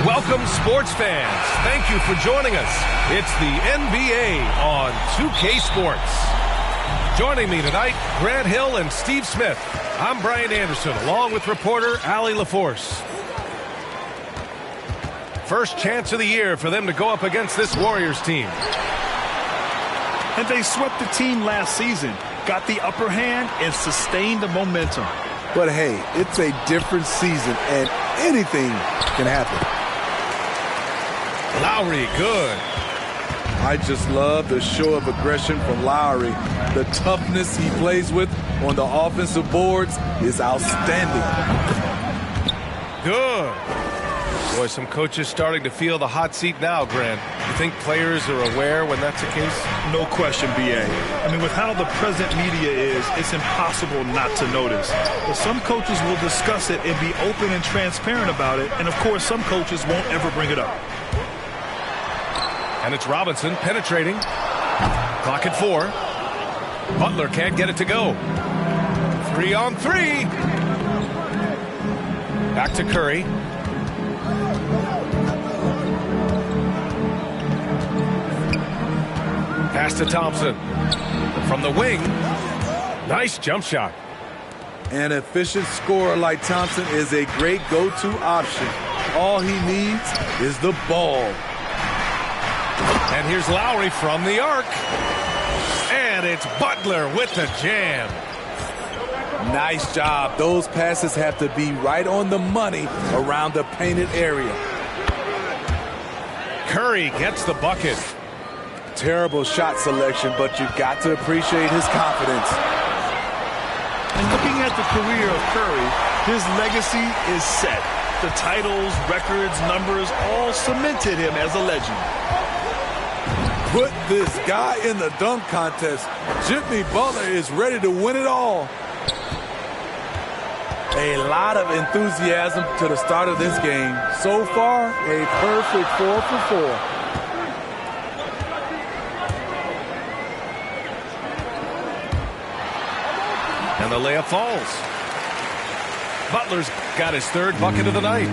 Welcome, sports fans. Thank you for joining us. It's the NBA on 2K Sports. Joining me tonight, Grant Hill and Steve Smith. I'm Brian Anderson, along with reporter Allie LaForce. First chance of the year for them to go up against this Warriors team. And they swept the team last season, got the upper hand, and sustained the momentum. But hey, it's a different season, and anything can happen. Lowry, good. I just love the show of aggression from Lowry. The toughness he plays with on the offensive boards is outstanding. Good. Boy, some coaches starting to feel the hot seat now, Grant. You think players are aware when that's the case? No question, B.A. I mean, with how the present media is, it's impossible not to notice. But some coaches will discuss it and be open and transparent about it. And, of course, some coaches won't ever bring it up. And it's Robinson penetrating. Clock at 4. Butler can't get it to go. 3 on 3. Back to Curry. Pass to Thompson. From the wing. Nice jump shot. An efficient scorer like Thompson is a great go-to option. All he needs is the ball. And here's Lowry from the arc. And it's Butler with the jam. Nice job. Those passes have to be right on the money around the painted area. Curry gets the bucket. Terrible shot selection, but you've got to appreciate his confidence. And looking at the career of Curry, his legacy is set. The titles, records, numbers all cemented him as a legend. Put this guy in the dunk contest. Jimmy Butler is ready to win it all. A lot of enthusiasm to the start of this game. So far, a perfect 4 for 4. And the layup falls. Butler's got his third bucket of the night.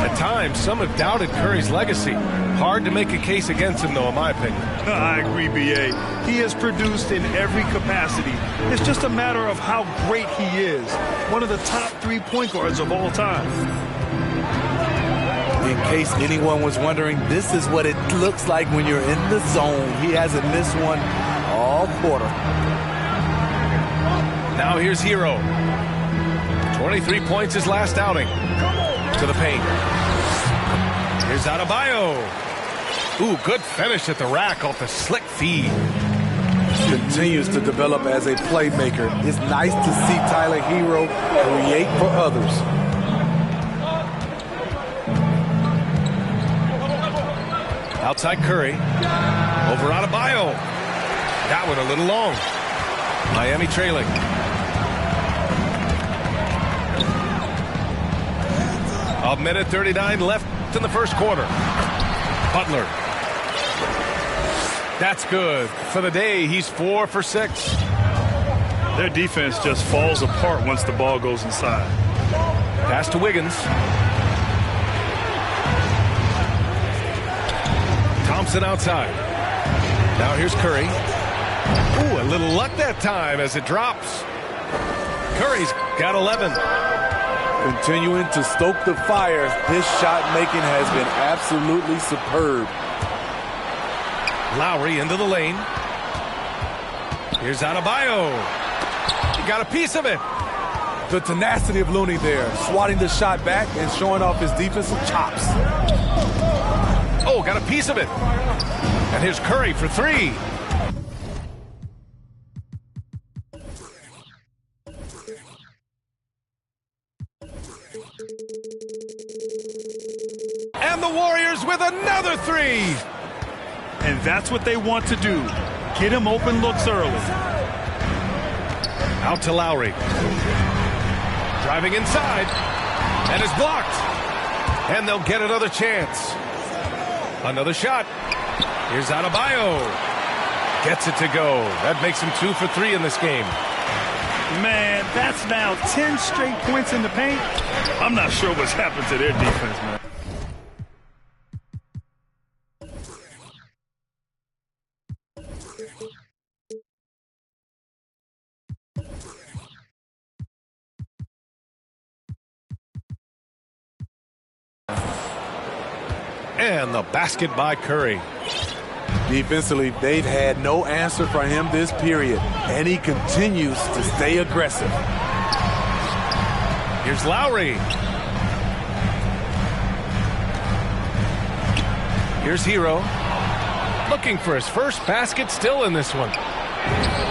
At times, some have doubted Curry's legacy. Hard to make a case against him, though, in my opinion. I agree, B.A. He has produced in every capacity. It's just a matter of how great he is. One of the top 3 point guards of all time. In case anyone was wondering, this is what it looks like when you're in the zone. He hasn't missed one all quarter. Now here's Hero. 23 points his last outing. To the paint. Here's Adebayo. Ooh, good finish at the rack off the slick feed. Continues to develop as a playmaker. It's nice to see Tyler Hero create for others. Outside Curry. Over Adebayo. That one a little long. Miami trailing. A minute 39 left in the first quarter. Butler. That's good. For the day, he's 4 for 6. Their defense just falls apart once the ball goes inside. Pass to Wiggins. Thompson outside. Now here's Curry. Ooh, a little luck that time as it drops. Curry's got 11. Continuing to stoke the fire, his shot making has been absolutely superb. Lowry into the lane. Here's Adebayo. He got a piece of it. The tenacity of Looney there, swatting the shot back and showing off his defensive chops. Oh, got a piece of it. And here's Curry for 3. And the Warriors with another 3. And that's what they want to do. Get him open looks early. Out to Lowry. Driving inside. And is blocked. And they'll get another chance. Another shot. Here's Adebayo. Gets it to go. That makes him 2 for 3 in this game. Man, that's now 10 straight points in the paint. I'm not sure what's happened to their defense, man. And the basket by Curry. Defensively, they've had no answer for him this period, and he continues to stay aggressive. Here's Lowry. Here's Hero. Looking for his first basket still in this one.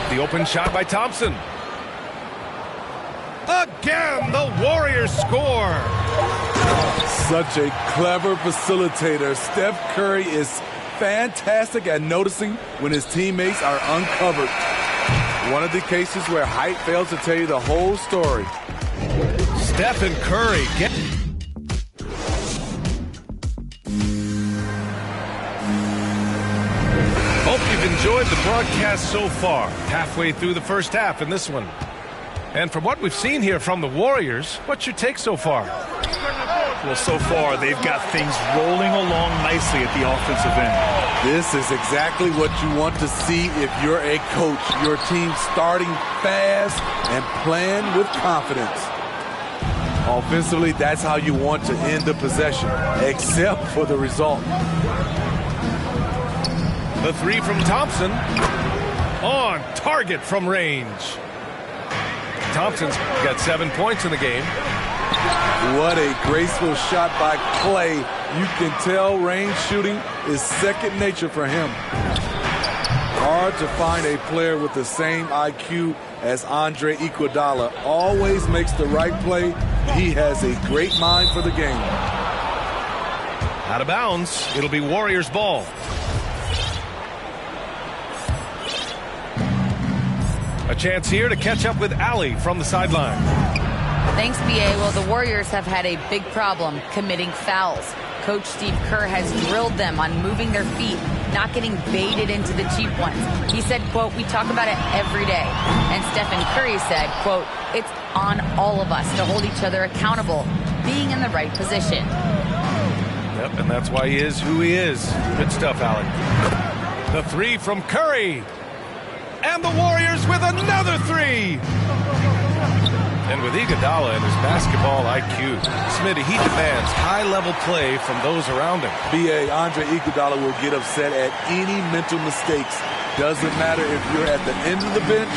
The open shot by Thompson. Again, the Warriors score. Such a clever facilitator. Steph Curry is fantastic at noticing when his teammates are uncovered. One of the cases where height fails to tell you the whole story. Steph and Curry get... Hope you've enjoyed the broadcast so far. Halfway through the first half in this one. And from what we've seen here from the Warriors, what's your take so far? Well, so far, they've got things rolling along nicely at the offensive end. This is exactly what you want to see if you're a coach. Your team starting fast and playing with confidence. Offensively, that's how you want to end the possession, except for the result. The three from Thompson. On target from range. Thompson's got 7 points in the game. What a graceful shot by Clay. You can tell range shooting is second nature for him. Hard to find a player with the same IQ as Andre Iguodala. Always makes the right play. He has a great mind for the game. Out of bounds. It'll be Warriors ball. A chance here to catch up with Allie from the sideline. Thanks, B.A. Well, the Warriors have had a big problem committing fouls. Coach Steve Kerr has drilled them on moving their feet, not getting baited into the cheap ones. He said, quote, "We talk about it every day." And Stephen Curry said, quote, "It's on all of us to hold each other accountable, being in the right position." Yep, and that's why he is who he is. Good stuff, Allie. The three from Curry. And the Warriors with another three. And with Iguodala and his basketball IQ, Smitty, he demands high-level play from those around him. B.A. Andre Iguodala will get upset at any mental mistakes. Doesn't matter if you're at the end of the bench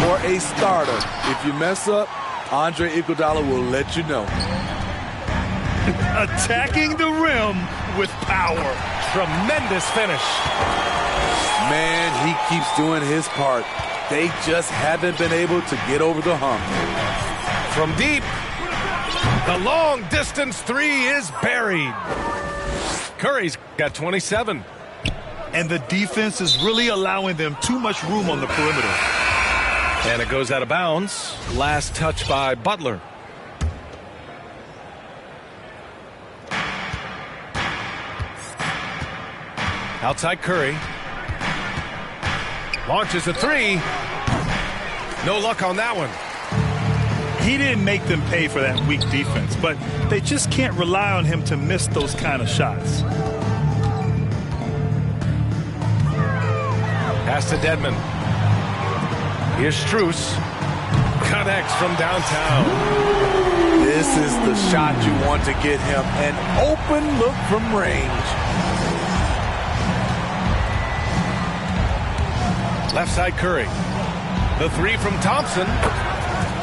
or a starter. If you mess up, Andre Iguodala will let you know. Attacking the rim with power. Tremendous finish. Man, he keeps doing his part. They just haven't been able to get over the hump. From deep, the long-distance three is buried. Curry's got 27. And the defense is really allowing them too much room on the perimeter. And it goes out of bounds. Last touch by Butler. Outside Curry. Launches a three. No luck on that one. He didn't make them pay for that weak defense, but they just can't rely on him to miss those kind of shots. Pass to Dedmon. Here's Strus. Connects from downtown. This is the shot you want to get him. An open look from range. Left side Curry. The three from Thompson.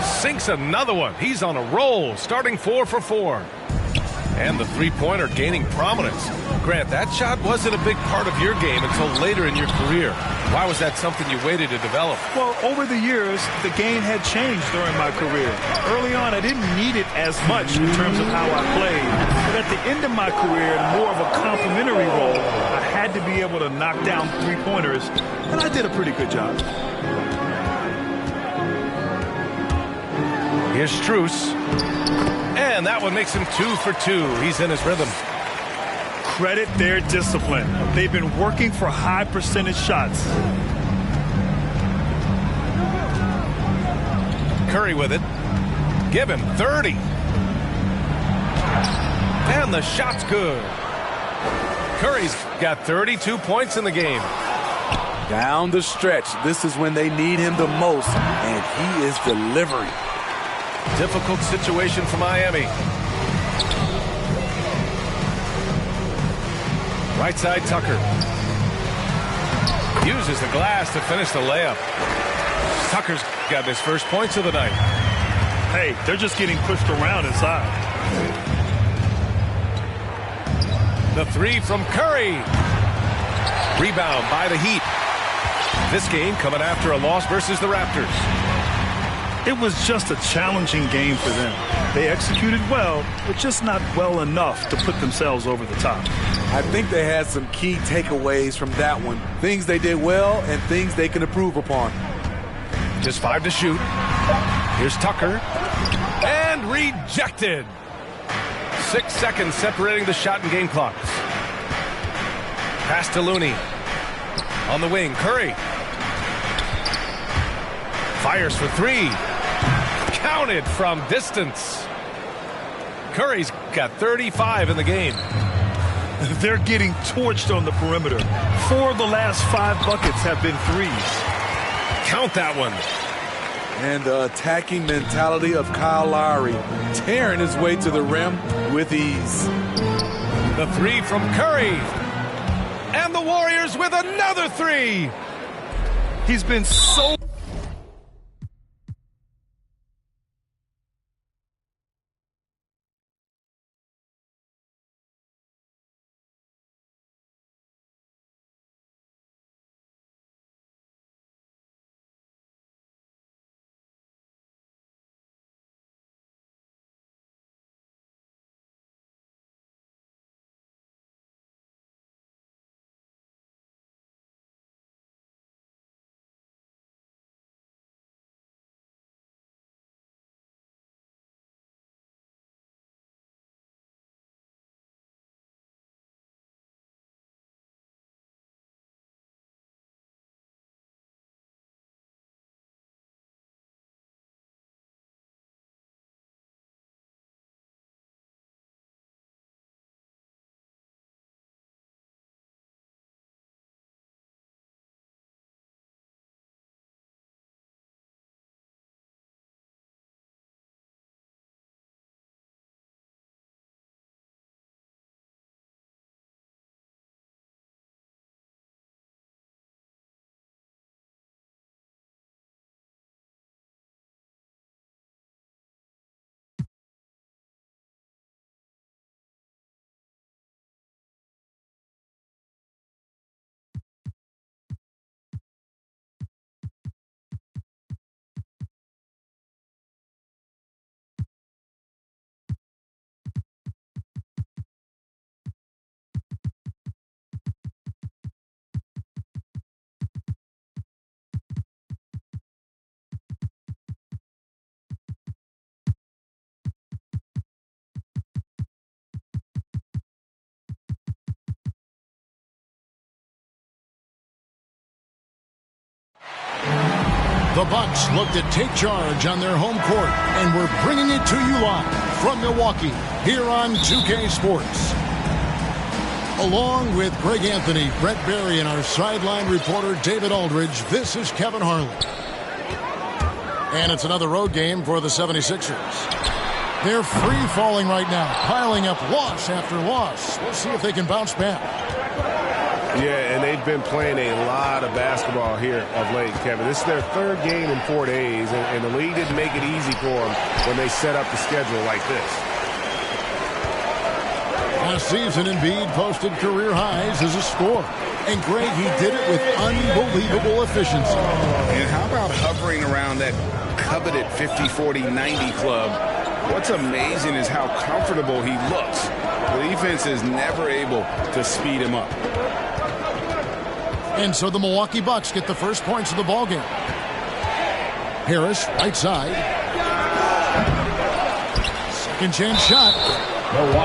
Sinks another one. He's on a roll, starting 4 for 4. And the three-pointer gaining prominence. Grant, that shot wasn't a big part of your game until later in your career. Why was that something you waited to develop? Well, over the years, the game had changed during my career. Early on, I didn't need it as much in terms of how I played. But at the end of my career, in more of a complimentary role, I had to be able to knock down three-pointers, and I did a pretty good job. Here's Strus. And that one makes him 2 for 2. He's in his rhythm. Credit their discipline. They've been working for high percentage shots. Curry with it. Give him 30. And the shot's good. Curry's got 32 points in the game. Down the stretch, this is when they need him the most, and he is delivering. Difficult situation for Miami. Right side, Tucker. Uses the glass to finish the layup. Tucker's got his first points of the night. Hey, they're just getting pushed around inside. The three from Curry. Rebound by the Heat. This game coming after a loss versus the Raptors. It was just a challenging game for them. They executed well, but just not well enough to put themselves over the top. I think they had some key takeaways from that one. Things they did well and things they can improve upon. Just 5 to shoot. Here's Tucker. And rejected. 6 seconds separating the shot and game clocks. Pass to Looney. On the wing, Curry. Fires for 3. Counted from distance. Curry's got 35 in the game. They're getting torched on the perimeter. 4 of the last 5 buckets have been threes. Count that one. And the attacking mentality of Kyle Lowry, tearing his way to the rim with ease. The 3 from Curry. And the Warriors with another 3. He's been so... The Bucks look to take charge on their home court, and we're bringing it to you live from Milwaukee here on 2K Sports. Along with Greg Anthony, Brett Berry, and our sideline reporter David Aldridge, this is Kevin Harlan. And it's another road game for the 76ers. They're free-falling right now, piling up loss after loss. We'll see if they can bounce back. Yeah, and they've been playing a lot of basketball here of late, Kevin. This is their 3rd game in 4 days, and the league didn't make it easy for them when they set up the schedule like this. Last season, Embiid posted career highs as a scorer. And, Greg, he did it with unbelievable efficiency. And how about hovering around that coveted 50, 40, 90 club? What's amazing is how comfortable he looks. The defense is never able to speed him up. And so the Milwaukee Bucks get the first points of the ballgame. Harris, right side. Second chance shot.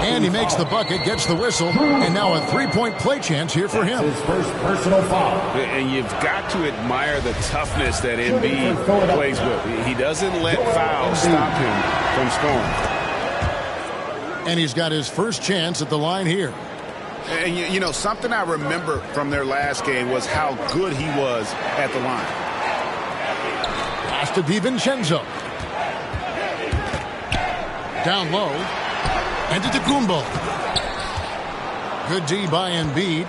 And he makes the bucket, gets the whistle, and now a three-point play chance here for him. His first personal foul. And you've got to admire the toughness that Embiid plays with. He doesn't let fouls stop him from scoring. And he's got his first chance at the line here. And, you know, something I remember from their last game was how good he was at the line. Pass to DiVincenzo. Down low. And to Tecumbo. Good D by Embiid.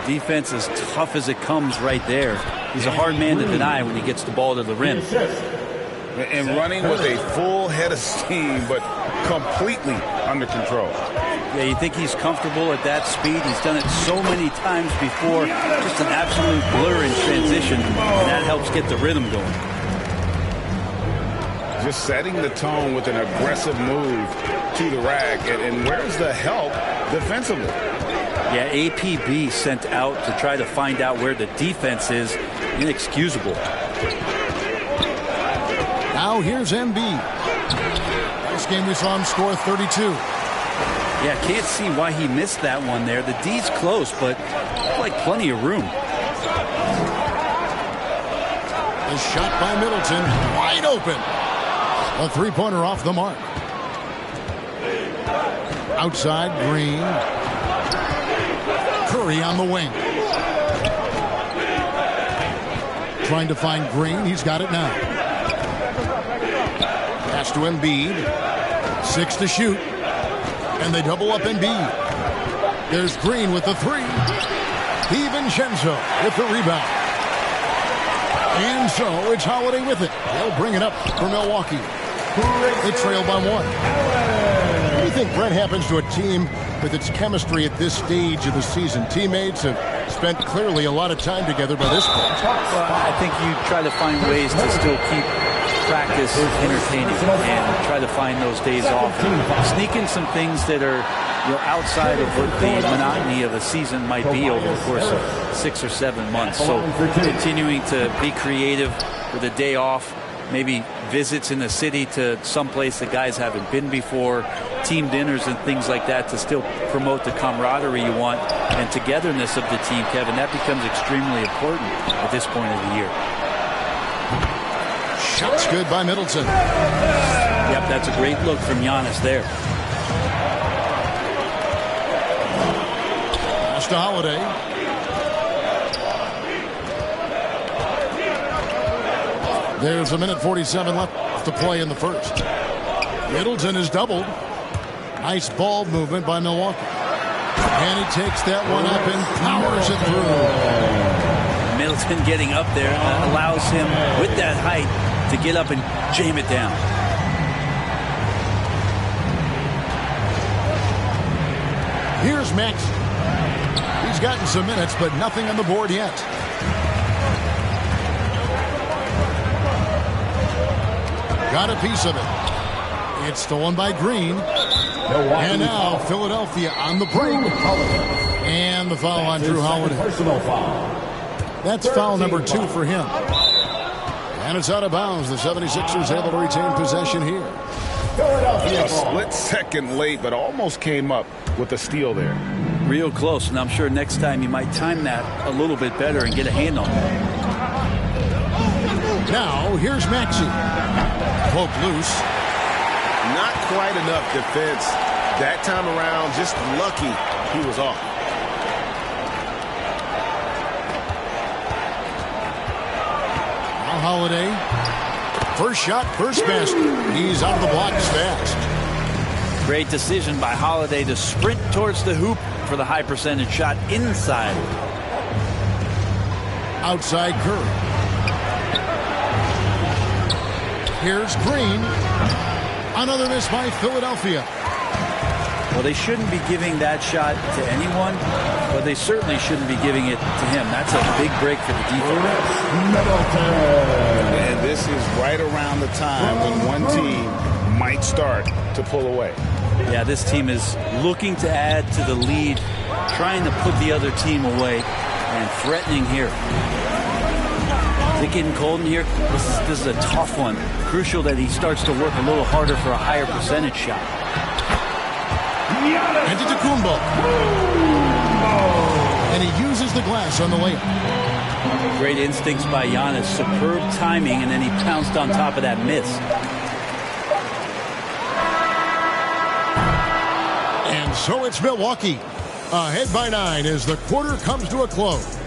Defense as tough as it comes right there. He's a hard man to deny when he gets the ball to the rim. And running with a full head of steam, but completely under control. Yeah, you think he's comfortable at that speed. He's done it so many times before. Just an absolute blur in transition, and that helps get the rhythm going. Just setting the tone with an aggressive move to the rack. And where's the help defensively? Yeah, APB sent out to try to find out where the defense is. Inexcusable. Now here's Embiid. Last game we saw him score 32. Yeah, can't see why he missed that one there. The D's close, but like plenty of room. A shot by Middleton, wide open. A three-pointer off the mark. Outside, Green. Curry on the wing. Trying to find Green. He's got it now. Pass to Embiid. 6 to shoot. And they double up Embiid. There's Green with the three. DiVincenzo with the rebound. And so it's Holiday with it. They'll bring it up for Milwaukee. They trail by 1. What do you think, Brent, happens to a team with its chemistry at this stage of the season? Teammates have spent clearly a lot of time together by this point. Well, I think you try to find ways to still keep practice entertaining and try to find those days off. Sneak in some things that are outside of what the monotony of a season might be over the course of 6 or 7 months. So continuing to be creative with a day off, maybe visits in the city to someplace that guys haven't been before, team dinners and things like that to still promote the camaraderie you want and togetherness of the team, Kevin. That becomes extremely important at this point of the year. Shot's good by Middleton. Yep, that's a great look from Giannis there. Pass to Holiday. There's 1:47 left to play in the first. Middleton is doubled. Nice ball movement by Milwaukee. And he takes that one up and powers it through. Middleton getting up there allows him, with that height, to get up and jam it down. Here's Max. He's gotten some minutes, but nothing on the board yet. Got a piece of it. It's stolen by Green. And now Philadelphia on the break. And the foul on Drew Holiday. That's foul number 2 for him. And it's out of bounds. The 76ers able to retain possession here. A split second late, but almost came up with a steal there. Real close, and I'm sure next time you might time that a little bit better and get a hand on it. Now, here's Maxey. Poke loose. Not quite enough defense that time around. Just lucky he was off. Now Holiday. First shot, first basket. He's out of the blocks fast. Great decision by Holiday to sprint towards the hoop for the high percentage shot inside. Outside Curry. Here's Green. Another miss by Philadelphia. Well, they shouldn't be giving that shot to anyone, but they certainly shouldn't be giving it to him. That's a big break for the defense. And this is right around the time when one team might start to pull away. Yeah, this team is looking to add to the lead, trying to put the other team away, and threatening here. Is it getting cold in here? This is a tough one. Crucial that he starts to work a little harder for a higher percentage shot. Antetokounmpo. And he uses the glass on the layup. Great instincts by Giannis. Superb timing, and then he pounced on top of that miss. And so it's Milwaukee. Ahead by 9 as the quarter comes to a close.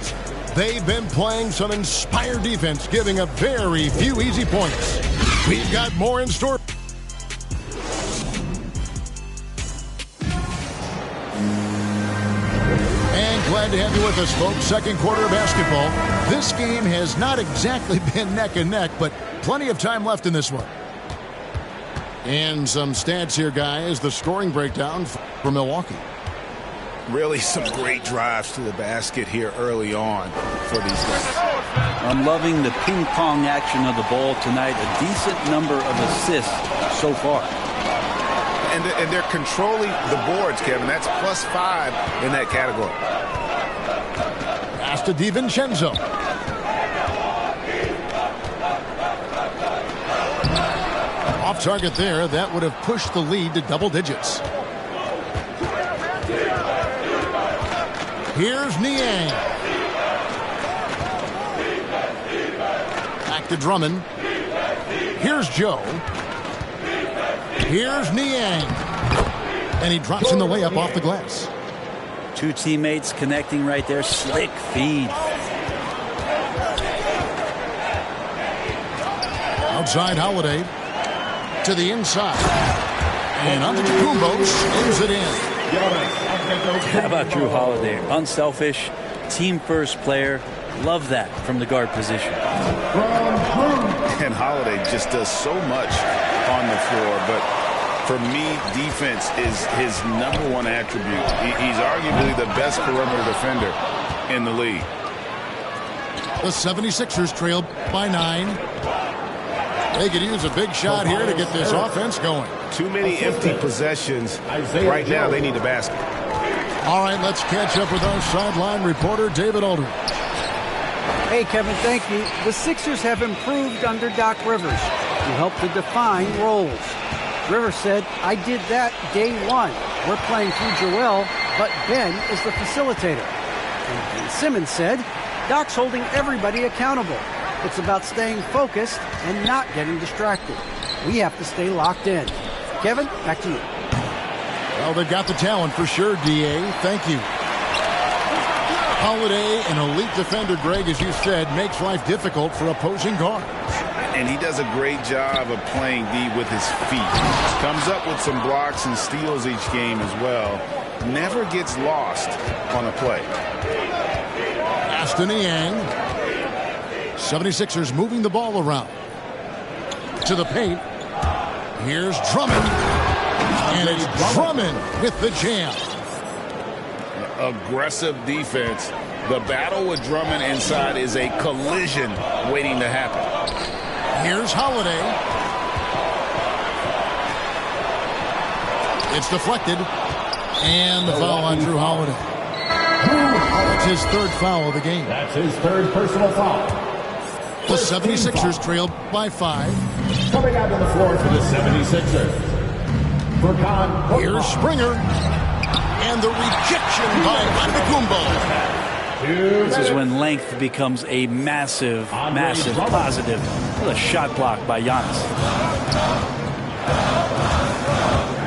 They've been playing some inspired defense, giving up very few easy points. We've got more in store. Glad to have you with us, folks. Second quarter of basketball. This game has not exactly been neck and neck, but plenty of time left in this one. And some stats here, guys. The scoring breakdown for Milwaukee. Really some great drives to the basket here early on for these guys. I'm loving the ping-pong action of the ball tonight. A decent number of assists so far. And they're controlling the boards, Kevin. That's +5 in that category. Pass to DiVincenzo. Off target there. That would have pushed the lead to double digits. Here's Niang. Back to Drummond. Here's Joe. Here's Niang. And he drops in the layup off the glass. Two teammates connecting right there. Slick feed. Outside Holiday. To the inside. And Antetokounmpo slams it in. How about Drew Holiday? Unselfish, team-first player. Love that from the guard position. And Holiday just does so much on the floor, but for me, defense is his #1 attribute. He's arguably the best perimeter defender in the league. The 76ers trail by 9. They could use a big shot here to get this offense going. Too many empty possessions. Right now, they need a basket. All right, let's catch up with our sideline reporter, David Aldridge. Hey, Kevin, thank you. The Sixers have improved under Doc Rivers, who helped to define roles. Rivers said, I did that day one. We're playing through Joel, but Ben is the facilitator. And Ben Simmons said, Doc's holding everybody accountable. It's about staying focused and not getting distracted. We have to stay locked in. Kevin, back to you. Well, they've got the talent for sure, D.A. Thank you. Holiday, an elite defender, Greg, as you said, makes life difficult for opposing guards. And he does a great job of playing D with his feet. Comes up with some blocks and steals each game as well. Never gets lost on a play. Aston Niang. 76ers moving the ball around. To the paint. Here's Drummond. And it's Drummond with the jam. Aggressive defense. The battle with Drummond inside is a collision waiting to happen. Here's Holiday. It's deflected. And the foul on Drew Holiday. That's his third foul of the game. That's his third personal foul. The 76ers trail by 5. Coming out on the floor for the 76ers. Here's Springer. And the rejection by Antetokounmpo. This is when length becomes a massive positive. What a shot block by Giannis.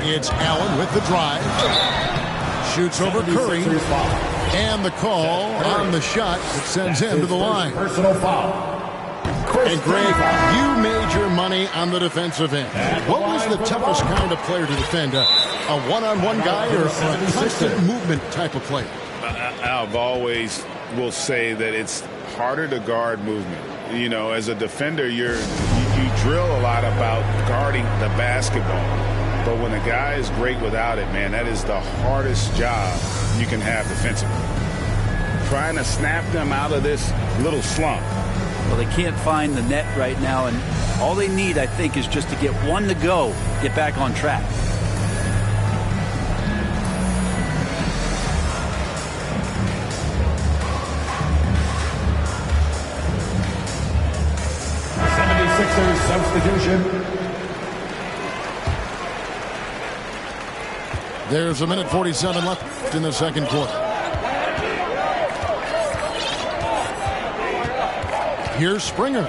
It's Allen with the drive. Shoots over Curry. And the call on the shot that sends him to the line. Personal foul. And Greg, you made your money on the defensive end. What was the toughest kind of player to defend? A one-on-one guy or a constant movement type of player? I've always will say that it's harder to guard movement. You know, as a defender, you drill a lot about guarding the basketball. But when a guy is great without it, man, that is the hardest job you can have defensively. Trying to snap them out of this little slump. Well, they can't find the net right now, and all they need, I think, is just to get one to go, get back on track. Substitution. There's 1:47 left in the second quarter. Here's Springer.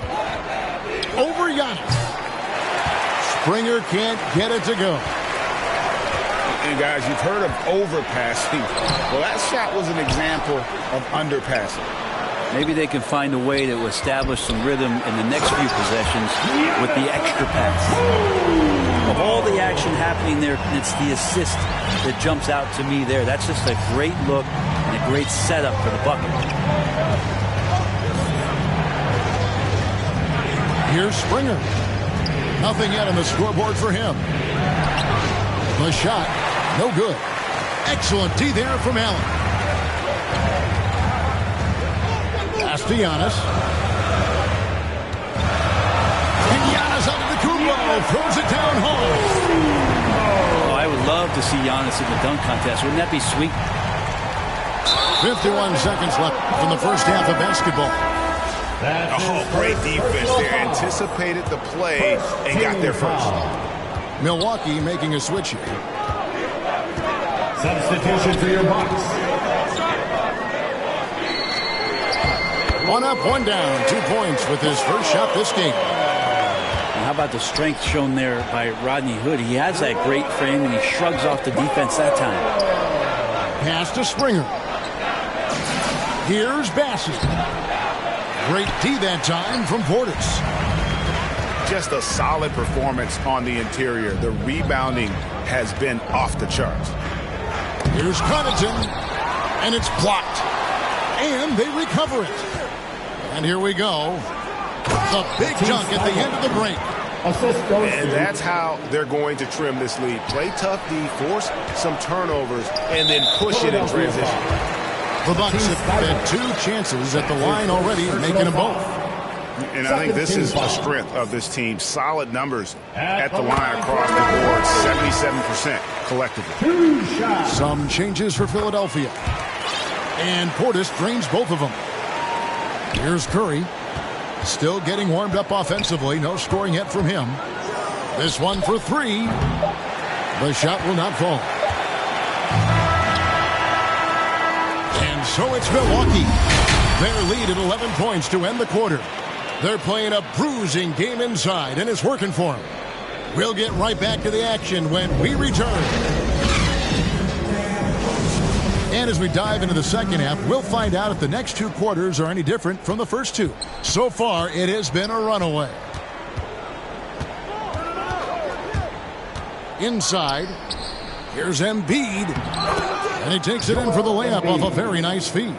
Over Giannis. Springer can't get it to go. And guys, you've heard of overpassing. Well, that shot was an example of underpassing. Maybe they can find a way to establish some rhythm in the next few possessions with the extra pass. Of all the action happening there, it's the assist that jumps out to me there. That's just a great look and a great setup for the bucket. Here's Springer. Nothing yet on the scoreboard for him. The shot, no good. Excellent D there from Allen. Pass to Giannis. And Giannis out of the Kumbo. Throws it down home. Oh, I would love to see Giannis in the dunk contest. Wouldn't that be sweet? 51 seconds left from the first half of basketball. Oh, great defense there. Anticipated the play and got there first. Milwaukee making a switch here. Substitution for your Bucks. One up, one down. 2 points with his first shot this game. And how about the strength shown there by Rodney Hood? He has that great frame, and he shrugs off the defense that time. Pass to Springer. Here's Bassett. Great D that time from Portis. Just a solid performance on the interior. The rebounding has been off the charts. Here's Connaughton, and it's blocked. And they recover it. And here we go. The big dunk at the end of the break. And that's how they're going to trim this lead. Play tough D, force some turnovers, and then push it in transition. The Bucks have had 2 chances at the line already, making them both. And I think this is the strength of this team. Solid numbers at the line across the board. 77% collectively. Some changes for Philadelphia. And Portis drains both of them. Here's Curry. Still getting warmed up offensively. No scoring yet from him. This one for 3. The shot will not fall. And so it's Milwaukee. Their lead at 11 points to end the quarter. They're playing a bruising game inside, and it's working for them. We'll get right back to the action when we return. And as we dive into the second half, we'll find out if the next 2 quarters are any different from the first 2. So far, it has been a runaway. Inside, here's Embiid. And he takes it in for the layup off a very nice feed.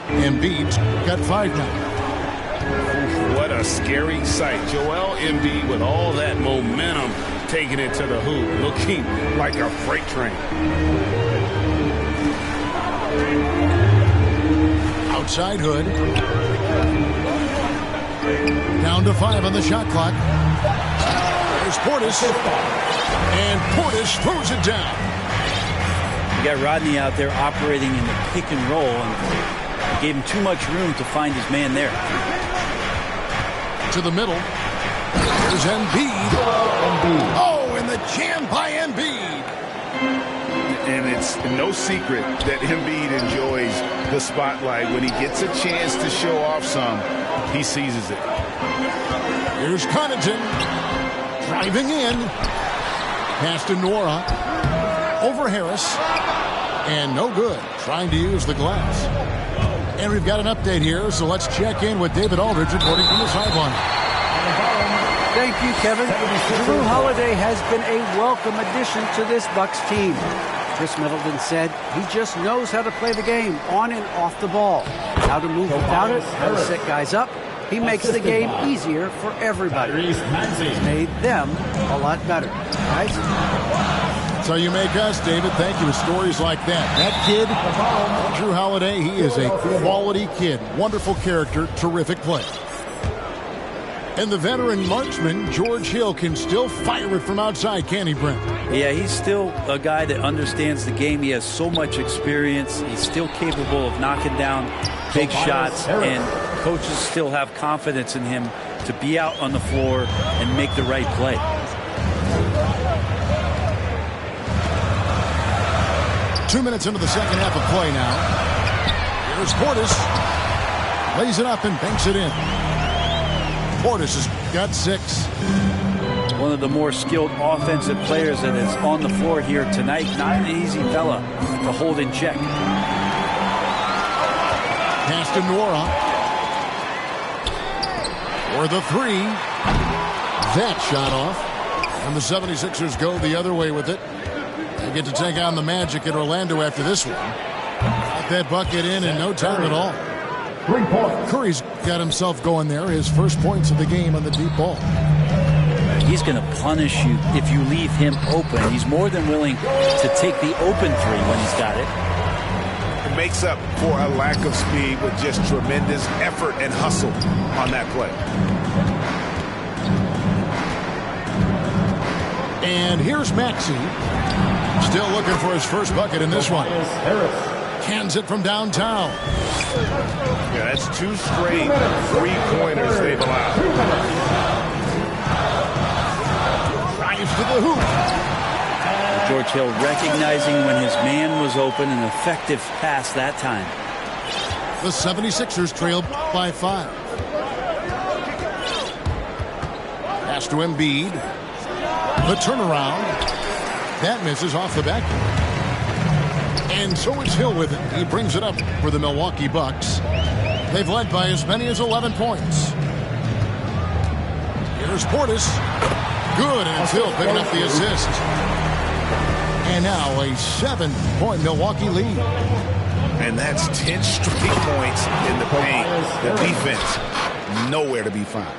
Embiid's got 5 now. What a scary sight. Joel Embiid with all that momentum taking it to the hoop, looking like a freight train. Outside Hood. Down to 5 on the shot clock. There's Portis. And Portis throws it down. You got Rodney out there operating in the pick and roll, and gave him too much room to find his man there. To the middle. There's Embiid. Oh, and the jam by Embiid. And it's no secret that Embiid enjoys the spotlight. When he gets a chance to show off some, he seizes it. Here's Connaughton. Driving in. Pass to Nora. Over Harris. And no good. Trying to use the glass. And we've got an update here, so let's check in with David Aldridge reporting from the sideline. Thank you, Kevin. Jrue Holiday has been a welcome addition to this Bucks team. Chris Middleton said he just knows how to play the game on and off the ball. How to move without it, how to set guys up. He makes the game easier for everybody. He's made them a lot better. Guys? So you make us, David. Thank you with stories like that. That kid, Jrue Holiday, he is a quality kid. Wonderful character, terrific play. And the veteran marksman, George Hill, can still fire it from outside, can he, Brent? Yeah, he's still a guy that understands the game. He has so much experience. He's still capable of knocking down big shots, and coaches still have confidence in him to be out on the floor and make the right play. Two minutes into the second half of play now. Here's Portis. Lays it up and banks it in. Portis has got 6. One of the more skilled offensive players that is on the floor here tonight. Not an easy fella to hold in check. Pass to Nora. For the 3. That shot off. And the 76ers go the other way with it. They get to take on the Magic in Orlando after this one. Got that bucket in no time at all. 3 points. Curry's got himself going there. His first points of the game on the deep ball. He's going to punish you if you leave him open. He's more than willing to take the open three when he's got it. It makes up for a lack of speed with just tremendous effort and hustle on that play. And here's Maxey. Still looking for his first bucket in this one. Cans it from downtown. Yeah, that's 2 straight 3-pointers they've allowed. Drives to the hoop. George Hill recognizing when his man was open, an effective pass that time. The 76ers trail by 5. Pass to Embiid. The turnaround. That misses off the backboard. And so is Hill with it. He brings it up for the Milwaukee Bucks. They've led by as many as 11 points. Here's Portis. Good, and it's Hill picking up the assist. And now a 7-point Milwaukee lead. And that's 10 straight points in the paint. The defense, nowhere to be found.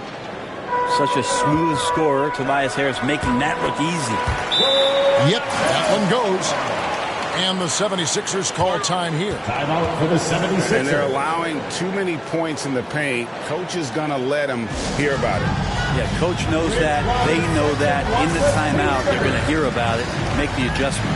Such a smooth scorer, Tobias Harris making that look easy. Yep, that one goes. And the 76ers call time here. Timeout for the 76ers. And they're allowing too many points in the paint. Coach is going to let them hear about it. Yeah, coach knows that. They know that. In the timeout, they're going to hear about it, make the adjustment.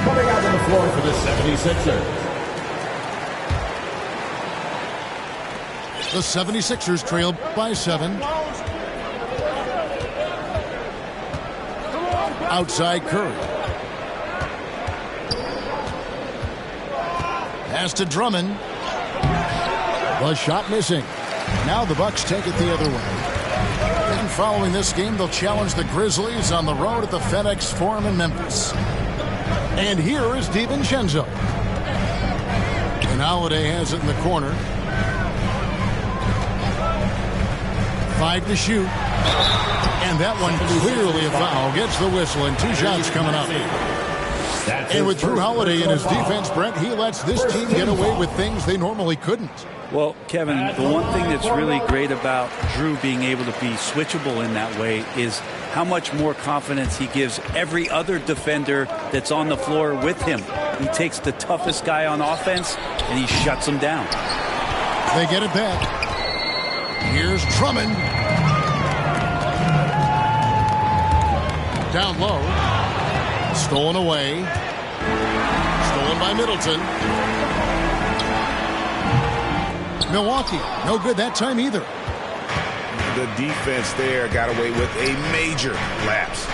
Coming out on the floor for the 76ers. The 76ers trail by 7. Outside Curry. Pass to Drummond. The shot missing. Now the Bucks take it the other way. And following this game, they'll challenge the Grizzlies on the road at the FedEx Forum in Memphis. And here is DiVincenzo. And Holiday has it in the corner. 5 to shoot. And that one clearly a foul. Gets the whistle and 2 shots coming up. And with Drew Holiday in his defense, Brent, he lets this team get away with things they normally couldn't. Well, Kevin, the one thing that's really great about Drew being able to be switchable in that way is how much more confidence he gives every other defender that's on the floor with him. He takes the toughest guy on offense and he shuts him down. They get it back. Here's Drummond. Down low. Stolen away. Stolen by Middleton. Milwaukee, no good that time either. The defense there got away with a major lapse.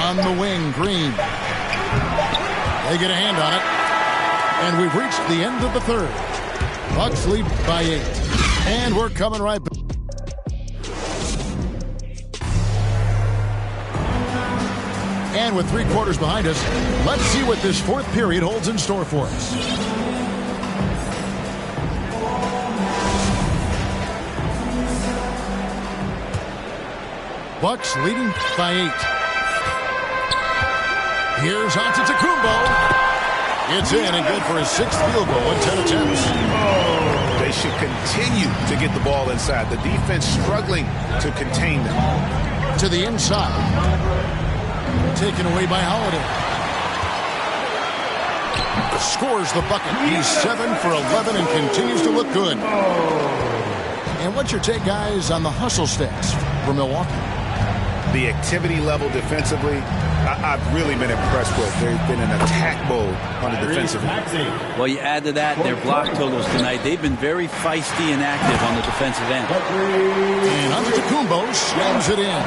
On the wing, Green. They get a hand on it. And we've reached the end of the third. Bucks lead by 8. And we're coming right back. And with 3 quarters behind us, let's see what this fourth period holds in store for us. Bucks leading by 8. Here's Antetokounmpo. It's in and good for his 6th field goal in 10 attempts. They should continue to get the ball inside. The defense struggling to contain them. To the inside. Taken away by Holiday. Scores the bucket. He's 7 for 11 and continues to look good. And what's your take, guys, on the hustle stats for Milwaukee? The activity level defensively, I've really been impressed with. They've been in attack mode on the defensive end. Well, you add to that their block totals tonight. They've been very feisty and active on the defensive end. And Antetokounmpo slams it in.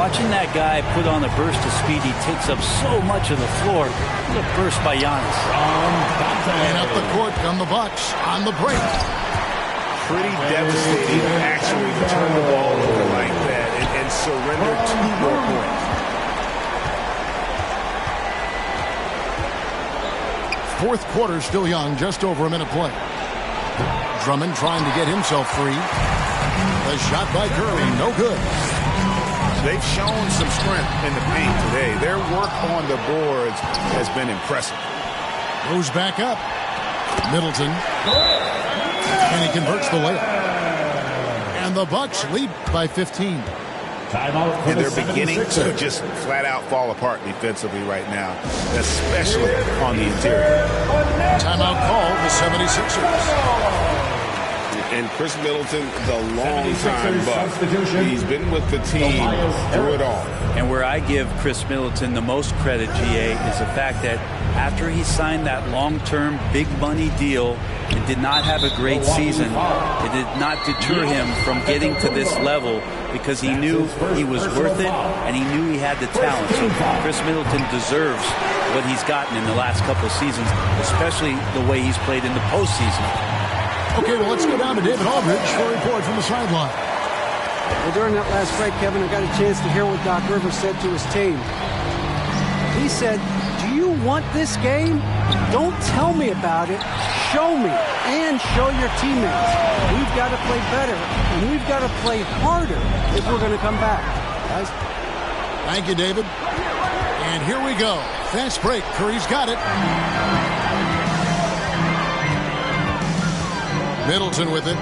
Watching that guy put on a burst of speed, he takes up so much of the floor. What a burst by Giannis. And up the court come the Bucks on the break. Pretty devastating, actually, to turn the ball over like that and surrender fourth quarter still young, just over a minute play. Drummond trying to get himself free. The shot by Curry, no good. They've shown some strength in the paint today. Their work on the boards has been impressive. Goes back up. Middleton. And he converts the layup. And the Bucks lead by 15. And they're beginning to just flat out fall apart defensively right now, especially on the interior. Timeout called the 76ers. And Chris Middleton, the long-time Buck, he's been with the team through it all. And where I give Chris Middleton the most credit, GA, is the fact that after he signed that long-term big money deal and did not have a great season, it did not deter him from getting to this level because he knew he was worth it and he knew he had the talent. So Chris Middleton deserves what he's gotten in the last couple of seasons, especially the way he's played in the postseason. Okay, well, let's go down to David Aldridge for a report from the sideline. Well, during that last break, Kevin, I got a chance to hear what Doc Rivers said to his team. He said, do you want this game? Don't tell me about it. Show me and show your teammates. We've got to play better, and we've got to play harder if we're going to come back. Guys? Thank you, David. And here we go. Fast break. Curry's got it. Middleton with it.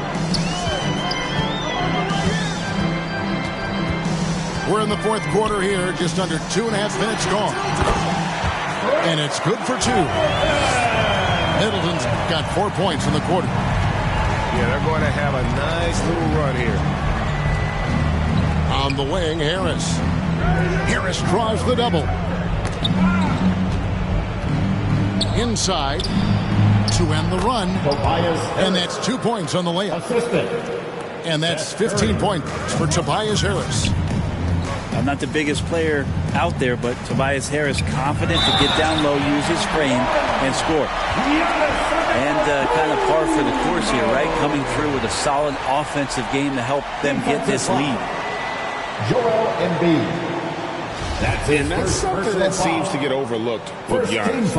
We're in the fourth quarter here, just under 2.5 minutes gone. And it's good for 2. Middleton's got 4 points in the quarter. Yeah, they're going to have a nice little run here. On the wing, Harris. Harris draws the double. Inside. To end the run, and that's 2 points on the layup. And that's 15 points for Tobias Harris. I'm not the biggest player out there, but Tobias Harris confident to get down low, use his frame, and score. And kind of par for the course here, right? Coming through with a solid offensive game to help them get this lead. Joel Embiid. And that's something that seems to get overlooked with Giannis.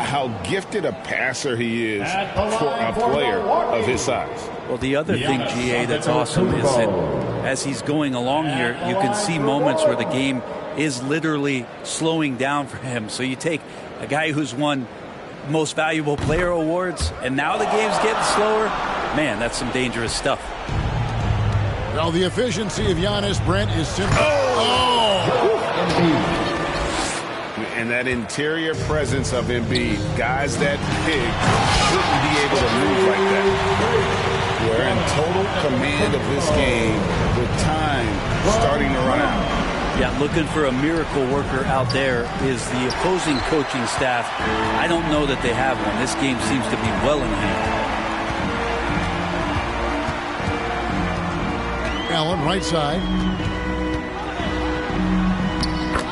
How gifted a passer he is for a player of his size. Well, the other thing, GA, that's awesome is that as he's going along here, you can see moments where the game is literally slowing down for him. So you take a guy who's won most valuable player awards, and now the game's getting slower. Man, that's some dangerous stuff. Well, the efficiency of Giannis, Brent, is simple. And that interior presence of Embiid, guys that big shouldn't be able to move like that. We're in total command of this game with time starting to run out. Yeah, looking for a miracle worker out there is the opposing coaching staff. I don't know that they have one. This game seems to be well in hand. Allen, right side.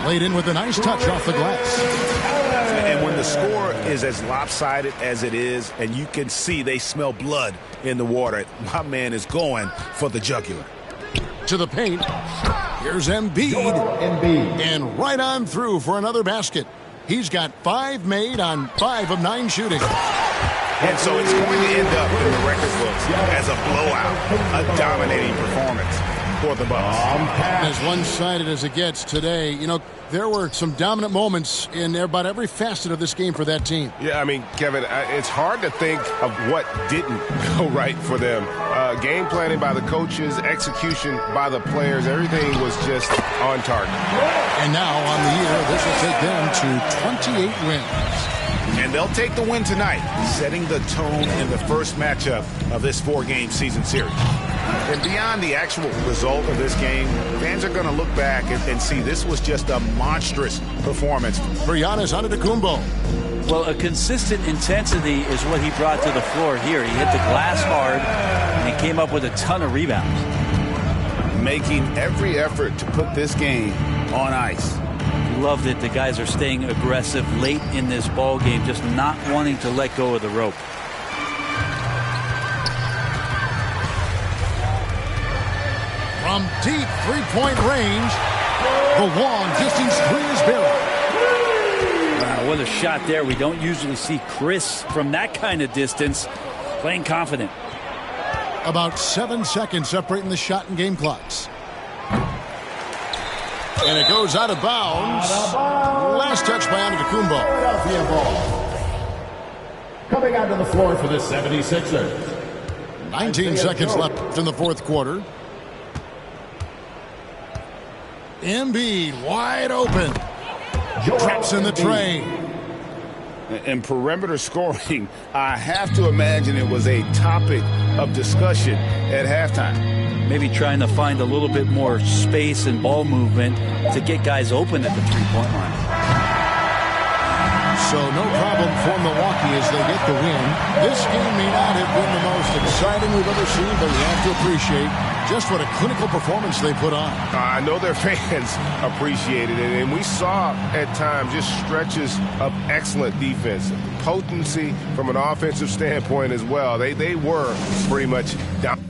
Laid in with a nice touch off the glass. And when the score is as lopsided as it is, and you can see they smell blood in the water, my man is going for the jugular. To the paint. Here's Embiid. And right on through for another basket. He's got 5 made on 5 of 9 shooting. And so it's going to end up in the record books as a blowout, a dominating performance for the Bucks. As one-sided as it gets today, you know, there were some dominant moments in about every facet of this game for that team. Yeah, I mean, Kevin, it's hard to think of what didn't go right for them. Game planning by the coaches, execution by the players, everything was just on target. And now on the year, this will take them to 28 wins. And they'll take the win tonight, setting the tone in the first matchup of this 4-game season series. And beyond the actual result of this game, fans are going to look back and see this was just a monstrous performance. For Giannis Antetokounmpo. Well, a consistent intensity is what he brought to the floor here. He hit the glass hard, and he came up with a ton of rebounds. Making every effort to put this game on ice. Love that the guys are staying aggressive late in this ball game, just not wanting to let go of the rope. From deep three-point range, the long-distance three is buried. Wow, Oh, what a shot there. We don't usually see Chris from that kind of distance playing confident. About 7 seconds separating the shot and game clocks. And it goes out of bounds. Last touch by Antetokounmpo. Philadelphia ball. Coming onto the floor for the 76ers. 19 seconds left in the fourth quarter. Embiid wide open. Drops in the tray. And perimeter scoring, I have to imagine it was a topic of discussion at halftime. Maybe trying to find a little bit more space and ball movement to get guys open at the three-point line. So no problem for Milwaukee as they get the win. This game may not have been the most exciting we've ever seen, but we have to appreciate just what a clinical performance they put on. I know their fans appreciated it, and we saw at times just stretches of excellent defense, potency from an offensive standpoint as well. They were pretty much down.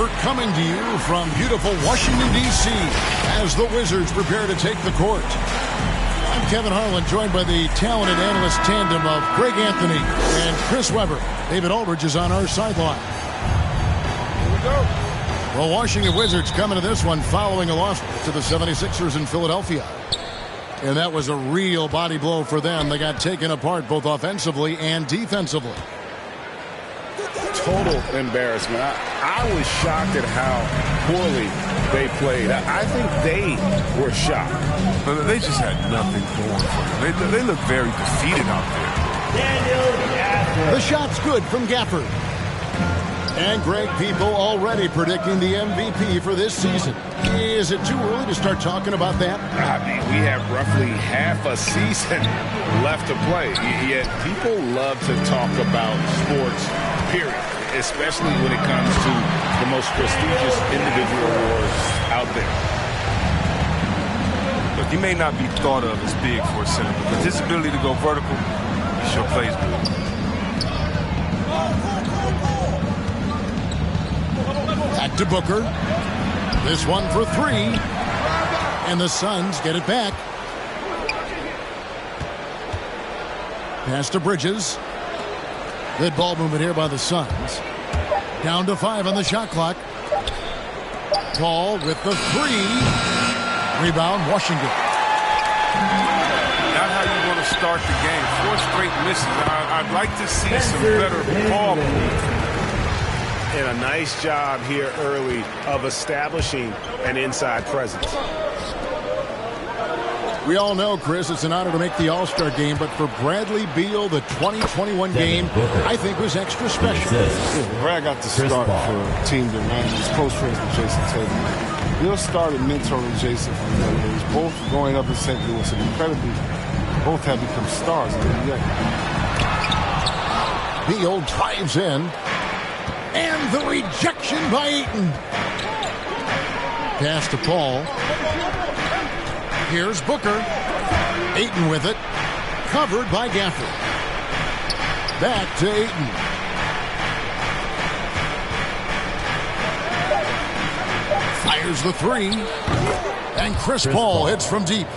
We're coming to you from beautiful Washington, D.C. as the Wizards prepare to take the court. I'm Kevin Harlan, joined by the talented analyst tandem of Greg Anthony and Chris Webber. David Aldridge is on our sideline. Here we go. Well, Washington Wizards coming to this one following a loss to the 76ers in Philadelphia. And that was a real body blow for them. They got taken apart both offensively and defensively. Total embarrassment. I was shocked at how poorly they played. I think they were shocked. But they just had nothing going for them. They look very defeated out there. The shot's good from Gafford. And Greg, people already predicting the MVP for this season. Is it too early to start talking about that? I mean, we have roughly half a season left to play. Yet people love to talk about sports, period, especially when it comes to the most prestigious individual awards out there. Look, he may not be thought of as big for a center, but with his ability to go vertical, he sure plays good. Back to Booker. This one for three. And the Suns get it back. Pass to Bridges. Good ball movement here by the Suns. Down to 5 on the shot clock. Paul with the three. Rebound, Washington. Not how you want to start the game. 4 straight misses. I'd like to see some better ball movement. And a nice job here early of establishing an inside presence. We all know, Chris, it's an honor to make the All-Star game, but for Bradley Beal, the 2021 game, I think was extra special. Brad got to start for a team that ran his close friends with Jason Tatum. Beal started mentoring Jason from the early age, both growing up in St. Louis, and incredibly, both have become stars in the NBA. Beal drives in. And the rejection by Ayton. Pass to Paul. Here's Booker. Ayton with it. Covered by Gafford. Back to Ayton. Fires the three. And Chris Paul hits from deep.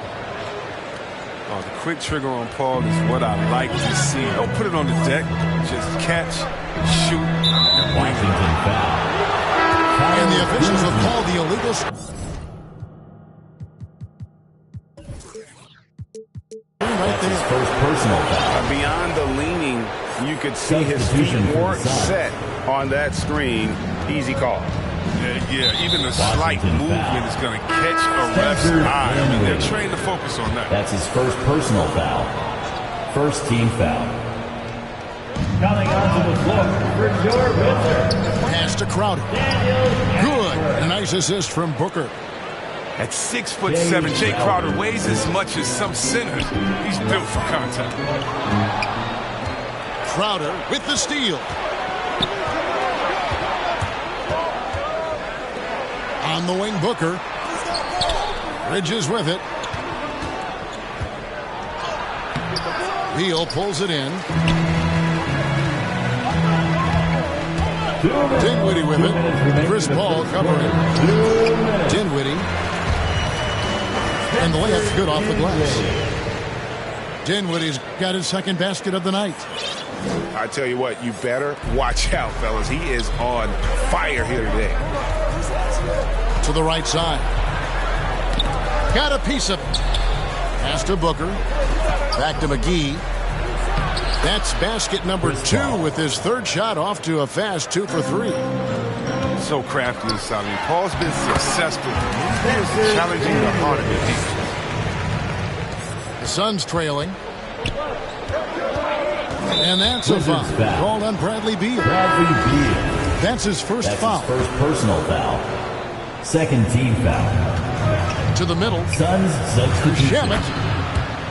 Oh, the quick trigger on Paul is what I like to see. Don't put it on the deck. Just catch, shoot, and Washington foul. And the officials have called the illegal. Right there. His first personal foul. Beyond the leaning, you could see his feet weren't set on that screen. Easy call. Yeah, even a slight movement is going to catch a ref's eye. I mean, they're trained to focus on that. That's his first personal foul. First team foul. Coming onto the floor for your Wizards. Pass to Crowder. Good. A nice assist from Booker. At 6'7", Jay Crowder weighs as much as some centers. He's built for contact. Crowder with the steal. On the wing, Booker. Bridges with it. Beal pulls it in. Dinwiddie with it. Chris Paul covering. Dinwiddie. And the layup's good off the glass. Dinwiddie's got his second basket of the night. I tell you what, you better watch out, fellas. He is on fire here today. To the right side. Got a piece of it. Pass to Booker. Back to McGee. That's basket number 2 with his third shot off to a fast 2 for 3. So crafty inside. I mean, Paul's been successful. He's challenging the heart of the defense. The Suns trailing. And that's a foul called on Bradley Beal. That's his first foul. His first personal foul. Second team foul. To the middle. Suns substitution. Shamet.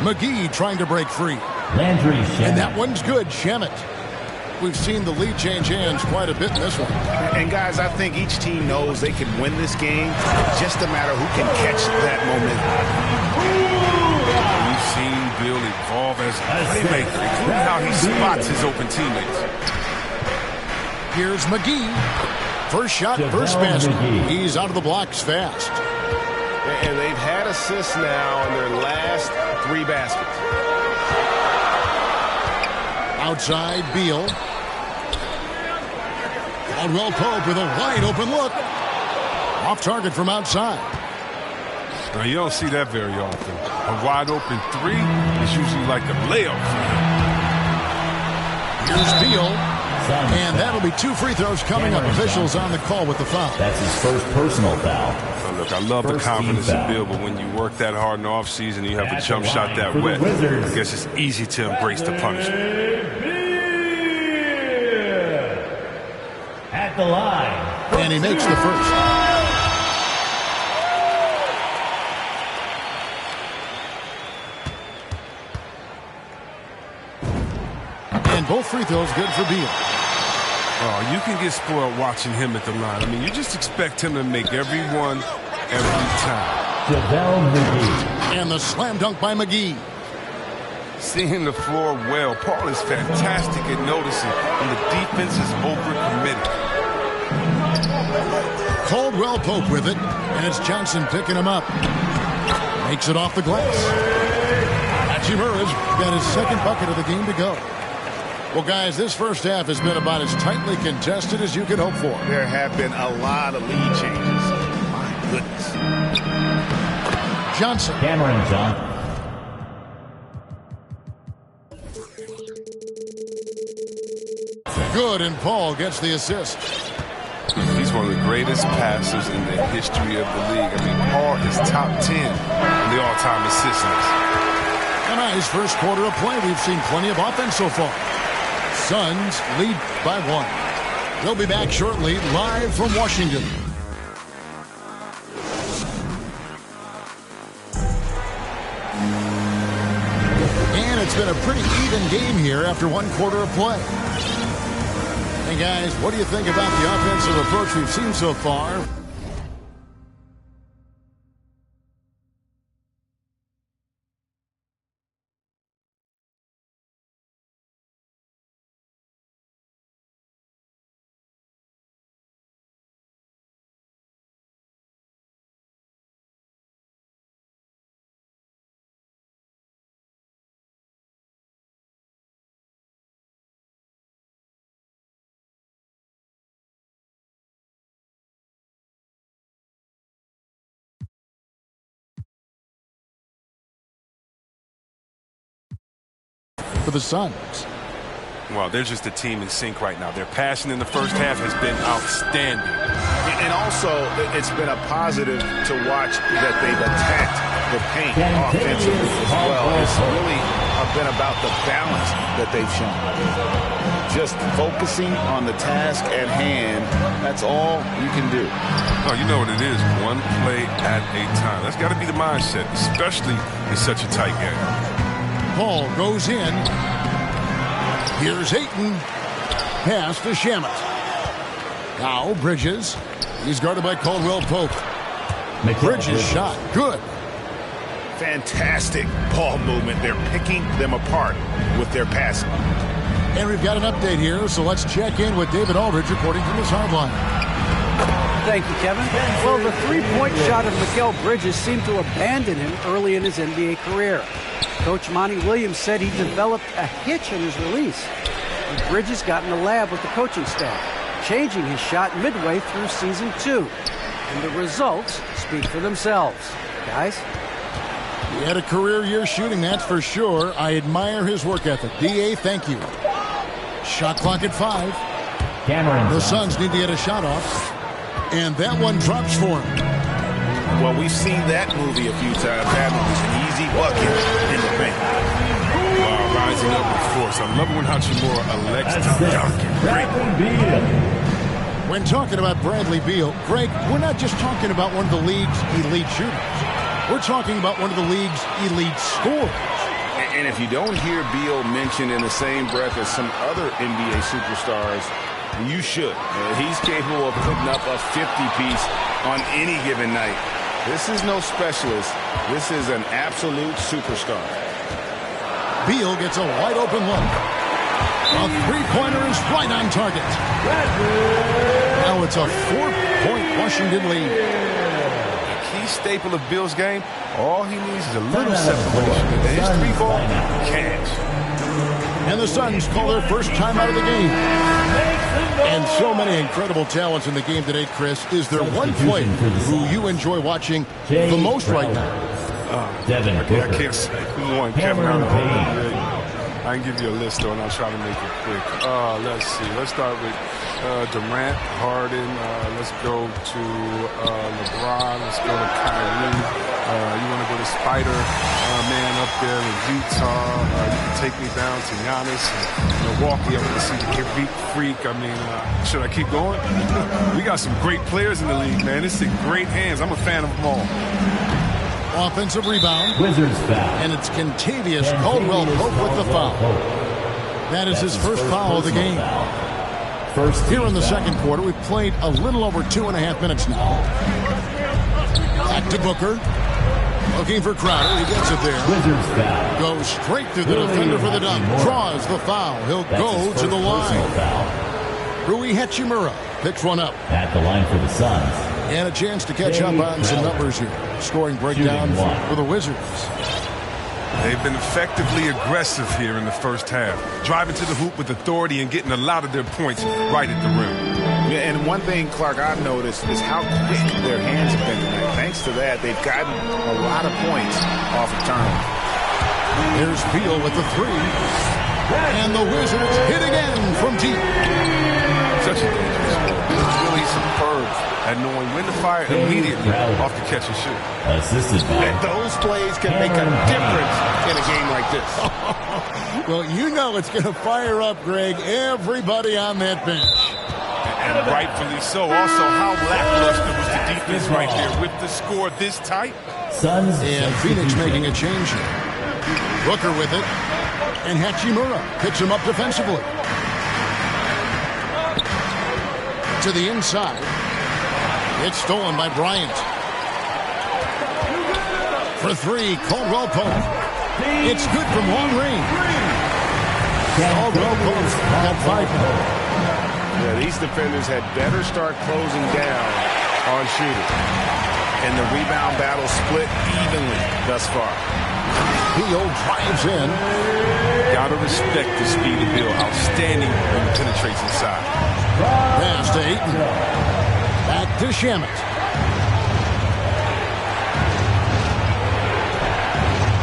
McGee trying to break free. Landry Shamet. And that one's good. Shamet. We've seen the lead change hands quite a bit in this one. And guys, I think each team knows they can win this game. It's just a matter who can catch that momentum. We've seen Bill evolve as a playmaker, including how he spots his open teammates. Here's McGee. First shot, first basket. He's out of the blocks fast. And they've had assists now in their last 3 baskets. Outside, Beal. Caldwell Pope with a wide open look. Off target from outside. Now, you don't see that very often. A wide open 3 is usually like a layup for him. Here's Beal. And that'll be 2 free throws coming up. Officials on the call with the foul. That's his first personal foul. Look, I love the confidence of Bill, but when you work that hard in the offseason and you have a jump shot that wet, I guess it's easy to embrace the punishment. At the line. And he makes the first. And both free throws good for Beal. Oh, you can get spoiled watching him at the line. I mean, you just expect him to make every one, every time. JaVale McGee. And the slam dunk by McGee. Seeing the floor well. Paul is fantastic at noticing when the defense is overcommitted. Caldwell Pope with it, and it's Johnson picking him up. Makes it off the glass. Hachimura's got his second bucket of the game to go. Well, guys, this first half has been about as tightly contested as you could hope for. There have been a lot of lead changes. My goodness. Johnson. Cameron Johnson. Good, and Paul gets the assist. He's one of the greatest passers in the history of the league. I mean, Paul is top 10 in the all-time assist list. A nice first quarter of play. We've seen plenty of offense so far. Suns lead by 1. They'll be back shortly, live from Washington. And it's been a pretty even game here after 1 quarter of play. Hey guys, what do you think about the offensive approach we've seen so far? For the Suns. Well, they're just a team in sync right now. Their passion in the first half has been outstanding. And also, it's been a positive to watch that they've attacked the paint offensively as well. It's really been about the balance that they've shown. Just focusing on the task at hand, that's all you can do. Oh, you know what it is. One play at a time. That's got to be the mindset, especially in such a tight game. Paul goes in. Here's Ayton. Pass to Shamet. Now Bridges. He's guarded by Caldwell Pope. Bridges shot. Good. Fantastic ball movement. They're picking them apart with their passing. And we've got an update here, so let's check in with David Aldridge reporting from the sideline. Thank you, Kevin. Well, the three-point shot of Mikal Bridges seemed to abandon him early in his NBA career. Coach Monty Williams said he developed a hitch in his release. And Bridges got in the lab with the coaching staff, changing his shot midway through season 2. And the results speak for themselves. Guys? He had a career year shooting, that's for sure. I admire his work ethic. D.A., thank you. Shot clock at 5. The Suns need to get a shot off. And that one drops for him. Well, we've seen that movie a few times. That was an easy bucket in the paint. Wow, rising up with force. I love when Hachimura elects to dunk it. Great. When talking about Bradley Beal, Greg, we're not just talking about one of the league's elite shooters. We're talking about one of the league's elite scorers. And if you don't hear Beal mentioned in the same breath as some other NBA superstars, you should. He's capable of putting up a 50-piece on any given night. This is no specialist. This is an absolute superstar. Beal gets a wide-open look. A three-pointer is right on target. Now it's a 4-point Washington lead. The key staple of Bill's game, all he needs is a little separation. And his 3-ball, cash. And the Suns call their first time out of the game. And so many incredible talents in the game today, Chris. Is there one player who you enjoy watching the most right now? Devin I can't say one. Kevin Harlan. I can give you a list, though, and I'll try to make it quick. Let's see. Let's start with Durant, Harden. Let's go to LeBron. Let's go to Kyrie. You want to go to Spider-Man up there in Utah. You can take me down to Giannis. Milwaukee, I want to see the Greek Freak. I mean, should I keep going? We got some great players in the league, man. It's in great hands. I'm a fan of them all. Offensive rebound. Wizards foul. And it's Kentavious Caldwell-Pope with the foul. That is his first foul of the game. Here in the second quarter, we've played a little over 2.5 minutes now. Back to Booker. Looking for Crowder. He gets it there. Wizards foul. Goes straight through the defender for the dunk. Draws the foul. He'll go to the line. Rui Hachimura picks one up. At the line for the Suns. And a chance to catch up on some numbers here. Scoring breakdown for the Wizards. They've been effectively aggressive here in the first half. Driving to the hoop with authority and getting a lot of their points right at the rim. Yeah, and one thing, Clark, I've noticed is how quick their hands have been tonight. Thanks to that, they've gotten a lot of points off of turnover. Here's Beal with the 3. And the Wizards hit again from deep. Such a dangerous ball. It's really superb at knowing when to fire immediately off the catch and shoot. Assisted by those plays can make a difference in a game like this. Well, you know it's going to fire up, Greg, everybody on that bench. And rightfully so. Also, how lackluster was the defense right there with the score this tight? Suns. And Phoenix making a change here. Booker with it. And Hachimura picks him up defensively. To the inside. It's stolen by Bryant. For 3, Caldwell-Pope. It's good from long range. Caldwell-Pope got 5 points. Yeah, these defenders had better start closing down on shooting. And the rebound battle split evenly thus far. Beal drives in. Gotta respect the speed of Beal. Outstanding when he penetrates inside. Pass to Ayton. Back to Shamet.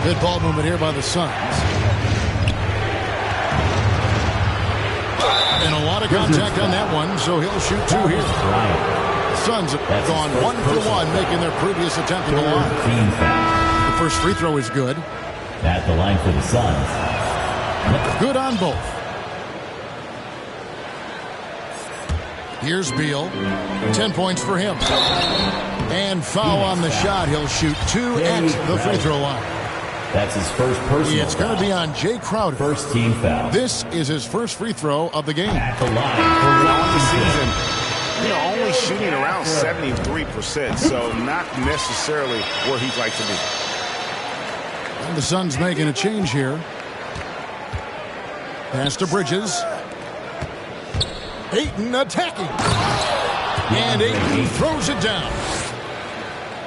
Good ball movement here by the Suns. And a lot of contact on that one, so he'll shoot 2 here. Suns have gone 1 for 1, making their previous attempt at the line. The first free throw is good. At the line for the Suns. Good on both. Here's Beal. 10 points for him. And foul on the shot. He'll shoot 2 at the free throw line. That's his first personal It's going to be on Jay Crowder. First team foul. This is his first free throw of the game. At the line for Washington. Only shooting around 73%, so not necessarily where he'd like to be. And the Suns making a change here. Pass to Bridges. Ayton attacking. And Ayton throws it down.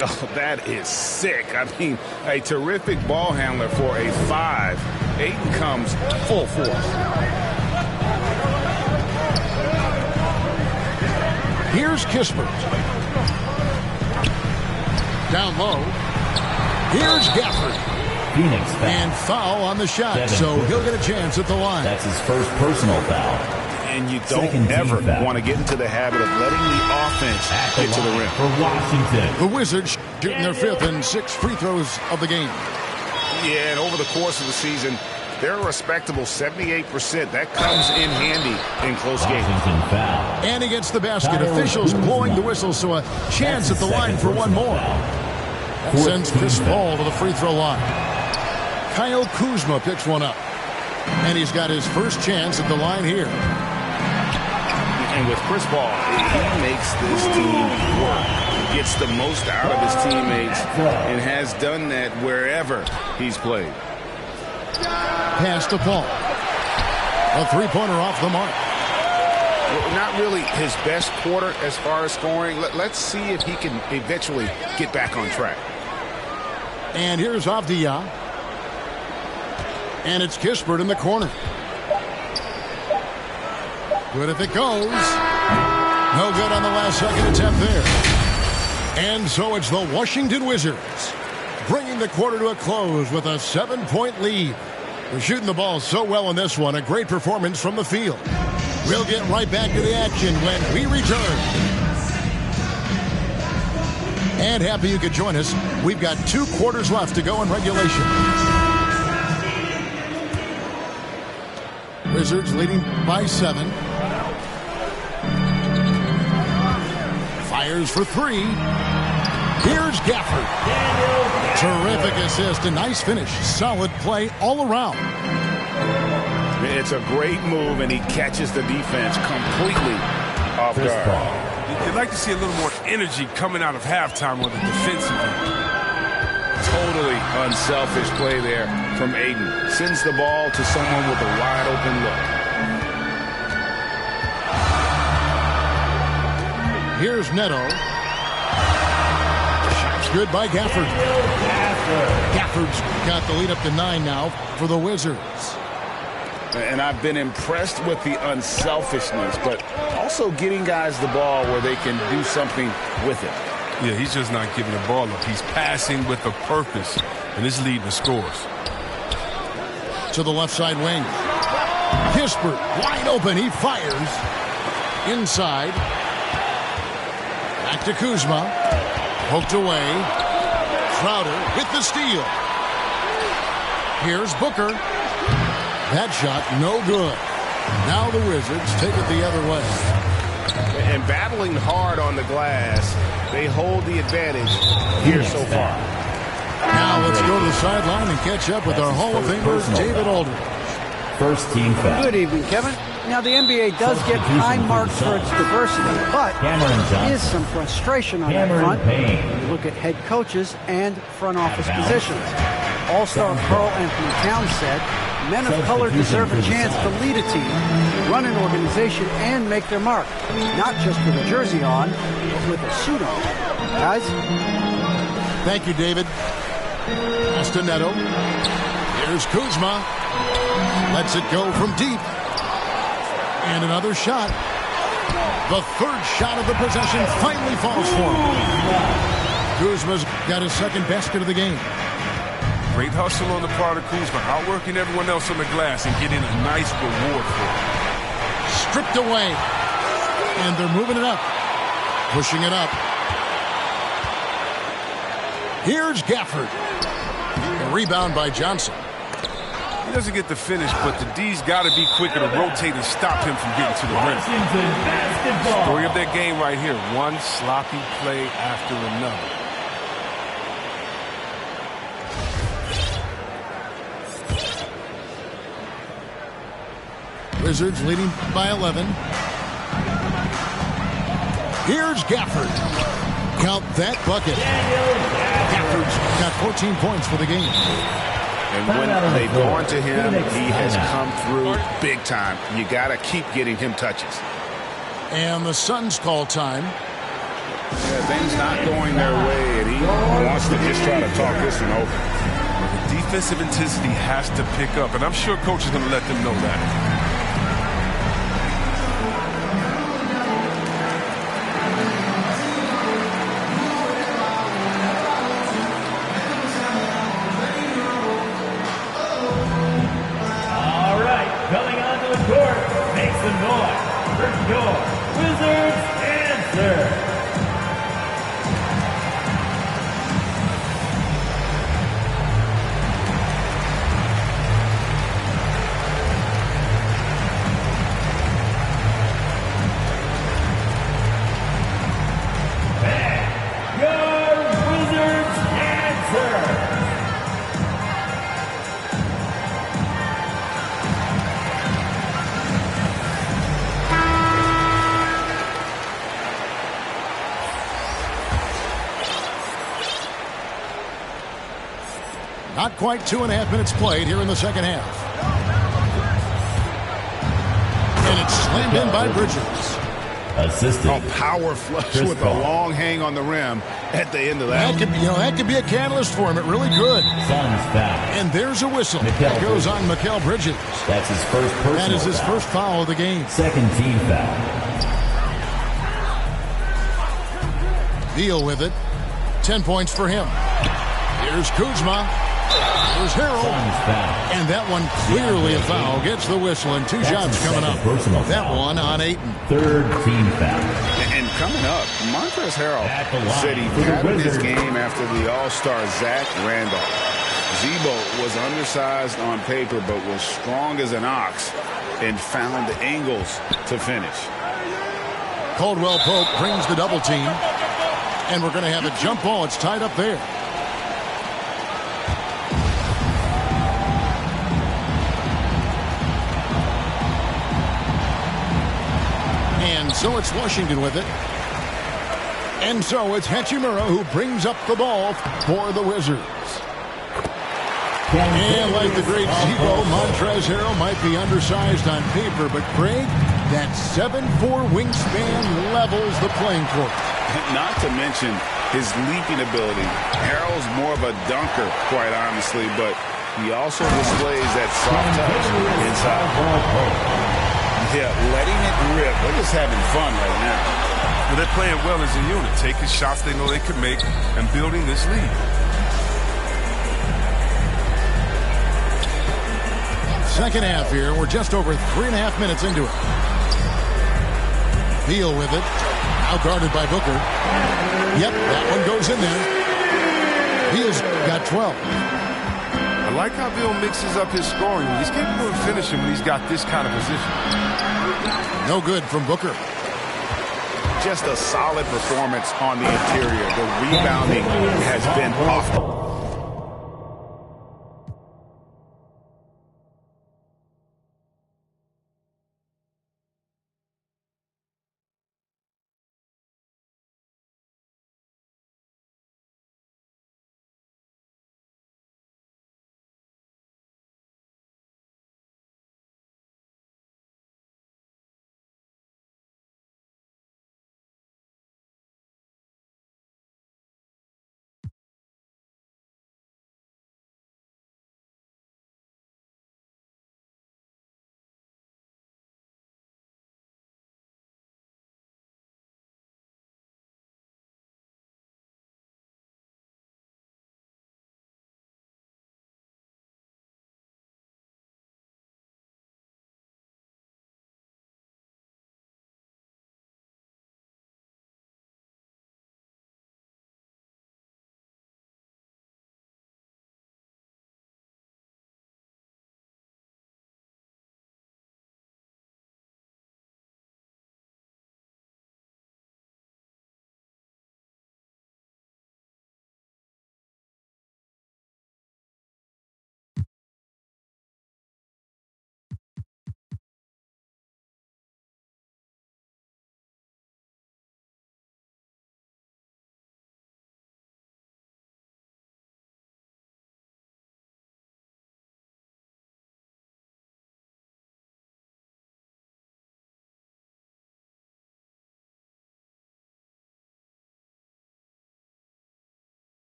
Oh, that is sick. I mean, a terrific ball handler for a 5. Ayton comes full force. Here's Kispert. Down low. Here's Gafford. Phoenix foul. And foul on the shot, so he'll get a chance at the line. That's his first personal foul. And you don't ever want to get into the habit of letting the offense get to the rim. For Washington. The Wizards shooting their 5th and 6th free throws of the game. Yeah, and over the course of the season, they're a respectable 78%. That comes in handy in close games. Foul. And he gets the basket. Officials blowing the whistle, so a chance at the line for one more. That sends Chris Paul to the free throw line. Kyle Kuzma picks one up. And he's got his first chance at the line here. And with Chris Paul, he makes this team work. Gets the most out of his teammates and has done that wherever he's played. Pass to Paul. A 3-pointer off the mark. not really his best quarter as far as scoring. Let's see if he can eventually get back on track. And here's Avdia. And it's Kispert in the corner. Good if it goes. No good on the last second attempt there. And so it's the Washington Wizards bringing the quarter to a close with a 7-point lead. They're shooting the ball so well in this one. A great performance from the field. We'll get right back to the action when we return. And happy you could join us. We've got 2 quarters left to go in regulation. Wizards leading by 7. Fires for 3. Here's Gafford. Terrific assist. A nice finish. Solid play all around. It's a great move, and he catches the defense completely off guard. You'd like to see a little more energy coming out of halftime on the defensive end. Totally unselfish play there from Ayton. Sends the ball to someone with a wide-open look. Here's Neto. Shot's good by Gafford. Gafford's got the lead up to 9 now for the Wizards. And I've been impressed with the unselfishness, but also getting guys the ball where they can do something with it. Yeah, he's just not giving the ball up. He's passing with a purpose, and it's leading to scores. To the left side wing. Kispert wide open. He fires. Inside. Back to Kuzma. Poked away. Crowder with the steal. Here's Booker. That shot no good. Now the Wizards take it the other way. And battling hard on the glass, they hold the advantage here so far. Now let's go to the sideline and catch up with our Hall of Famer, David Aldridge. First team foul. Good evening, Kevin. Now, the NBA does get high marks for its diversity, but there is some frustration on that front. You look at head coaches and front office positions. All-star Karl Anthony Towns said, men of color deserve a chance to lead a team, run an organization, and make their mark. Not just with a jersey on, but with a suit on. Guys? Thank you, David. Pass to Neto. Here's Kuzma. Lets it go from deep. And another shot. The third shot of the possession finally falls for him. Kuzma's got his second basket of the game. Great hustle on the part of Kuzma, outworking everyone else on the glass and getting a nice reward for it. Stripped away. And they're moving it up. Pushing it up. Here's Gafford. A rebound by Johnson. He doesn't get the finish, but the D's got to be quicker to rotate and stop him from getting to the rim. Story of their game right here. One sloppy play after another. Wizards leading by 11. Here's Gafford. Count that bucket. Gafford's got 14 points for the game. And when they've gone to him, he has come through big time. You got to keep getting him touches. And the Suns call time. Yeah, things not going their way, and he wants to just try to talk this one over. The defensive intensity has to pick up, and I'm sure coach is going to let them know that. Not quite 2.5 minutes played here in the second half. And it's slammed in by Bridges. Assistant. A power flush Chris with Paul. a long hang on the rim at the end of that. That could be a catalyst for him. It really could. Suns foul. And there's a whistle. Mikal That goes Bridges. on Mikal Bridges. That's his first personal That is his foul. first foul of the game. Second team foul. Deal with it. 10 points for him. Here's Kuzma. Here's Harrell. Suns foul. And that one clearly a foul. Gets the whistle and 2 That's shots his coming second up. personal That foul. one on Ayton. Third team foul. And coming up, Montrezl At the Harrell line said he for the patterned his Wizards. game after the All-Star Zach Randolph. Zebo was undersized on paper but was strong as an ox and found the angles to finish. Caldwell Pope brings the double team. And we're going to have a jump ball. It's tied up there. And so it's Washington with it. And so it's Hachimura who brings up the ball for the Wizards. And like the great Zebo, Montrezl Harrell might be undersized on paper, but Craig, that 7'4" wingspan levels the playing court. Not to mention his leaping ability. Harrell's more of a dunker, quite honestly, but he also displays that soft touch inside. Yeah, letting it rip. They're just having fun right now. Well, they're playing well as a unit, taking shots they know they can make and building this lead. Second half here. We're just over 3.5 minutes into it. Beal with it. Out guarded by Booker. Yep, that one goes in there. Beal's got 12. I like how Bill mixes up his scoring. He's capable of finishing when he's got this kind of position. No good from Booker. Just a solid performance on the interior. The rebounding has been off.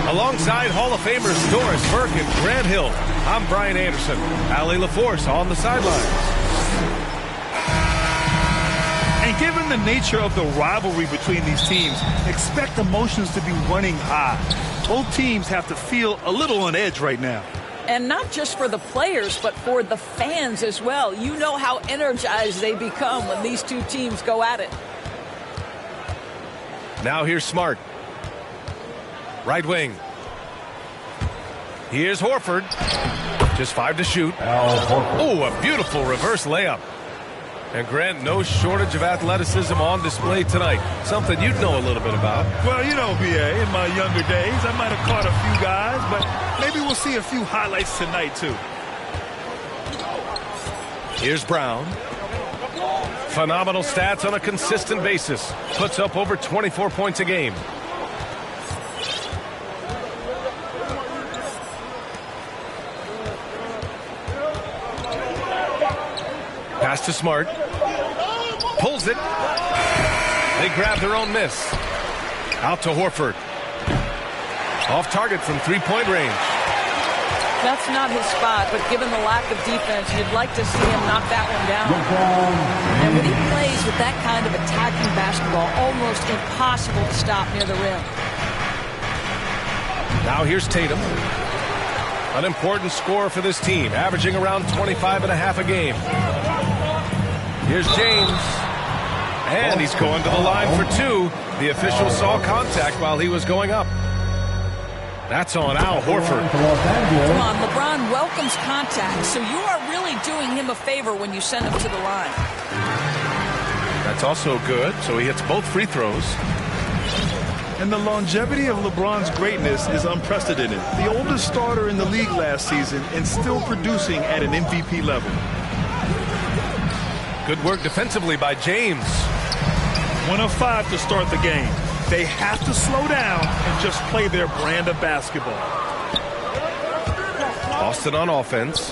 Alongside Hall of Famers Doris Burke and Grant Hill, I'm Brian Anderson. Allie LaForce on the sidelines. And given the nature of the rivalry between these teams, expect emotions to be running high. Both teams have to feel a little on edge right now. And not just for the players, but for the fans as well. You know how energized they become when these two teams go at it. Now here's Smart. Right wing. Here's Horford. Just 5 to shoot. Oh, a beautiful reverse layup. And Grant, no shortage of athleticism on display tonight. Something you'd know a little bit about. Well, you know, B.A., in my younger days, I might have caught a few guys, but maybe we'll see a few highlights tonight, too. Here's Brown. Phenomenal stats on a consistent basis. Puts up over 24 points a game. Pass to Smart. Pulls it. They grab their own miss. Out to Horford. Off target from three-point range. That's not his spot, but given the lack of defense, you'd like to see him knock that one down. And when he plays with that kind of attacking basketball, almost impossible to stop near the rim. Now here's Tatum. An important scorer for this team, averaging around 25 and a half a game. Here's James. And he's going to the line for 2. The official saw contact while he was going up. That's on Al Horford. Come on, LeBron welcomes contact, so you are really doing him a favor when you send him to the line. That's also good, so he hits both free throws. And the longevity of LeBron's greatness is unprecedented. The oldest starter in the league last season and still producing at an MVP level. Good work defensively by James. 1 of 5 to start the game. They have to slow down and just play their brand of basketball. Austin on offense.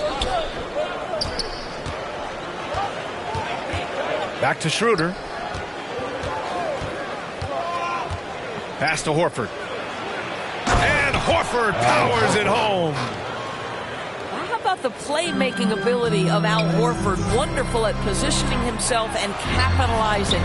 Back to Schroeder. Pass to Horford. And Horford powers it home. How about the playmaking ability of Al Horford? Wonderful at positioning himself and capitalizing.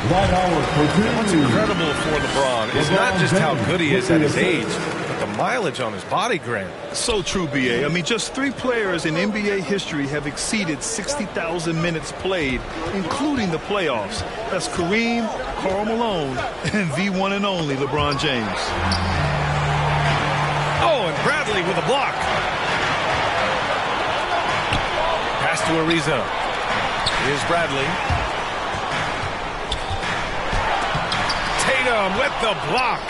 What's incredible for LeBron is not just how good he is at his age, but the mileage on his body, Grant. So true, B.A. I mean, just 3 players in NBA history have exceeded 60,000 minutes played, including the playoffs. That's Kareem, Karl Malone, and the one and only LeBron James. Oh, and Bradley with a block. Pass to Ariza. Here's Bradley. Tatum with the block.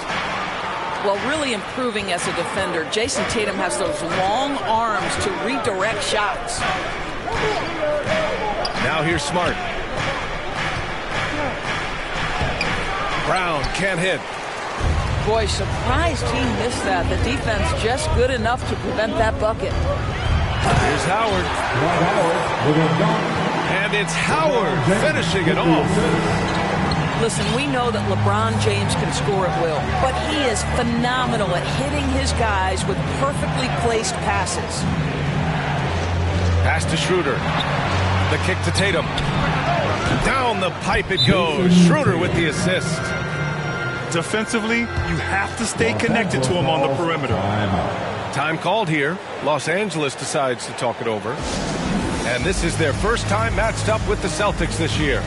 Well, really improving as a defender. Jason Tatum has those long arms to redirect shots. Now here's Smart. Brown can't hit. Boy, surprised he missed that. The defense just good enough to prevent that bucket. Here's Howard. And it's Howard finishing it off. Listen, we know that LeBron James can score at will, but he is phenomenal at hitting his guys with perfectly placed passes. Pass to Schroeder. The kick to Tatum. Down the pipe it goes. Schroeder with the assist. Defensively, you have to stay connected to him on the perimeter. Time called here. Los Angeles decides to talk it over. And this is their first time matched up with the Celtics this year.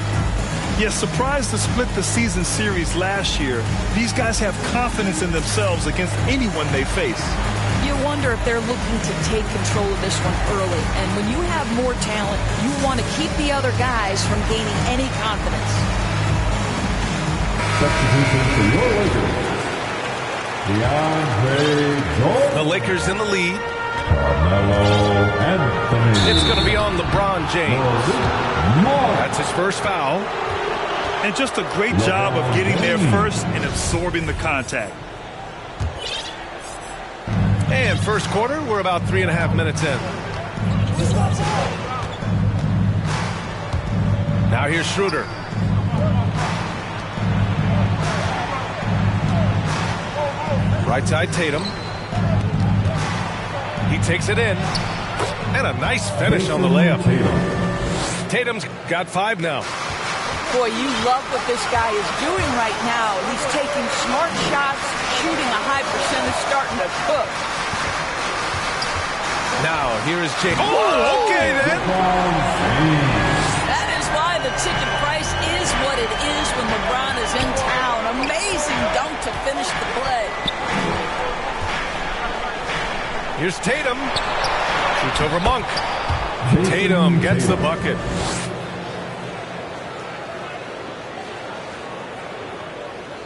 Yes, surprised to split the season series last year. These guys have confidence in themselves against anyone they face. You wonder if they're looking to take control of this one early. And when you have more talent, you want to keep the other guys from gaining any confidence. Substitution for your Lakers. DeAndre Jordan. The Lakers in the lead. Carmelo Anthony. It's going to be on LeBron James. That's his first foul. And just a great job of getting there first and absorbing the contact. And first quarter, we're about 3.5 minutes in. Now here's Schroeder. Right side Tatum. He takes it in. And a nice finish on the layup. Tatum's got 5 now. Boy, you love what this guy is doing right now. He's taking smart shots, shooting a high percentage, starting to cook. Now, here is James. Oh, okay then. That is why the ticket price is what it is when LeBron is in town. Amazing dunk to finish the play. Here's Tatum. Shoots over Monk. Tatum gets the bucket.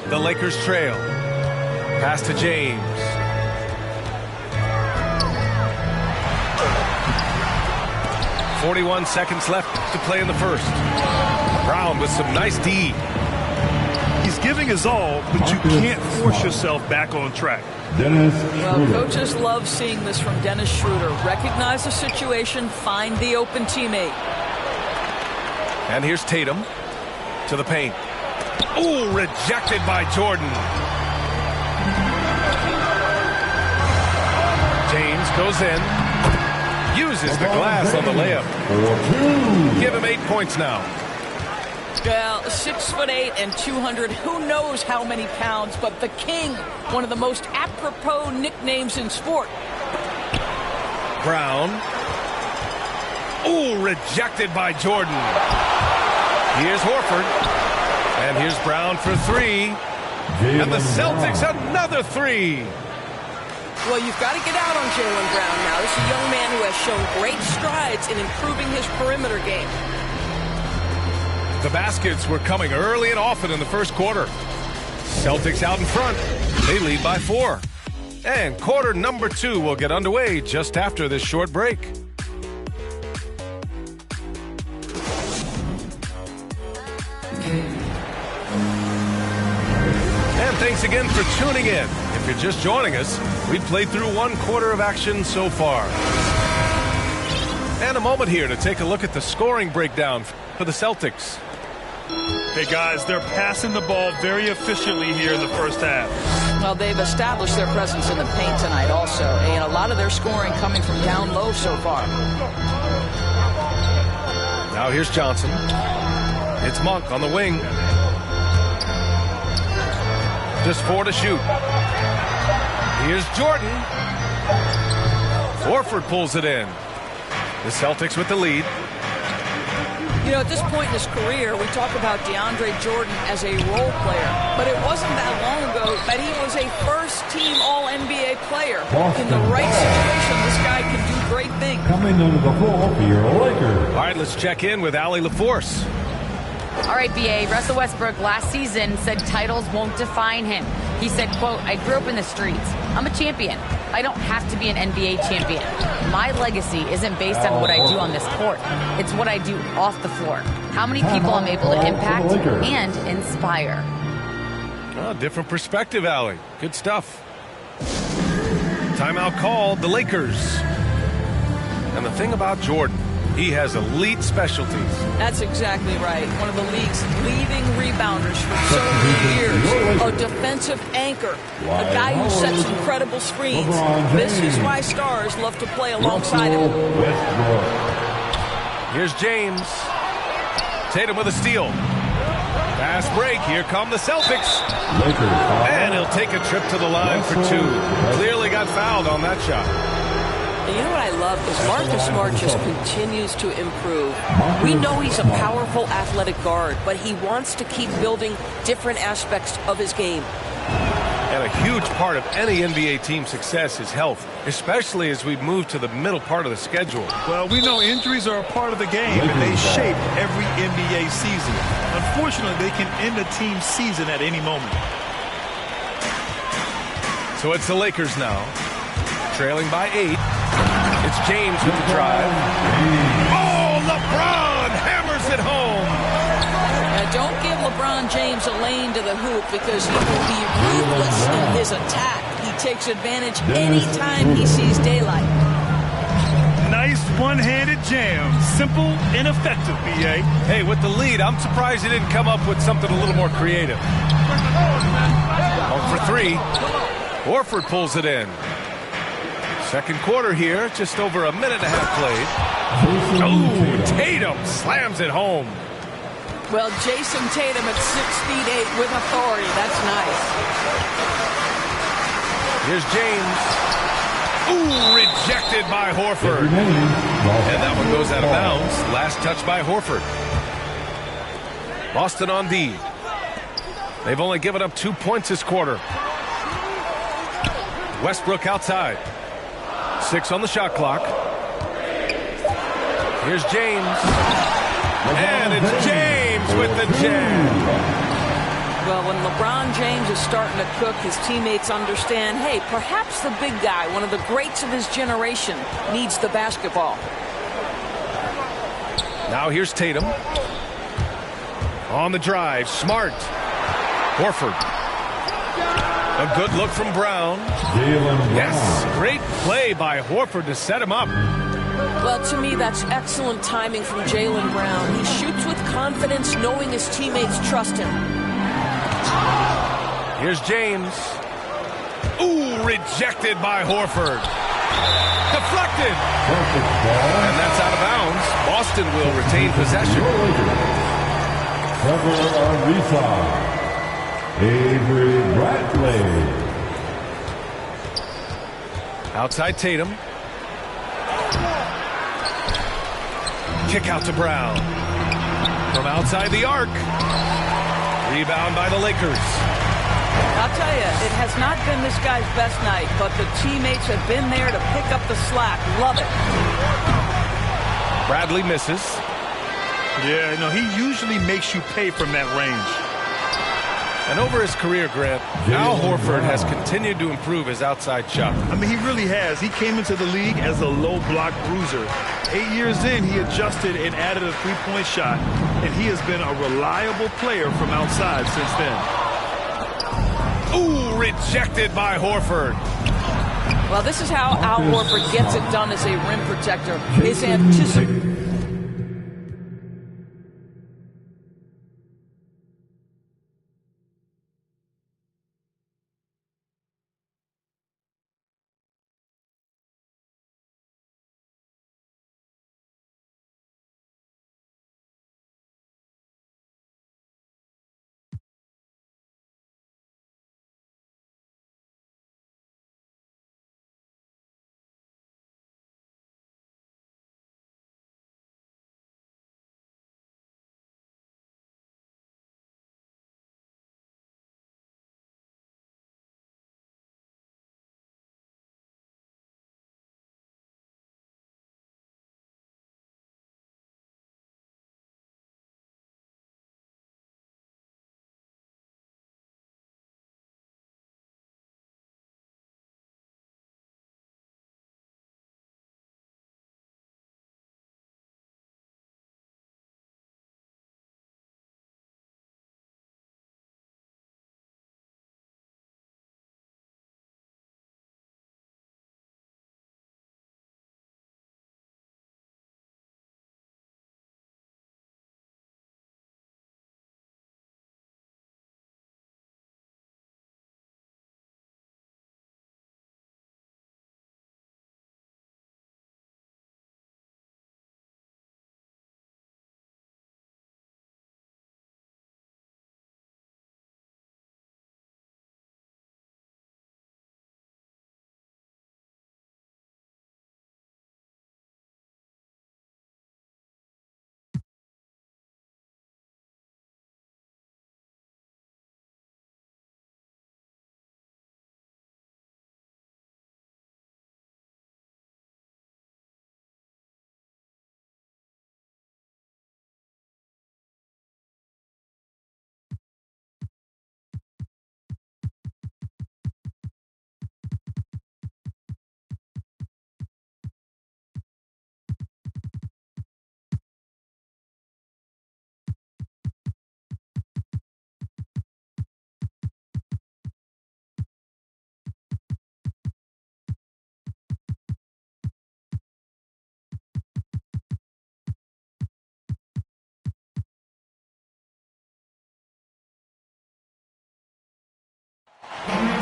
The Lakers trail. Pass to James. .41 seconds left to play in the first. Brown with some nice D. He's giving his all, but you can't force yourself back on track. Well, coaches love seeing this from Dennis Schroeder. Recognize the situation, find the open teammate. And here's Tatum to the paint. Ooh, rejected by Jordan. James goes in. Uses the glass on the layup. Give him 8 points now. Well, 6'8" and 200. Who knows how many pounds? But the King, one of the most apropos nicknames in sport. Brown. Ooh, rejected by Jordan. Here's Horford. And here's Brown for three. And the Celtics another three. Well, you've got to get out on Jaylen Brown now. This is a young man who has shown great strides in improving his perimeter game. The baskets were coming early and often in the first quarter. Celtics out in front. They lead by 4. And quarter number 2 will get underway just after this short break. And thanks again for tuning in. If you're just joining us, we've played through 1 quarter of action so far. And a moment here to take a look at the scoring breakdown for the Celtics. Hey, guys, they're passing the ball very efficiently here in the first half. Well, they've established their presence in the paint tonight also, and a lot of their scoring coming from down low so far. Now here's Johnson. It's Monk on the wing. Just 4 to shoot. Here's Jordan. Horford pulls it in. The Celtics with the lead. You know, at this point in his career, we talk about DeAndre Jordan as a role player, but it wasn't that long ago that he was a first-team All-NBA player. In the right situation, this guy can do great things. Coming under the floor for your Lakers. All right, let's check in with Allie LaForce. All right, BA, Russell Westbrook last season said titles won't define him. He said, quote, I grew up in the streets. I'm a champion. I don't have to be an NBA champion. My legacy isn't based on what I do on this court. It's what I do off the floor. How many people I'm able to impact and inspire. Oh, different perspective, Allie. Good stuff. Timeout called, the Lakers. And the thing about Jordan, he has elite specialties. That's exactly right. One of the league's leading rebounders for so many years. A defensive anchor. A guy who sets incredible screens. This is why stars love to play alongside him. Here's James. Tatum with a steal. Fast break. Here come the Celtics. And he'll take a trip to the line for 2. Clearly got fouled on that shot. And you know what I love is Marcus Smart just continues to improve. We know he's a powerful athletic guard, but he wants to keep building different aspects of his game. And a huge part of any NBA team's success is health, especially as we move to the middle part of the schedule. Well, we know injuries are a part of the game, and they shape every NBA season. Unfortunately, they can end a team's season at any moment. So it's the Lakers now, trailing by 8. It's James with the drive. Oh, LeBron hammers it home. Now, don't give LeBron James a lane to the hoop because he will be ruthless in his attack. He takes advantage anytime he sees daylight. Nice one-handed jam. Simple and effective, B.A. Hey, with the lead, I'm surprised he didn't come up with something a little more creative. Home for 3. Horford pulls it in. Second quarter here, just over a minute and a half played. Oh, Tatum slams it home. Well, Jason Tatum at 6'8" with authority. That's nice. Here's James. Ooh, rejected by Horford. And that one goes out of bounds. Last touch by Horford. Boston on D. They've only given up 2 points this quarter. Westbrook outside. 6 on the shot clock. Here's James. And it's James with the jam. Well, when LeBron James is starting to cook, his teammates understand, hey, perhaps the big guy, one of the greats of his generation, needs the basketball. Now here's Tatum. On the drive, Smart. Horford. A good look from Brown. Yes, great play by Horford to set him up. Well, to me, that's excellent timing from Jaylen Brown. He shoots with confidence, knowing his teammates trust him. Here's James. Ooh, rejected by Horford. Deflected. And that's out of bounds. Boston will retain possession. Cover on rebound, Avery Bradley. Outside Tatum. Kick out to Brown. From outside the arc. Rebound by the Lakers. I'll tell you, it has not been this guy's best night, but the teammates have been there to pick up the slack. Love it. Bradley misses. Yeah, no, he usually makes you pay from that range. And over his career, Grant, Al Horford has continued to improve his outside shot. I mean, he really has. He came into the league as a low block bruiser. 8 years in, he adjusted and added a three-point shot, and he has been a reliable player from outside since then. Ooh, rejected by Horford. Well, this is how Al Horford gets it done as a rim protector. His anticipation.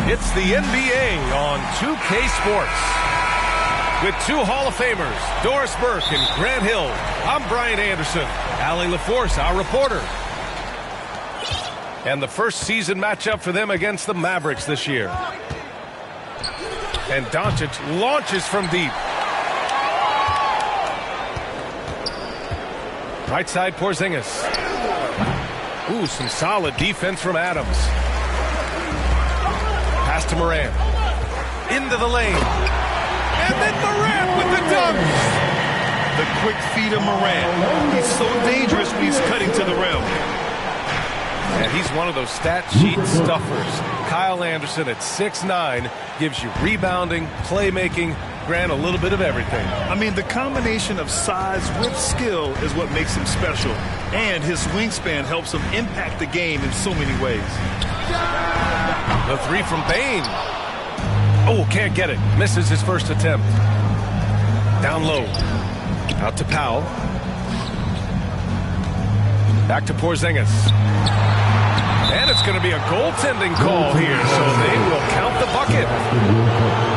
It's the NBA on 2K Sports. With two Hall of Famers, Doris Burke and Grant Hill, I'm Brian Anderson. Allie LaForce, our reporter. And the first season matchup for them against the Mavericks this year. And Doncic launches from deep. Right side, Porzingis. Ooh, some solid defense from Adams. Pass to Morant. Into the lane. And then Morant with the dunk. The quick feed of Morant. He's so dangerous when he's cutting to the rim. And he's one of those stat sheet stuffers. Kyle Anderson at 6'9" gives you rebounding, playmaking, Grant, a little bit of everything. I mean, the combination of size with skill is what makes him special. And his wingspan helps him impact the game in so many ways. The three from Bane. Oh, can't get it. Misses his first attempt. Down low. Out to Powell. Back to Porzingis. And it's going to be a goaltending call here, so they will count the bucket.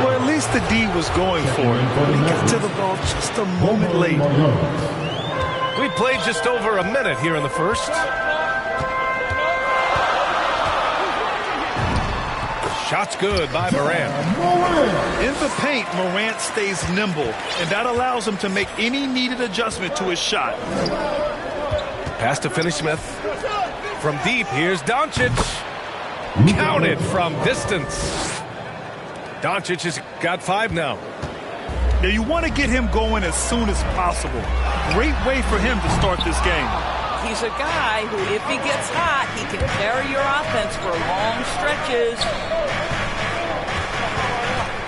Well, at least the D was going for it. He got to the ball just a moment late. We played just over a minute here in the first. Shot's good by Morant. In the paint, Morant stays nimble, and that allows him to make any needed adjustment to his shot. Pass to Finney-Smith. From deep, here's Doncic. Counted from distance. Doncic has got 5 now. Now you want to get him going as soon as possible. Great way for him to start this game. He's a guy who, if he gets hot, he can carry your offense for long stretches.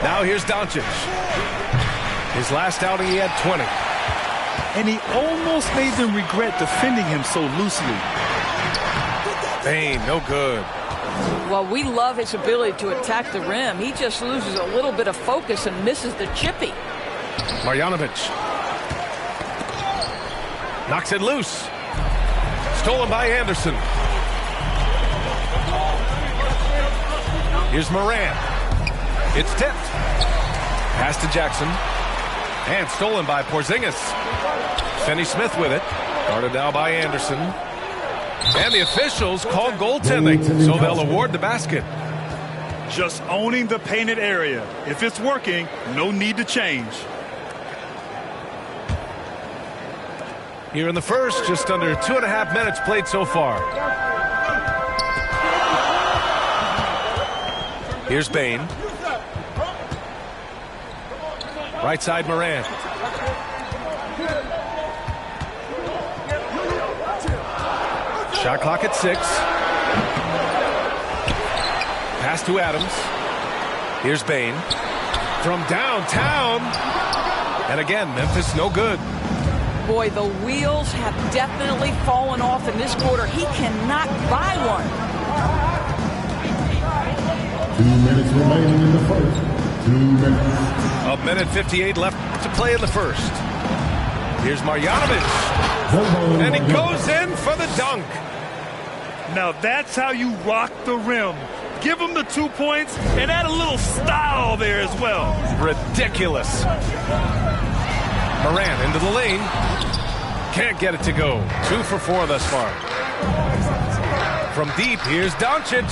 Now here's Doncic. His last outing, he had 20. And he almost made them regret defending him so loosely. Bane, no good. Well, we love his ability to attack the rim. He just loses a little bit of focus and misses the chippy. Marjanovic. Knocks it loose. Stolen by Anderson. Here's Morant. It's tipped. Pass to Jackson. And stolen by Porzingis. Finney-Smith with it. Guarded now by Anderson. And the officials call goaltending, so they'll award the basket. Just owning the painted area. If it's working, no need to change. Here in the first, just under 2.5 minutes played so far. Here's Bane. Right side, Morant. Shot clock at 6. Pass to Adams. Here's Bane. From downtown. And again, Memphis no good. Boy, the wheels have definitely fallen off in this quarter. He cannot buy one. 2 minutes remaining in the first. 2 minutes. A minute 58 left to play in the first. Here's Marjanovic. And he goes in for the dunk. Now that's how you rock the rim. Give him the 2 points and add a little style there as well. Ridiculous. Morant into the lane. Can't get it to go. 2 for 4 thus far. From deep, here's Doncic.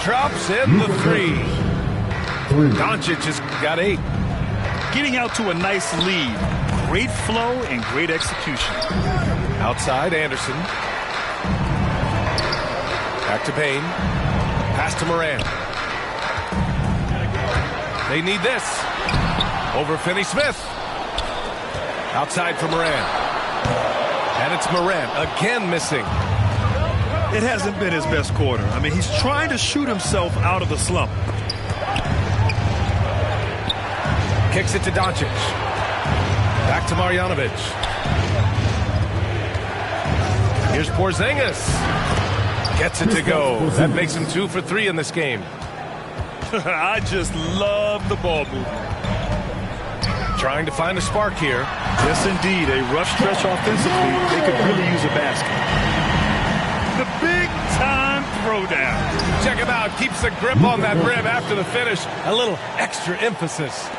Drops in the 3. Doncic has got 8. Getting out to a nice lead. Great flow and great execution. Outside, Anderson. Back to Bane. Pass to Morant. They need this. Over Finney-Smith. Outside for Morant. And it's Morant again missing. It hasn't been his best quarter. I mean, he's trying to shoot himself out of the slump. Kicks it to Doncic. Back to Marjanovic. Here's Porzingis. Gets it to go. That makes him 2 for 3 in this game. I just love the ball movement. Trying to find a spark here. Yes, indeed. A rough stretch offensively. They could really use a basket. The big-time throwdown. Check him out. Keeps the grip on that rim after the finish. A little extra emphasis.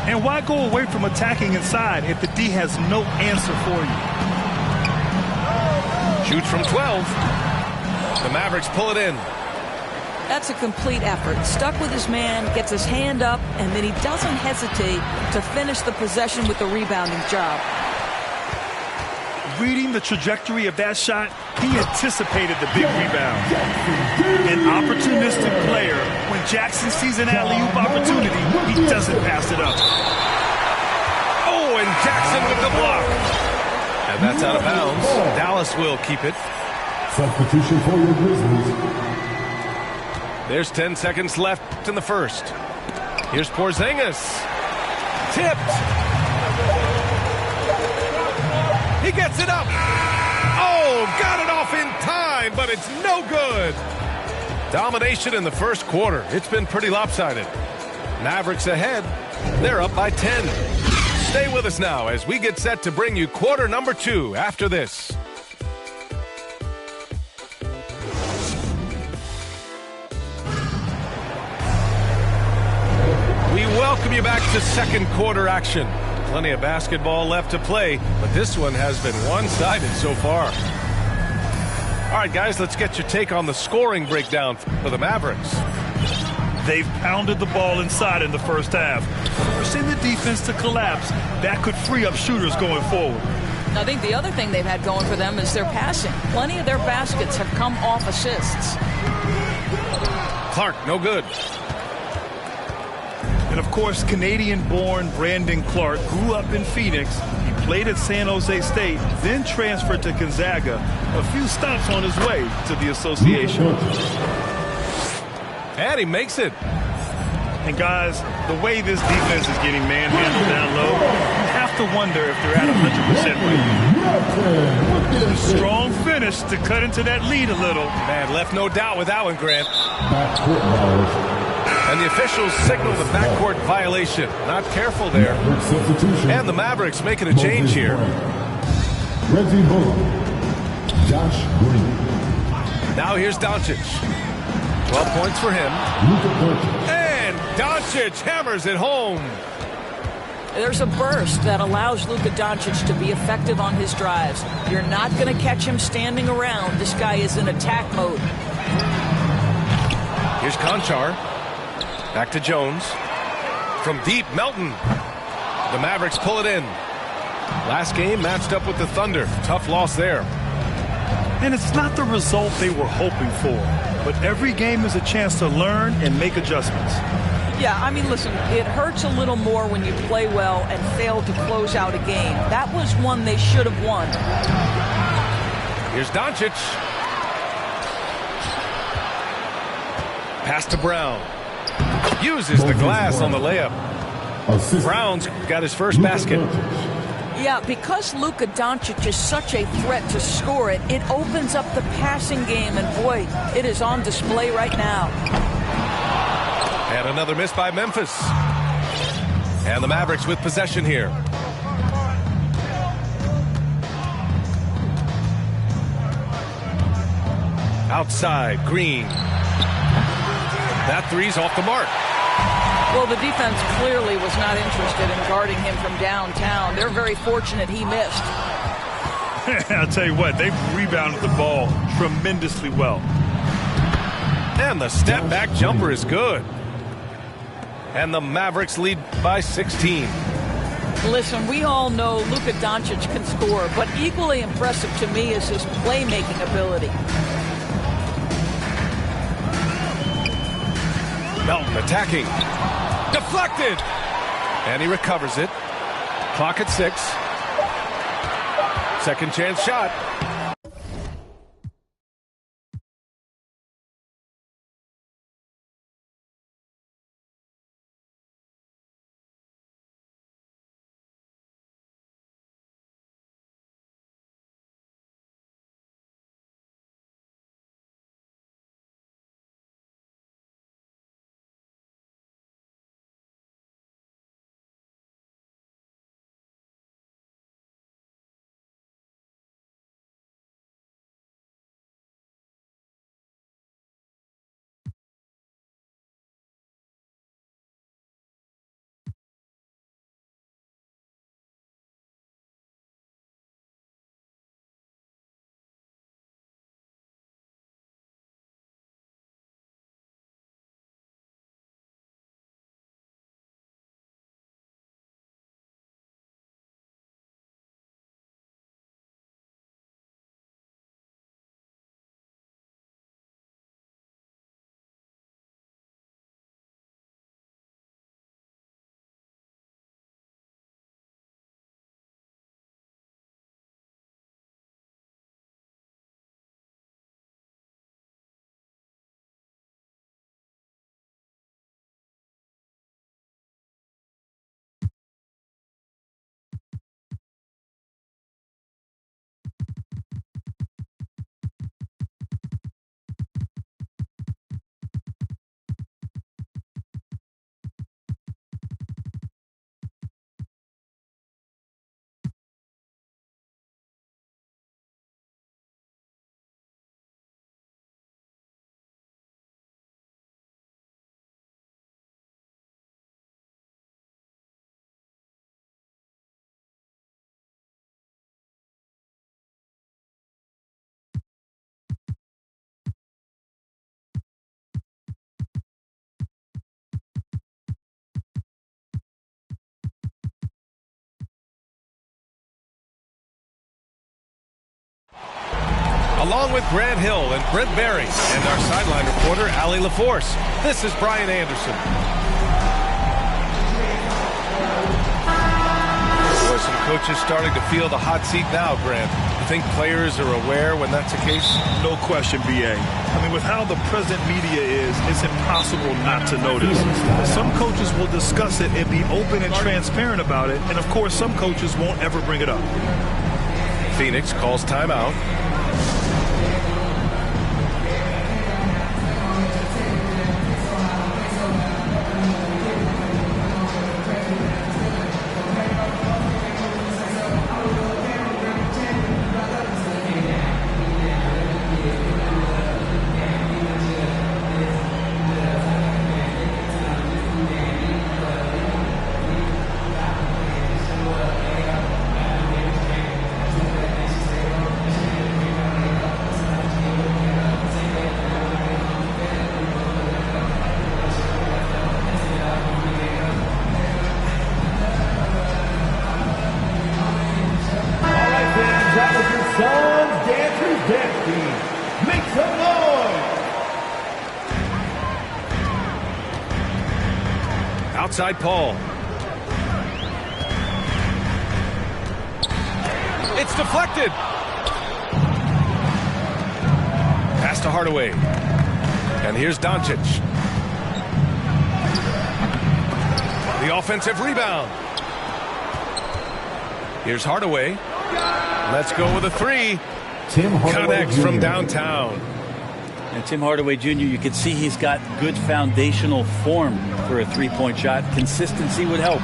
And why go away from attacking inside if the D has no answer for you? Shoots from 12. The Mavericks pull it in. That's a complete effort. Stuck with his man, gets his hand up, and then he doesn't hesitate to finish the possession with the rebounding job. Reading the trajectory of that shot, He anticipated the big rebound. An opportunistic player. When Jackson sees an alley-oop opportunity, he doesn't pass it up. Oh, and Jackson with the block. And that's out of bounds. Dallas will keep it. Substitution for your Grizzlies. There's 10 seconds left in the first. Here's Porzingis. Tipped. He gets it up. Oh, got it off in time, but it's no good. Domination in the first quarter. It's been pretty lopsided. Mavericks ahead. They're up by 10. Stay with us now as we get set to bring you quarter number 2 after this. We welcome you back to second quarter action. Plenty of basketball left to play, but this one has been one-sided so far. All right, guys, let's get your take on the scoring breakdown for the Mavericks. They've pounded the ball inside in the first half, forcing the defense to collapse. That could free up shooters going forward. I think the other thing they've had going for them is their passing. Plenty of their baskets have come off assists. Clark, no good. And, of course, Canadian-born Brandon Clark grew up in Phoenix. He played at San Jose State, then transferred to Gonzaga. A few stops on his way to the association. And he makes it. And, guys, the way this defense is getting manhandled down low, you have to wonder if they're at 100% right. Strong finish to cut into that lead a little. Man, left no doubt with that one, Grant. And the officials signal the backcourt violation. Not careful there. And the Mavericks making a change here. Reggie Bullock. Josh Green. Now here's Doncic. 12 points for him. And Doncic hammers it home. There's a burst that allows Luka Doncic to be effective on his drives. You're not going to catch him standing around. This guy is in attack mode. Here's Conchar. Back to Jones. From deep, Melton. The Mavericks pull it in. Last game matched up with the Thunder. Tough loss there. And it's not the result they were hoping for. But every game is a chance to learn and make adjustments. Yeah, I mean, listen, it hurts a little more when you play well and fail to close out a game. That was one they should have won. Here's Doncic. Pass to Brown. Uses the glass on the layup. Brown's got his first basket. Yeah, because Luka Doncic is such a threat to score it, it opens up the passing game, and boy, it is on display right now. And another miss by Memphis. And the Mavericks with possession here. Outside, Green. That three's off the mark. Well, the defense clearly was not interested in guarding him from downtown. They're very fortunate he missed. I'll tell you what, they've rebounded the ball tremendously well. And the step-back jumper is good. And the Mavericks lead by 16. Listen, we all know Luka Doncic can score, but equally impressive to me is his playmaking ability. Melton attacking. Deflected. And he recovers it. Clock at 6. Second chance shot. Along with Grant Hill and Brent Barry and our sideline reporter, Allie LaForce, this is Brian Anderson. Boy, some coaches starting to feel the hot seat now, Grant. You think players are aware when that's the case? No question, B.A. I mean, with how the present media is, it's impossible not to notice. Some coaches will discuss it and be open and transparent about it, and of course, some coaches won't ever bring it up. Phoenix calls timeout. Outside Paul. It's deflected. Pass to Hardaway. And here's Doncic. The offensive rebound. Here's Hardaway. Let's go with a three. Tim Hardaway Connects Jr. from downtown. And Tim Hardaway Jr., you can see he's got good foundational form for a three-point shot. Consistency would help.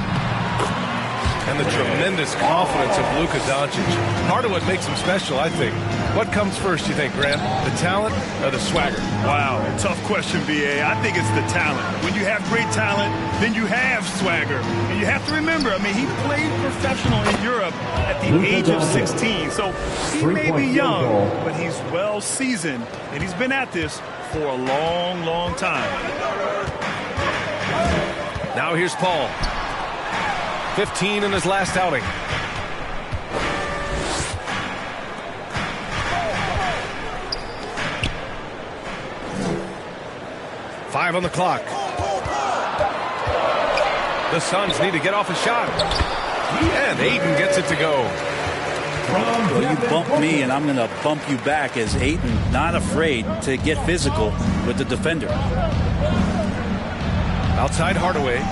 And the tremendous confidence of Luka Doncic. Part of what makes him special, I think. What comes first, you think, Grant? The talent or the swagger? Wow, tough question, B.A. I think it's the talent. When you have great talent, then you have swagger. And you have to remember, I mean, he played professional in Europe at the age of 16. So he may be young, but he's well seasoned. And he's been at this for a long, long time. Now here's Paul. 15 in his last outing. Five on the clock. The Suns need to get off a shot. And Ayton gets it to go. Well, you bump me, and I'm going to bump you back as Ayton not afraid to get physical with the defender. Outside Hardaway.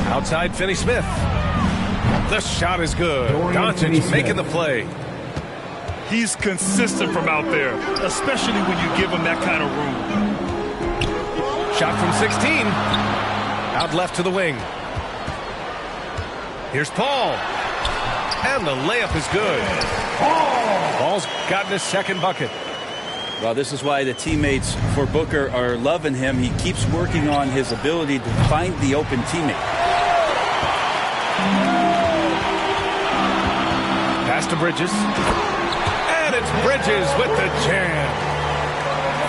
Outside Finney-Smith. The shot is good. Doncic making the play. He's consistent from out there, especially when you give him that kind of room. Shot from 16. Out left to the wing. Here's Paul. And the layup is good. Paul's gotten his second bucket. Well, this is why the teammates for Booker are loving him. He keeps working on his ability to find the open teammate. Pass to Bridges. And it's Bridges with the jam.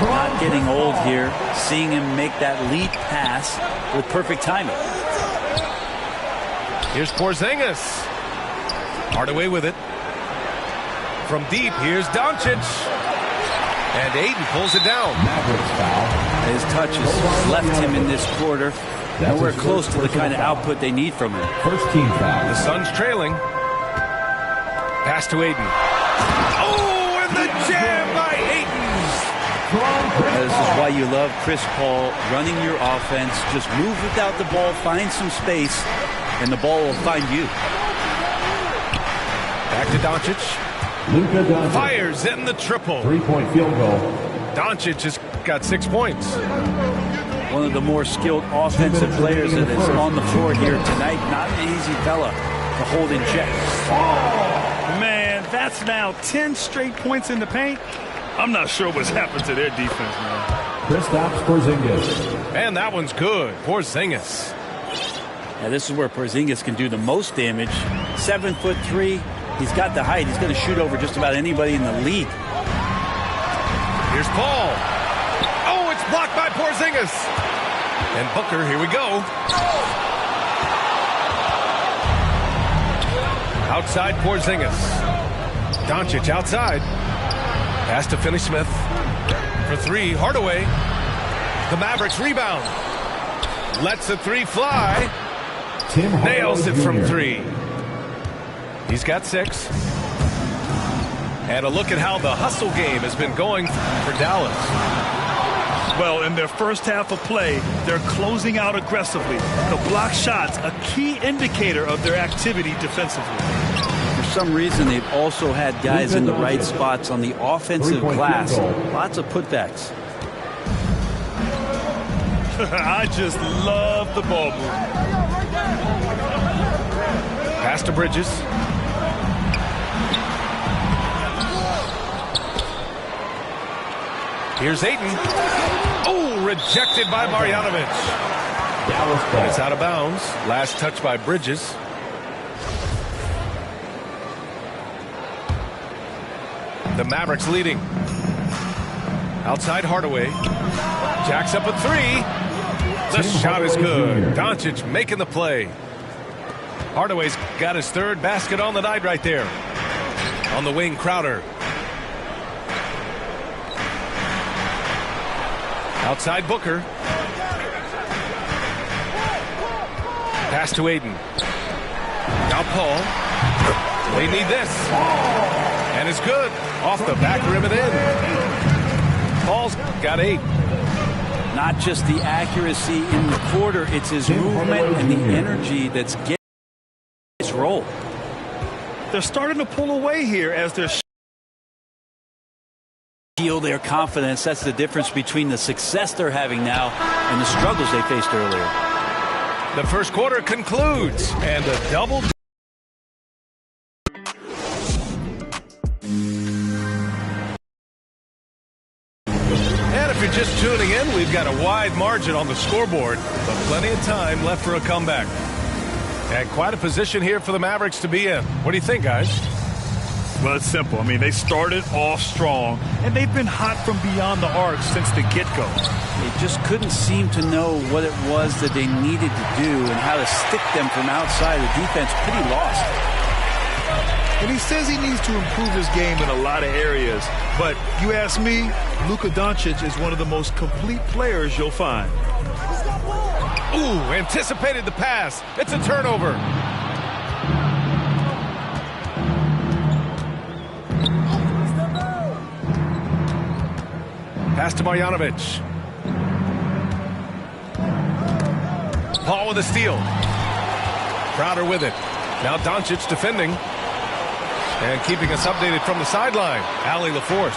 Not getting old here, seeing him make that lead pass with perfect timing. Here's Porzingis. Hardaway with it. From deep, here's Doncic. And Ayton pulls it down. His touches left him in this quarter. Nowhere close to the kind of output they need from him. First team foul. The Suns trailing. Pass to Ayton. Oh, and the jam by Ayton. This is why you love Chris Paul running your offense. Just move without the ball, find some space, and the ball will find you. Back to Doncic. Luka Doncic Fires in the triple. 3-point field goal. Doncic has got 6 points. One of the more skilled offensive players that is on the floor here tonight. Not an easy fella to hold in check. Man, that's now 10 straight points in the paint. I'm not sure what's happened to their defense, man. Kristaps Porzingis. And that one's good. Porzingis. Now this is where Porzingis can do the most damage. 7'3". He's got the height. He's going to shoot over just about anybody in the league. Here's Paul. Oh, it's blocked by Porzingis. And Booker, here we go. Outside Porzingis. Doncic outside. Pass to Finney-Smith. For three, Hardaway. The Mavericks rebound. Lets the three fly. Nails it from three. He's got 6. And a look at how the hustle game has been going for Dallas. Well, in their first half of play, they're closing out aggressively. The block shots, a key indicator of their activity defensively. For some reason, they've also had guys in the right spots on the offensive glass. Lots of putbacks. I just love the ball movement. Pass to Bridges. Here's Ayton. Oh, rejected by Marjanovic. It's out of bounds. Last touch by Bridges. The Mavericks leading. Outside Hardaway. Jacks up a three. The shot is good. Doncic making the play. Hardaway's got his 3rd basket on the night right there. On the wing, Crowder. Outside Booker. Pass to Ayton. Now Paul. They need this. And it's good. Off the back rim and in. Paul's got 8. Not just the accuracy in the quarter, it's his movement and the energy that's getting his role. They're starting to pull away here as they're feel their confidence. That's the difference between the success they're having now and the struggles they faced earlier. The first quarter concludes, and a double. And if you're just tuning in, we've got a wide margin on the scoreboard, but plenty of time left for a comeback. And quite a position here for the Mavericks to be in. What do you think, guys? Well, it's simple. I mean, they started off strong, and they've been hot from beyond the arc since the get-go. They just couldn't seem to know what it was that they needed to do and how to stick them from outside. The defense pretty lost. And he says he needs to improve his game in a lot of areas. But you ask me, Luka Doncic is one of the most complete players you'll find. Ooh, anticipated the pass. It's a turnover. Pass to Marjanovic. Paul with a steal. Crowder with it. Now Doncic defending. And keeping us updated from the sideline, Allie LaForce.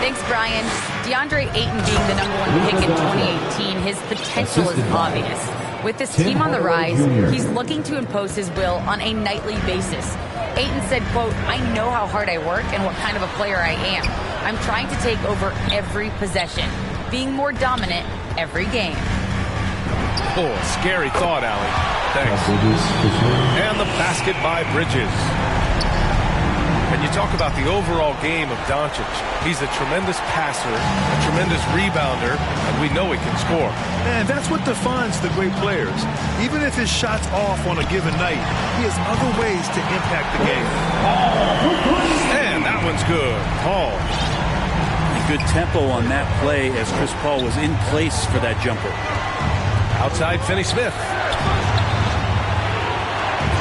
Thanks, Brian. DeAndre Ayton being the #1 pick in 2018, his potential is obvious. With this team on the rise, he's looking to impose his will on a nightly basis. Ayton said, quote, "I know how hard I work and what kind of a player I am. I'm trying to take over every possession, being more dominant every game." Oh, scary thought, Allie. Thanks. And the basket by Bridges. And you talk about the overall game of Doncic. He's a tremendous passer, a tremendous rebounder, and we know he can score. And that's what defines the great players. Even if his shot's off on a given night, he has other ways to impact the game. And that one's good. Paul. Good tempo on that play as Chris Paul was in place for that jumper. Outside Finney-Smith.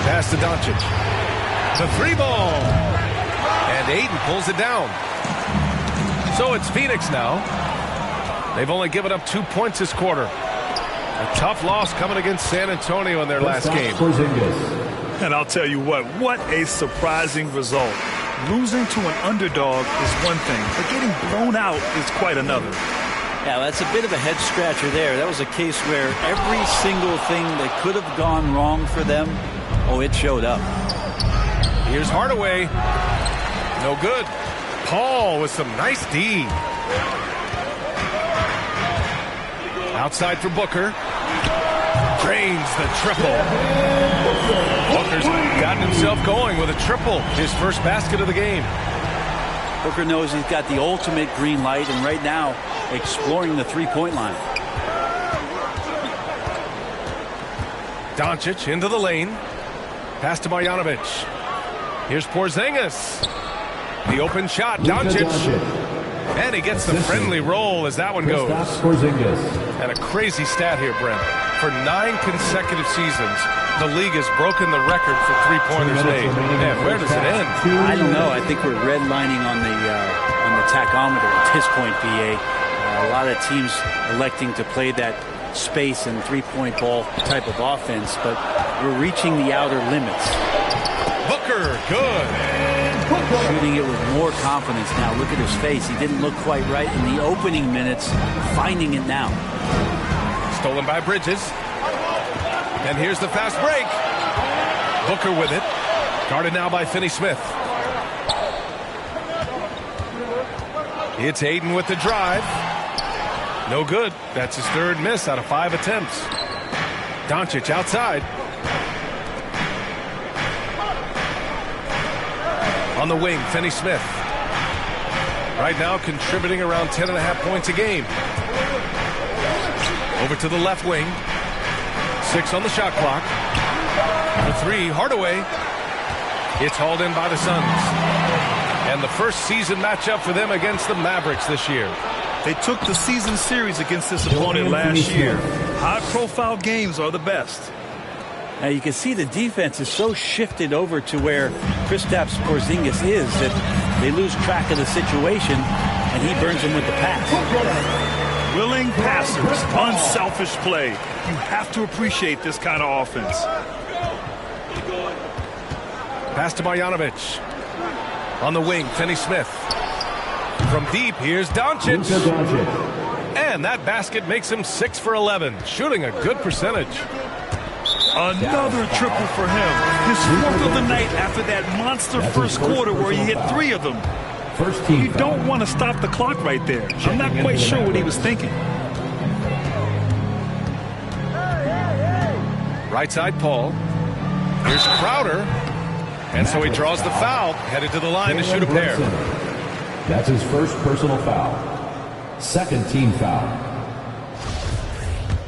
Pass to Doncic. The 3-ball. And Ayton pulls it down. So it's Phoenix now. They've only given up 2 points this quarter. A tough loss coming against San Antonio in their last game. And I'll tell you what a surprising result. Losing to an underdog is one thing, but getting blown out is quite another. Yeah, that's a bit of a head scratcher there. That was a case where every single thing that could have gone wrong for them, it showed up. Here's Hardaway. No good. Paul with some nice D. Outside for Booker. Drains the triple. Booker's gotten himself going with a triple. His first basket of the game. Booker knows he's got the ultimate green light, and right now exploring the three-point line. Doncic into the lane. Pass to Marjanovic. Here's Porzingis. The open shot, Doncic. And he gets the friendly roll as that one goes. And a crazy stat here, Brent. For 9 consecutive seasons, the league has broken the record for three-pointers made. Man, where does it end? I don't know. I think we're redlining on the tachometer at this point, BA. A lot of teams electing to play that space and three-point ball type of offense, but we're reaching the outer limits. Booker, good. Shooting it with more confidence now. Look at his face. He didn't look quite right in the opening minutes. Finding it now. Stolen by Bridges. And here's the fast break. Booker with it. Guarded now by Finney-Smith. It's Ayton with the drive. No good. That's his 3rd miss out of 5 attempts. Doncic outside. On the wing, Finney-Smith. Right now contributing around 10.5 points a game. Over to the left wing. 6 on the shot clock. For 3, Hardaway. It's hauled in by the Suns. And the first season matchup for them against the Mavericks this year. They took the season series against this opponent last year. High-profile games are the best. Now you can see the defense is so shifted over to where Kristaps Porzingis is that they lose track of the situation, and he burns them with the pass. Willing passers, unselfish play. You have to appreciate this kind of offense. Pass to Marjanovic. On the wing, Finney-Smith. From deep, here's Doncic. And that basket makes him 6 for 11, shooting a good percentage. Another triple for him. His 4th of the night after that monster first quarter where he hit 3 of them. You don't want to stop the clock right there. I'm not quite sure what he was thinking. Right side, Paul. Here's Crowder. And so he draws the foul, headed to the line to shoot a pair. That's his first personal foul. 2nd team foul.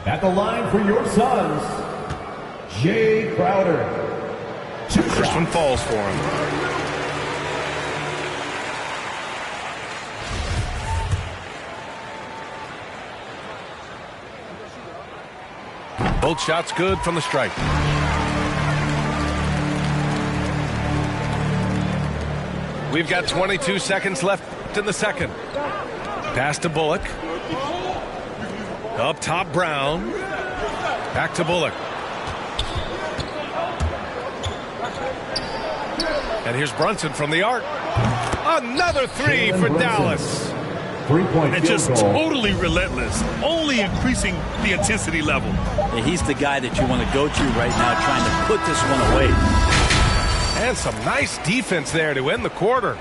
At the line for your Suns, Jay Crowder. First one falls for him. Both shots good from the stripe. We've got 22 seconds left in the second. Pass to Bullock. Up top, Brown. Back to Bullock. And here's Brunson from the arc. Another 3 for Dallas. 3-point and just totally relentless, only increasing the intensity level. Yeah, he's the guy that you want to go to right now, trying to put this one away. And some nice defense there to end the quarter.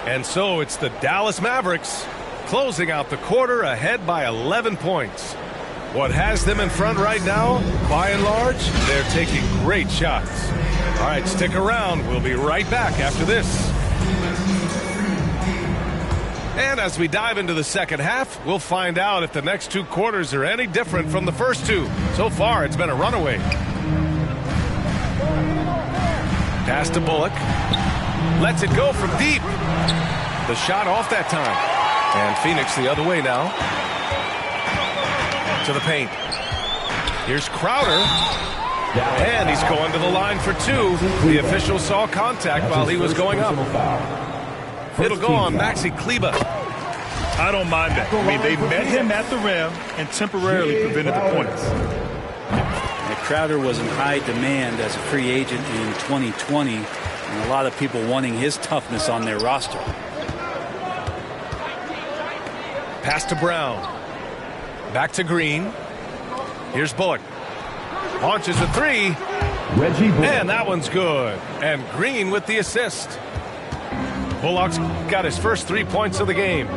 And so it's the Dallas Mavericks closing out the quarter ahead by 11 points. What has them in front right now, by and large, they're taking great shots. All right, stick around. We'll be right back after this. And as we dive into the second half, we'll find out if the next 2 quarters are any different from the first 2. So far, it's been a runaway. Pass to Bullock. Lets it go from deep. The shot off that time. And Phoenix the other way now. To the paint. Here's Crowder. And he's going to the line for 2. The official saw contact while he was going up. It'll go on Maxi Kleber. I don't mind that. I mean, they met him at the rim and temporarily prevented the points. Crowder was in high demand as a free agent in 2020, and a lot of people wanting his toughness on their roster. Pass to Brown. Back to Green. Here's Bullock. Launches a 3. And that one's good. And Green with the assist. Bullock's got his first 3 points of the game.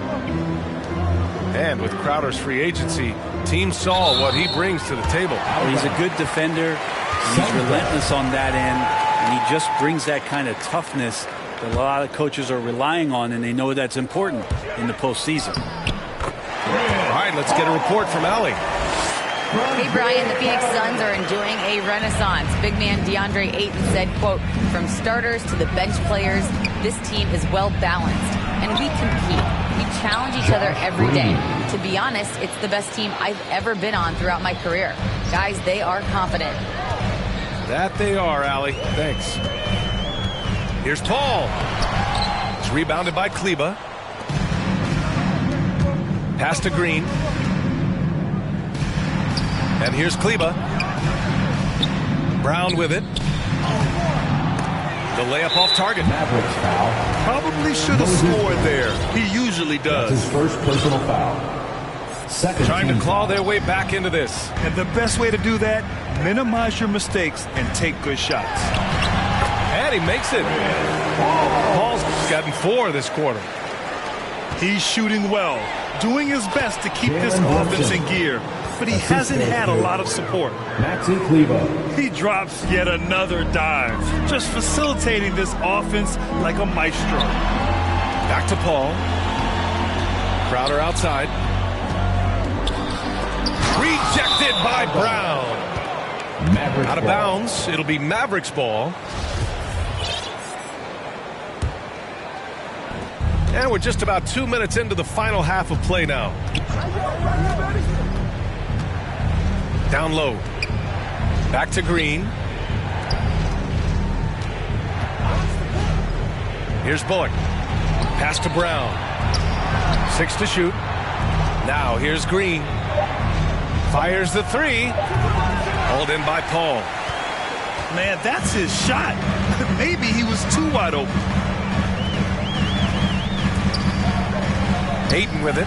And with Crowder's free agency, teams saw what he brings to the table. Well, he's a good defender. He's relentless on that end. And he just brings that kind of toughness that a lot of coaches are relying on, and they know that's important in the postseason. All right, let's get a report from Allie. Hey, Brian, the Phoenix Suns are enjoying a renaissance. Big man DeAndre Ayton said, quote, "From starters to the bench players, this team is well balanced, and we compete. We challenge each other every day. To be honest, it's the best team I've ever been on throughout my career. Guys, they are confident." That they are, Allie. Thanks. Here's Paul. It's rebounded by Kleber. Pass to Green. And here's Kleber. Brown with it. The layup off target. Mavericks foul. Probably should have scored there. He usually does. That's his first personal foul. Trying to claw their way back into this. And the best way to do that, minimize your mistakes and take good shots. And he makes it. Paul's gotten 4 this quarter. He's shooting well, doing his best to keep this offense in gear, but he hasn't had a lot of support. Maxi Kleber. He drops yet another dive, just facilitating this offense like a maestro. Back to Paul. Crowder outside. Rejected by Brown. Mavericks out of bounds. It'll be Mavericks ball. And we're just about 2 minutes into the final half of play now. Down low. Back to Green. Here's Bullock. Pass to Brown. 6 to shoot. Now here's Green. Fires the 3. Hauled in by Paul. Man, that's his shot. Maybe he was too wide open. Ayton with it.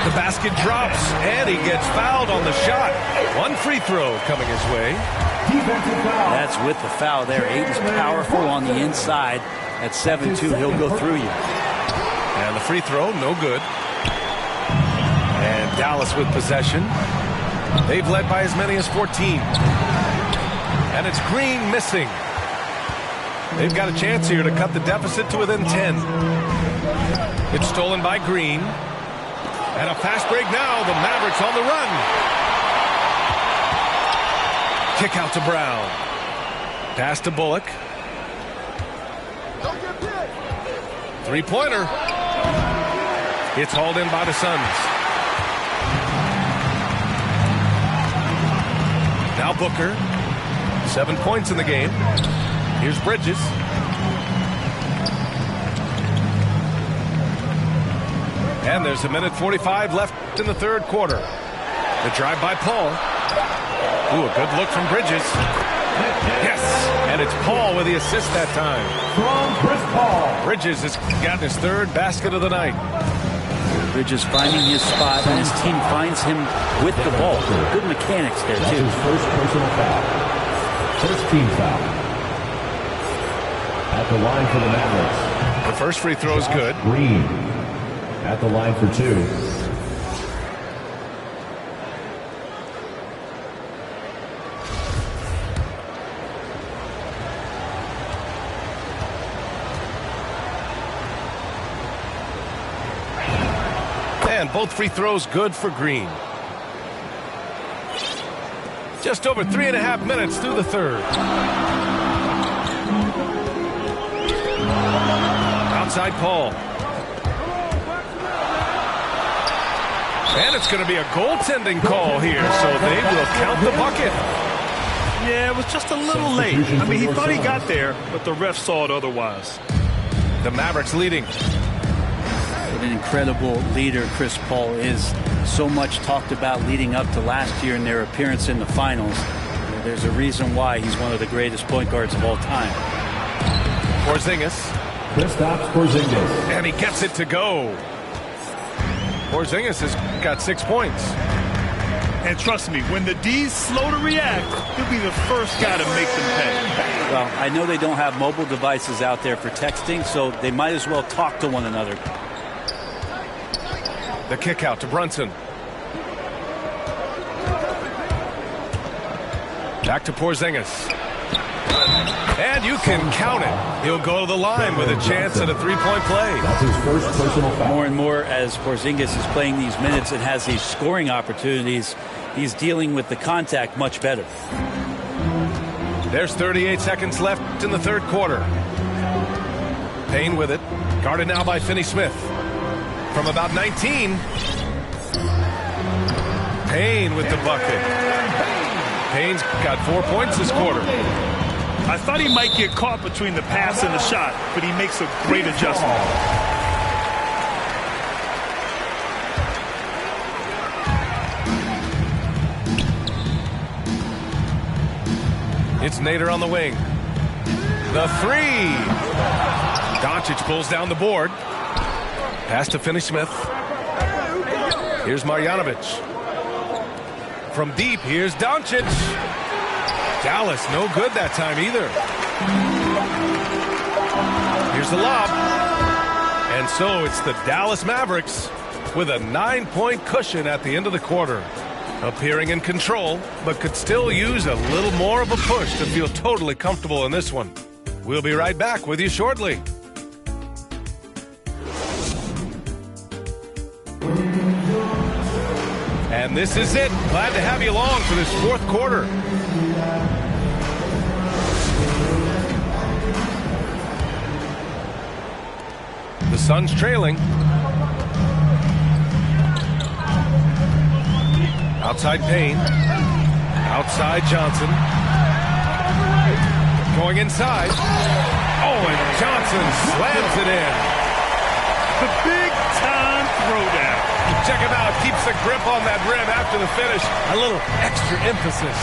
The basket drops, and he gets fouled on the shot. 1 free throw coming his way. That's with the foul there. Ayton's powerful on the inside. At 7-2, he'll go through you. And the free throw, no good. And Dallas with possession. They've led by as many as 14. And it's Green missing. They've got a chance here to cut the deficit to within 10. It's stolen by Green. And a fast break now. The Mavericks on the run. Kick out to Brown. Pass to Bullock. Three-pointer. It's hauled in by the Suns. Now Booker. 7 points in the game. Here's Bridges. And there's 1:45 left in the third quarter. The drive by Paul. Ooh, a good look from Bridges. Yes, and it's Paul with the assist that time. From Chris Paul. Bridges has gotten his 3rd basket of the night. Bridges finding his spot, and his team finds him with the ball. Good mechanics there, That's too. his first personal foul. First team foul. At the line for the Mavericks. The first free throw is good. Green. At the line for 2. And both free throws good for Green. Just over 3.5 minutes through the third. Outside Paul. And it's going to be a goaltending call here, so they will count the bucket. Yeah, it was just a little late. I mean, he thought he got there, but the ref saw it otherwise. The Mavericks leading. What an incredible leader Chris Paul is. So much talked about leading up to last year in their appearance in the finals. There's a reason why he's one of the greatest point guards of all time. Porzingis. Kristaps Porzingis. And he gets it to go. Porzingis has got 6 points. And trust me, when the D's slow to react, he'll be the first guy to make them pay. Well, I know they don't have mobile devices out there for texting, so they might as well talk to one another. The kick out to Brunson. Back to Porzingis. And you can count it. He'll go to the line with a chance at a 3-point play. That's his first personal foul. More and more as Porzingis is playing these minutes and has these scoring opportunities, he's dealing with the contact much better. There's 38 seconds left in the third quarter. Payne with it. Guarded now by Finney-Smith. From about 19. Payne with the bucket. Payne's got 4 points this quarter. I thought he might get caught between the pass and the shot, but he makes a great adjustment. It's Nader on the wing. The three. Doncic pulls down the board. Pass to Finney-Smith. Here's Marjanovic. From deep, here's Doncic. Dallas, no good that time either. Here's the lob. And so it's the Dallas Mavericks with a 9-point cushion at the end of the quarter. Appearing in control, but could still use a little more of a push to feel totally comfortable in this one. We'll be right back with you shortly. And this is it. Glad to have you along for this fourth quarter. The Suns trailing. Outside Payne. Outside Johnson. Going inside. Oh, and Johnson slams it in. The big-time throwdown. Check him out. Keeps the grip on that rim after the finish. A little extra emphasis.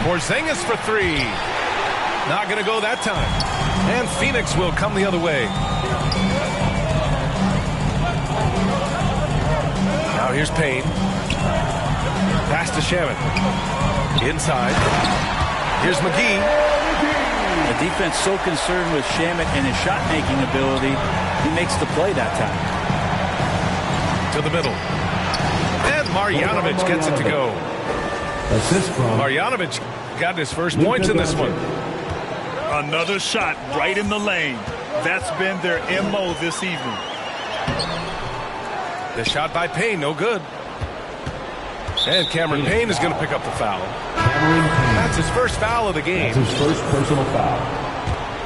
Porzingis for three. Not going to go that time. And Phoenix will come the other way. Now here's Payne. Pass to Shamet. Inside. Here's McGee. The defense so concerned with Shamet and his shot-making ability, he makes the play that time. To the middle. And Marjanovic gets it to go. Marjanovic got his first points in this one. Another shot right in the lane. That's been their MO this evening. The shot by Payne, no good. And Cameron Payne is going to pick up the foul. That's his first foul of the game. That's his first personal foul.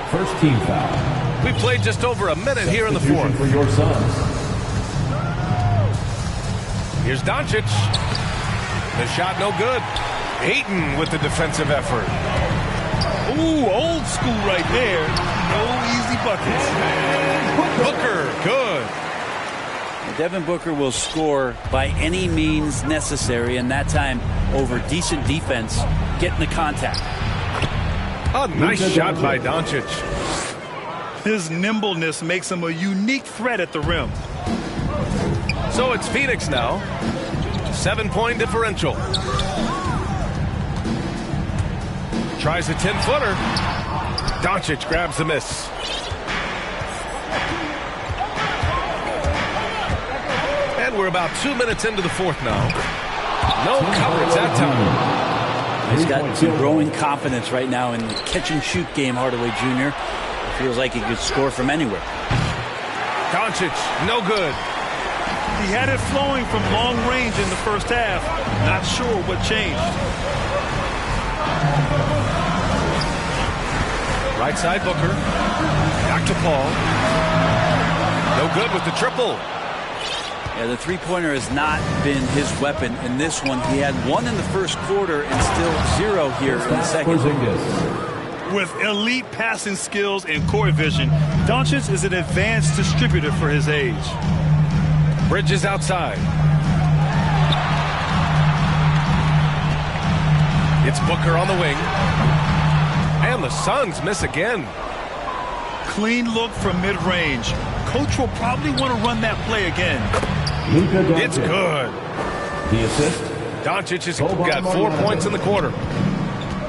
First team foul. We played just over a minute here in the fourth. For your Suns. Here's Doncic. The shot no good. Ayton with the defensive effort. Ooh, old school right there. No easy buckets. Booker, good. Devin Booker will score by any means necessary, and that time over decent defense, getting the contact. A nice shot by Doncic. His nimbleness makes him a unique threat at the rim. So it's Phoenix now. 7-point differential. Tries a 10-footer. Doncic grabs the miss. And we're about 2 minutes into the fourth now. No coverage that time. He's got some growing confidence right now in the catch-and-shoot game, Hardaway Jr. It feels like he could score from anywhere. Doncic, no good. He had it flowing from long range in the first half. Not sure what changed. Right side Booker. Back to Paul. No good with the triple. Yeah, the three-pointer has not been his weapon in this one. He had one in the first quarter and still zero here in the second. With elite passing skills and court vision, Doncic is an advanced distributor for his age. Bridges outside. It's Booker on the wing. And the Suns miss again. Clean look from mid-range. Coach will probably want to run that play again. It's good. The assist. Doncic has got 4 points in the quarter.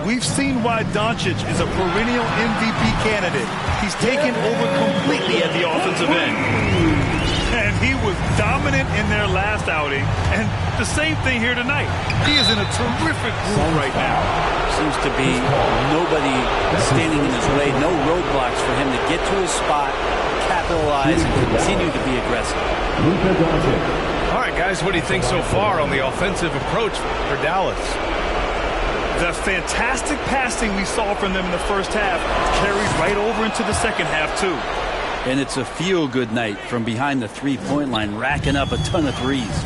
We've seen why Doncic is a perennial MVP candidate. He's taken over completely at the offensive end. And he was dominant in their last outing. And the same thing here tonight. He is in a terrific groove right now. Seems to be nobody standing in his way, no roadblocks for him to get to his spot, capitalize, and continue to be aggressive. Luka Doncic. All right, guys, what do you think so far on the offensive approach for Dallas? The fantastic passing we saw from them in the first half carried right over into the second half, too. And it's a feel-good night from behind the three-point line, racking up a ton of threes.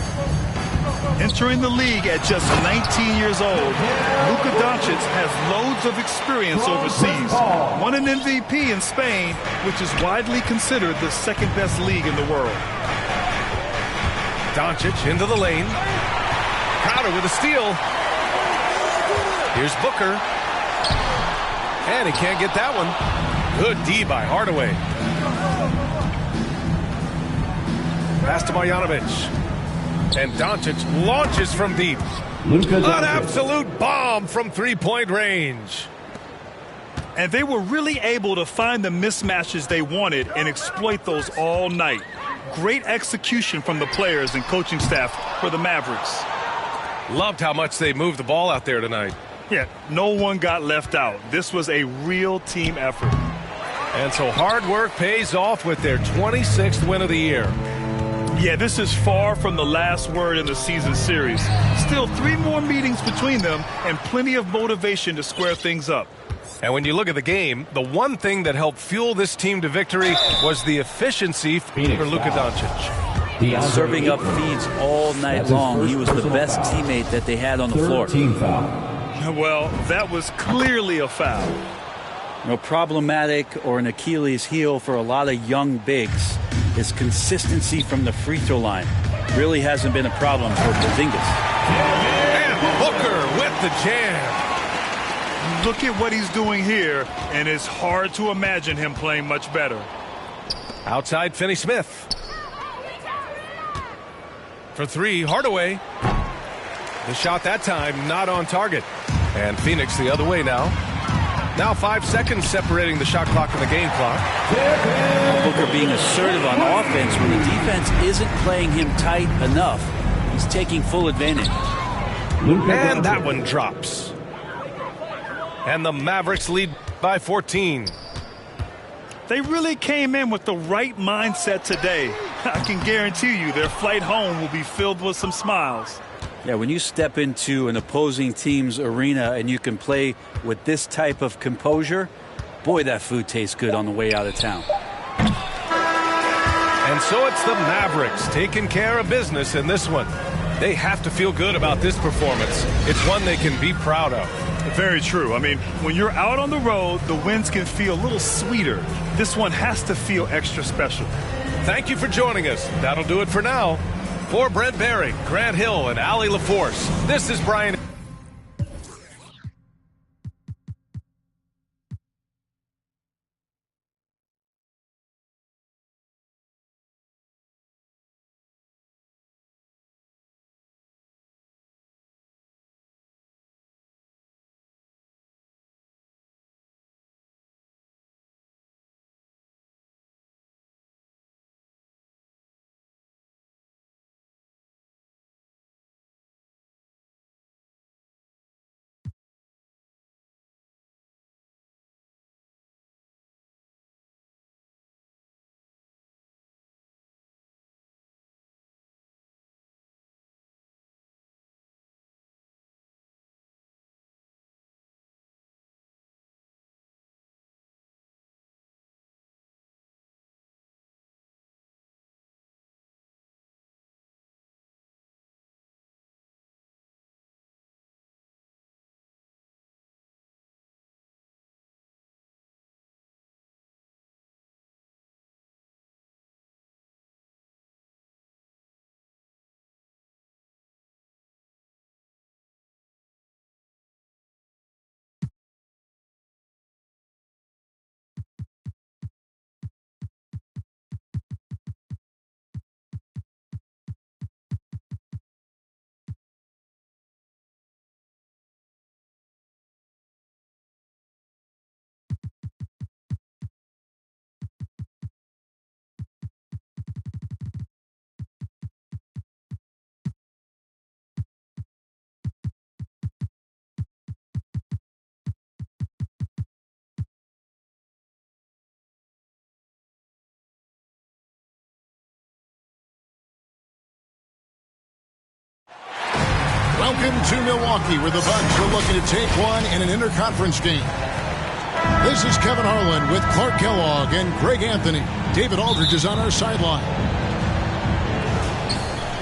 Entering the league at just 19 years old, Luka Doncic has loads of experience overseas. Won an MVP in Spain, which is widely considered the second-best league in the world. Doncic into the lane. Crowder with a steal. Here's Booker. And he can't get that one. Good D by Hardaway. Pass to Marjanovic. And Doncic launches from deep. An absolute bomb from three-point range. And they were really able to find the mismatches they wanted and exploit those all night. Great execution from the players and coaching staff for the Mavericks. Loved how much they moved the ball out there tonight. Yeah, no one got left out. This was a real team effort. And so hard work pays off with their 26th win of the year. Yeah, this is far from the last word in the season series. Still 3 more meetings between them and plenty of motivation to square things up. And when you look at the game, the one thing that helped fuel this team to victory was the efficiency for Luka Doncic. Serving up feeds all night long. He was the best teammate that they had on the floor. Well, that was clearly a foul. Problematic or an Achilles heel for a lot of young bigs. His consistency from the free throw line really hasn't been a problem for Porzingis. And Booker with the jam. Look at what he's doing here, and it's hard to imagine him playing much better. Outside Finney-Smith. For three, Hardaway. The shot that time not on target. And Phoenix the other way now. Now 5 seconds separating the shot clock and the game clock. Booker being assertive on offense when the defense isn't playing him tight enough. He's taking full advantage. And that one drops. And the Mavericks lead by 14. They really came in with the right mindset today. I can guarantee you their flight home will be filled with some smiles. Yeah, when you step into an opposing team's arena and you can play with this type of composure, boy, that food tastes good on the way out of town. And so it's the Mavericks taking care of business in this one. They have to feel good about this performance. It's one they can be proud of. Very true. I mean, when you're out on the road, the wins can feel a little sweeter. This one has to feel extra special. Thank you for joining us. That'll do it for now. For Brent Barry, Grant Hill, and Allie LaForce, this is Brian. Welcome to Milwaukee, where the Bucks are looking to take one in an interconference game. This is Kevin Harlan with Clark Kellogg and Greg Anthony. David Aldridge is on our sideline.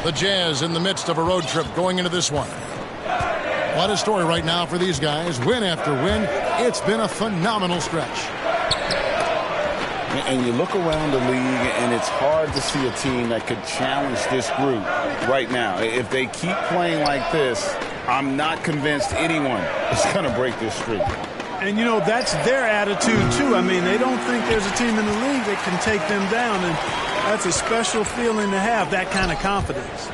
The Jazz in the midst of a road trip going into this one. What a story right now for these guys. Win after win. It's been a phenomenal stretch. And you look around the league, and it's hard to see a team that could challenge this group right now. If they keep playing like this, I'm not convinced anyone is going to break this streak. And, you know, that's their attitude, too. I mean, they don't think there's a team in the league that can take them down, and that's a special feeling to have, that kind of confidence.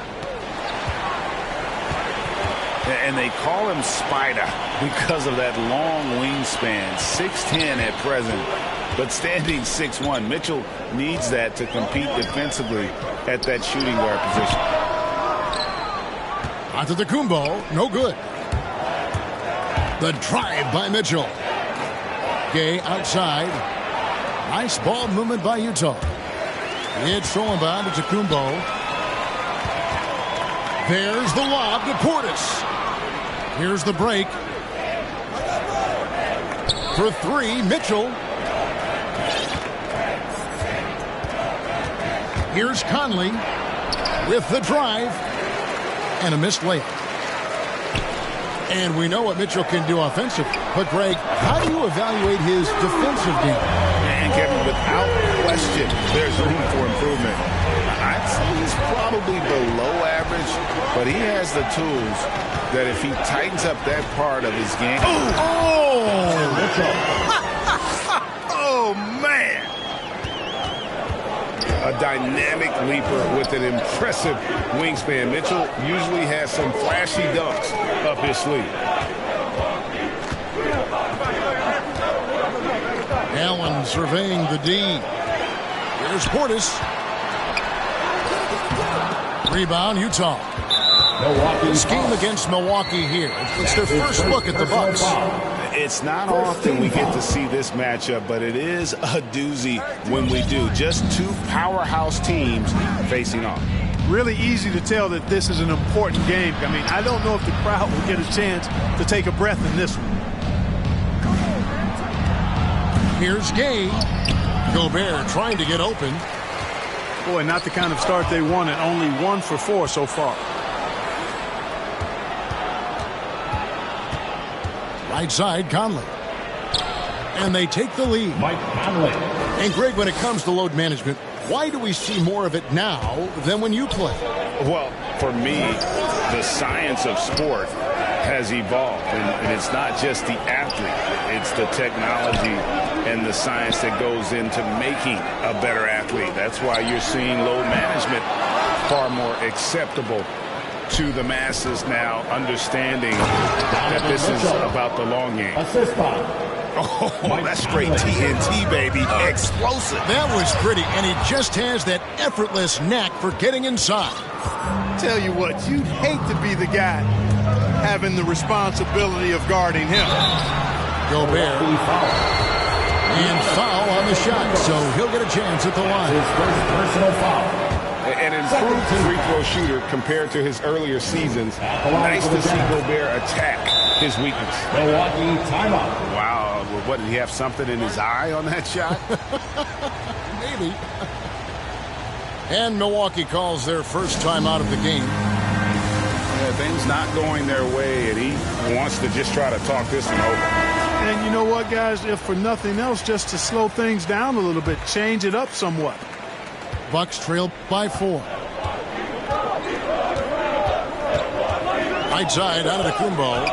And they call him Spider because of that long wingspan, 6'10" at present, but standing 6'1". Mitchell needs that to compete defensively at that shooting guard position. Antetokounmpo, no good. The drive by Mitchell. Gay outside. Nice ball movement by Utah. It's thrown by Antetokounmpo. There's the lob to Portis. Here's the break. For three, Mitchell. Here's Conley with the drive and a missed layup. And we know what Mitchell can do offensively. But, Greg, how do you evaluate his defensive game? And, Kevin, without question, there's room for improvement. I'd say he's probably below average, but he has the tools that if he tightens up that part of his game. Oh, man. A dynamic leaper with an impressive wingspan. Mitchell usually has some flashy dunks up his sleeve. Allen surveying the D. Here's Portis. Rebound, Utah. Milwaukee scheme against Milwaukee here. It's their first look at the Bucks. It's not often we get to see this matchup, but it is a doozy when we do. Just two powerhouse teams facing off. Really easy to tell that this is an important game. I mean, I don't know if the crowd will get a chance to take a breath in this one. Here's Gay. Gobert trying to get open. Boy, not the kind of start they wanted. Only 1 for 4 so far. Right side, Conley. And they take the lead. Mike Conley. And Greg, when it comes to load management, why do we see more of it now than when you play? Well, for me, the science of sport has evolved. And it's not just the athlete. It's the technology and the science that goes into making a better athlete. That's why you're seeing load management far more acceptable to the masses now, understanding that this is about the long game. Assist by. Oh, that's straight TNT, baby. Explosive. That was pretty, and he just has that effortless knack for getting inside. Tell you what, you'd hate to be the guy having the responsibility of guarding him. Gobert. And foul on the shot, so he'll get a chance at the line. His first personal foul. An improved free-throw shooter compared to his earlier seasons. Nice to see Gobert attack his weakness. Milwaukee timeout. Wow, what, did he have something in his eye on that shot? Maybe. And Milwaukee calls their first time out of the game. Yeah, things not going their way, and he wants to just try to talk this one over. And you know what, guys? If for nothing else, just to slow things down a little bit, change it up somewhat. Bucks trail by 4. Right side, Antetokounmpo.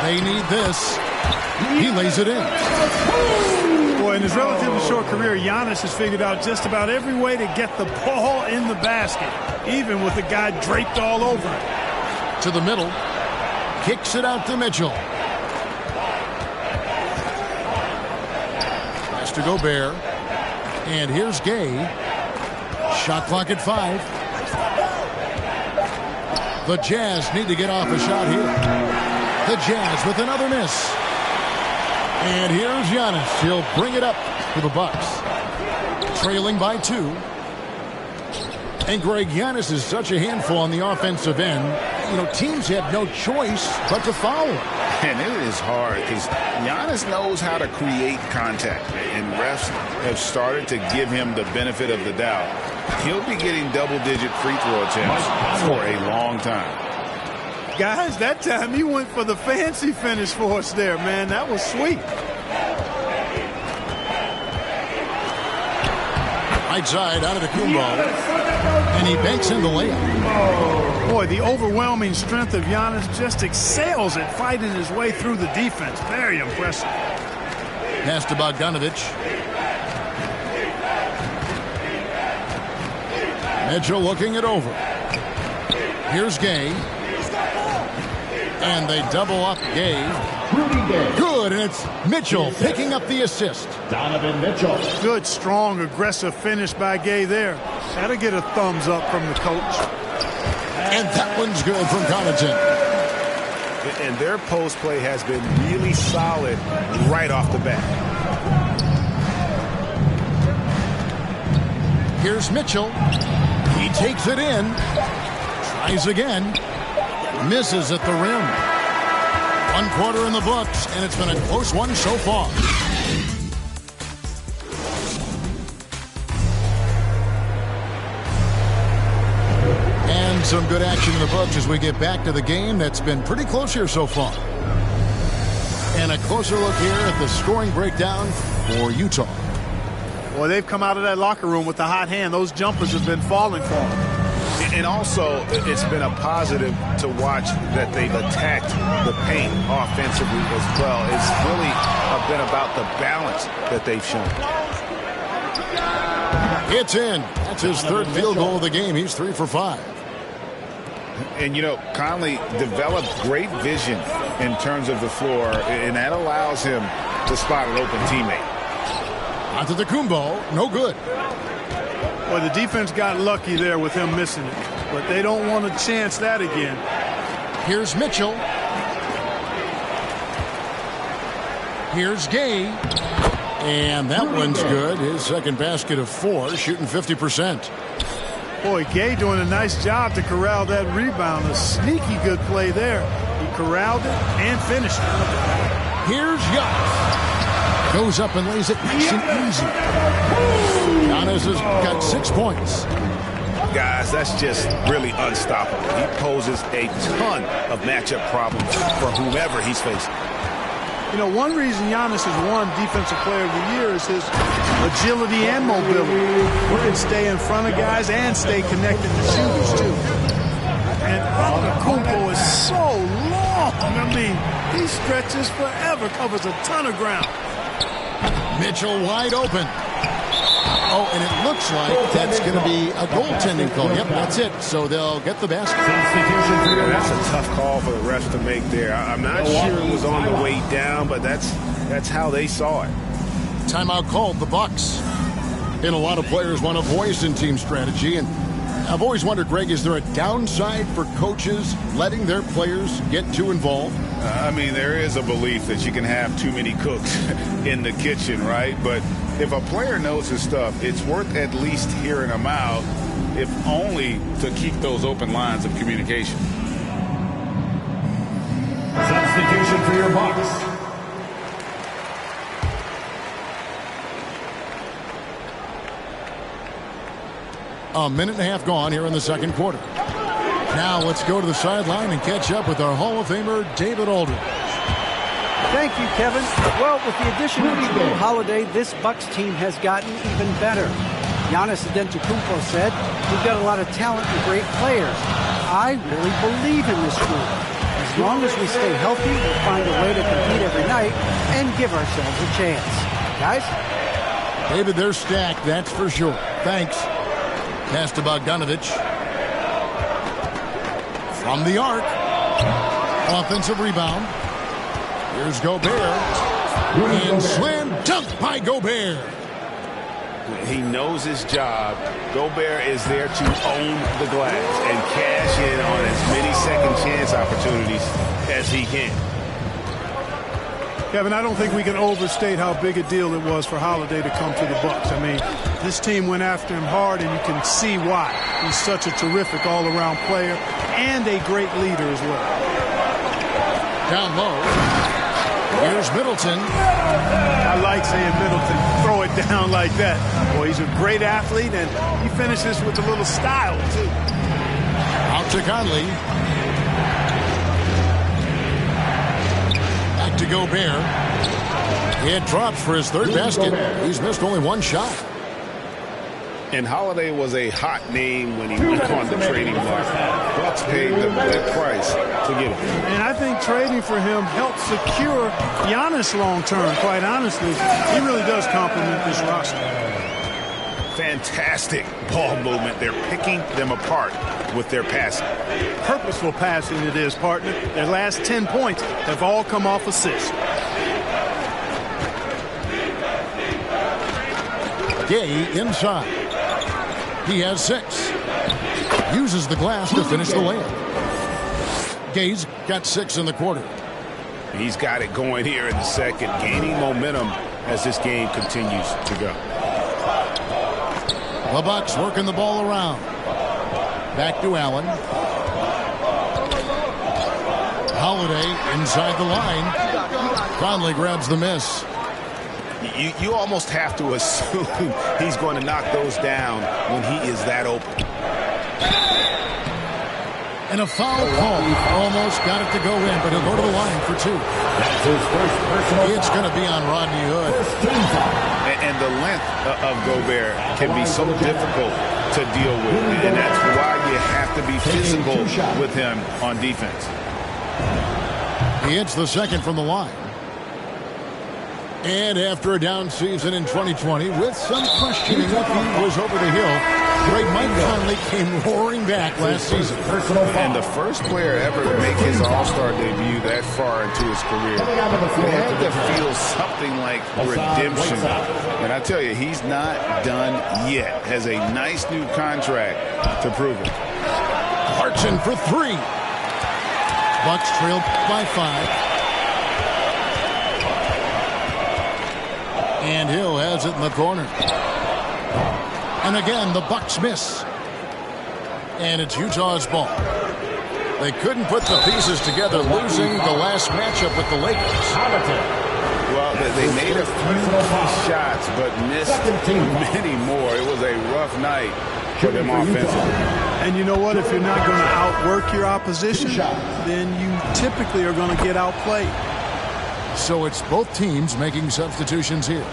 They need this. He lays it in. Boy, in his relatively short career, Giannis has figured out just about every way to get the ball in the basket, even with the guy draped all over it. To the middle. Kicks it out to Mitchell. Pass to Gobert. And here's Gay. Shot clock at 5. The Jazz need to get off a shot here. The Jazz with another miss. And here's Giannis. He'll bring it up for the Bucks. Trailing by 2. And Greg, Giannis is such a handful on the offensive end. teams had no choice but to foul him. And it is hard because Giannis knows how to create contact, and refs have started to give him the benefit of the doubt. He'll be getting double-digit free throw attempts for a long time. Guys, that time he went for the fancy finish for us there, man. That was sweet. Right side out of the Kumbo, and he banks in the layup. Boy, the overwhelming strength of Giannis just excels at fighting his way through the defense. Very impressive. Pass to Bogdanovic. Mitchell looking it over. Here's Gay. And they double up Gay. Good, and it's Mitchell picking up the assist. Donovan Mitchell. Good, strong, aggressive finish by Gay there. That'll get a thumbs up from the coach. And that one's good from Connaughton. And their post play has been really solid right off the bat. Here's Mitchell. He takes it in. Tries again. Misses at the rim. 1 quarter in the books, and it's been a close one so far. And some good action in the books as we get back to the game that's been pretty close here so far. And a closer look here at the scoring breakdown for Utah. Boy, they've come out of that locker room with the hot hand. Those jumpers have been falling for them. And also, it's been a positive to watch that they've attacked the paint offensively as well. It's really been about the balance that they've shown. It's in. That's his third field goal of the game. He's 3 for 5. And, Conley developed great vision in terms of the floor, and that allows him to spot an open teammate. Antetokounmpo, no good. Well, the defense got lucky there with him missing it, but they don't want to chance that again. Here's Mitchell. Here's Gay. And that one's good. His second basket of 4, shooting 50%. Boy, Gay doing a nice job to corral that rebound. A sneaky good play there. He corralled it and finished it. Here's Giannis. Goes up and lays it nice and easy. Giannis has got 6 points. Guys, that's just really unstoppable. He poses a ton of matchup problems for whomever he's facing. One reason Giannis has won Defensive Player of the Year is his agility and mobility. He can stay in front of guys and stay connected to shooters, too. And Antetokounmpo is so long. I mean, he stretches forever, covers a ton of ground. Mitchell wide open. Oh, and it looks like that's going to be a goaltending call. Yep, that's it. So they'll get the basket. That's a tough call for the refs to make there. I'm not sure it was on the way down, but that's how they saw it. Timeout called, the Bucks. And a lot of players want a voice in team strategy. And I've always wondered, Greg, is there a downside for coaches letting their players get too involved? There is a belief that you can have too many cooks in the kitchen, right? But if a player knows his stuff, it's worth at least hearing him out, if only to keep those open lines of communication. Substitution for your Bucks. A minute and a half gone here in the second quarter. Now let's go to the sideline and catch up with our Hall of Famer, David Aldridge. Thank you, Kevin. Well, with the addition of Jrue Holiday, this Bucks team has gotten even better. Giannis Antetokounmpo said, "We've got a lot of talent and great players. I really believe in this group. As long as we stay healthy, we'll find a way to compete every night and give ourselves a chance." Guys? David, they're stacked, that's for sure. Thanks. Pass to Bogdanovic. From the arc. Offensive rebound. Here's Gobert. And slam dunk by Gobert. He knows his job. Gobert is there to own the glass and cash in on as many second chance opportunities as he can. Kevin, I don't think we can overstate how big a deal it was for Holiday to come to the Bucks. This team went after him hard, and you can see why. He's such a terrific all-around player and a great leader as well. Down low. Here's Middleton. I like saying Middleton. Throw it down like that. Boy, he's a great athlete, and he finishes with a little style, too. Out to Conley. Back to Gobert. It drops for his third basket. He's missed only one shot. And Holiday was a hot name when he went on the trading block. Bucks paid the price to get him. And I think trading for him helped secure Giannis long term, quite honestly. He really does complement this roster. Fantastic ball movement. They're picking them apart with their passing. Purposeful passing it is, partner. Their last 10 points have all come off assists. Gay inside. He has 6. Uses the glass to finish the layup. Gay's got 6 in the quarter. He's got it going here in the second, gaining momentum as this game continues to go. The Bucks working the ball around. Back to Allen. Holiday inside the line. Conley grabs the miss. You almost have to assume he's going to knock those down when he is that open. And a foul call. Almost got it to go in, but he'll go to the line for 2. That's his first personal It's going to be on Rodney Hood. And the length of Gobert can be so difficult to deal with. And that's why you have to be physical with him on defense. He hits the second from the line. And after a down season in 2020, with some questioning if he was over the hill, great Mike Conley came roaring back last season. And the first player ever to make his All-Star debut that far into his career. They had to feel something like redemption. And I tell you, he's not done yet. Has a nice new contract to prove it. Clarkson for 3. Bucks trailed by 5. And Hill has it in the corner. And again, the Bucks miss. And it's Utah's ball. They couldn't put the pieces together, losing the last matchup with the Lakers. Well, they made a few shots, but missed many more. It was a rough night for them offensively. And you know what? If you're not going to outwork your opposition, then you typically are going to get outplayed. So it's both teams making substitutions here.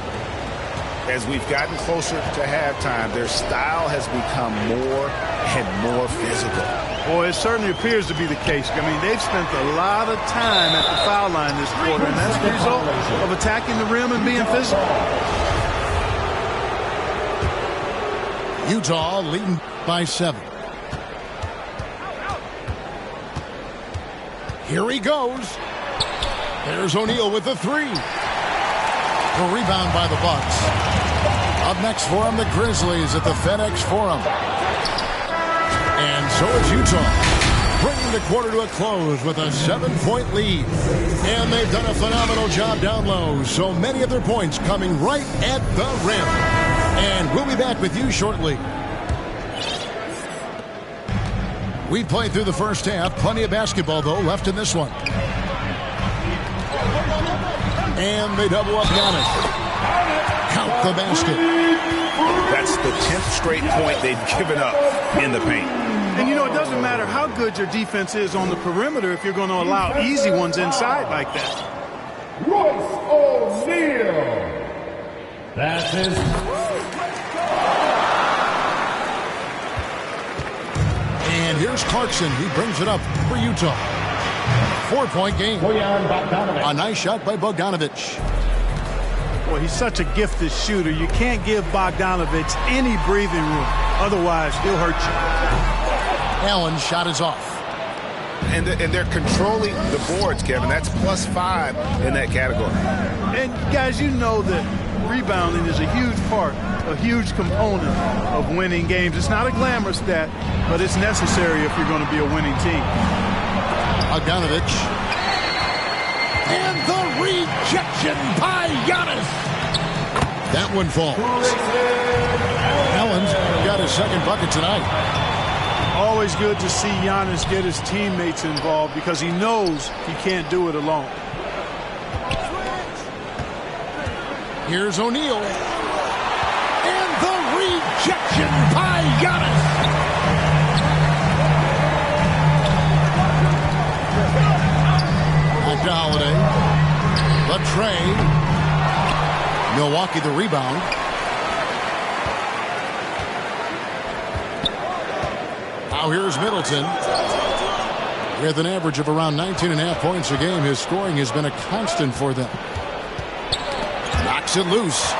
As we've gotten closer to halftime, their style has become more and more physical. Boy, it certainly appears to be the case. I mean, they've spent a lot of time at the foul line this quarter, and that's the result of attacking the rim and being physical. Utah leading by 7. Here he goes. There's O'Neal with the 3. The rebound by the Bucks. Up next for him, the Grizzlies at the FedEx Forum. And so is Utah, bringing the quarter to a close with a 7-point lead. And they've done a phenomenal job down low, so many of their points coming right at the rim. And we'll be back with you shortly. We played through the first half. Plenty of basketball, though, left in this one. And they double up Giannis. Count the basket. That's the 10th straight point they've given up in the paint. And you know, it doesn't matter how good your defense is on the perimeter if you're going to allow easy ones inside like that. Royce O'Neal. That's his. And here's Clarkson. He brings it up for Utah. 4-point game. A nice shot by Bogdanovic. Boy, he's such a gifted shooter. You can't give Bogdanovic any breathing room. Otherwise, he'll hurt you. Allen's shot is off. And they're controlling the boards, Kevin. That's +5 in that category. And, guys, you know that rebounding is a huge part, a huge component of winning games. It's not a glamour stat, but it's necessary if you're going to be a winning team. Bogdanovic. And the rejection by Giannis. That one falls. his second bucket tonight. Always good to see Giannis get his teammates involved because he knows he can't do it alone. Here's O'Neal. And the rejection by Giannis. Back to Holiday. The trade. Milwaukee the rebound. Now here's Middleton. With an average of around 19.5 points a game, his scoring has been a constant for them. Knocks it loose.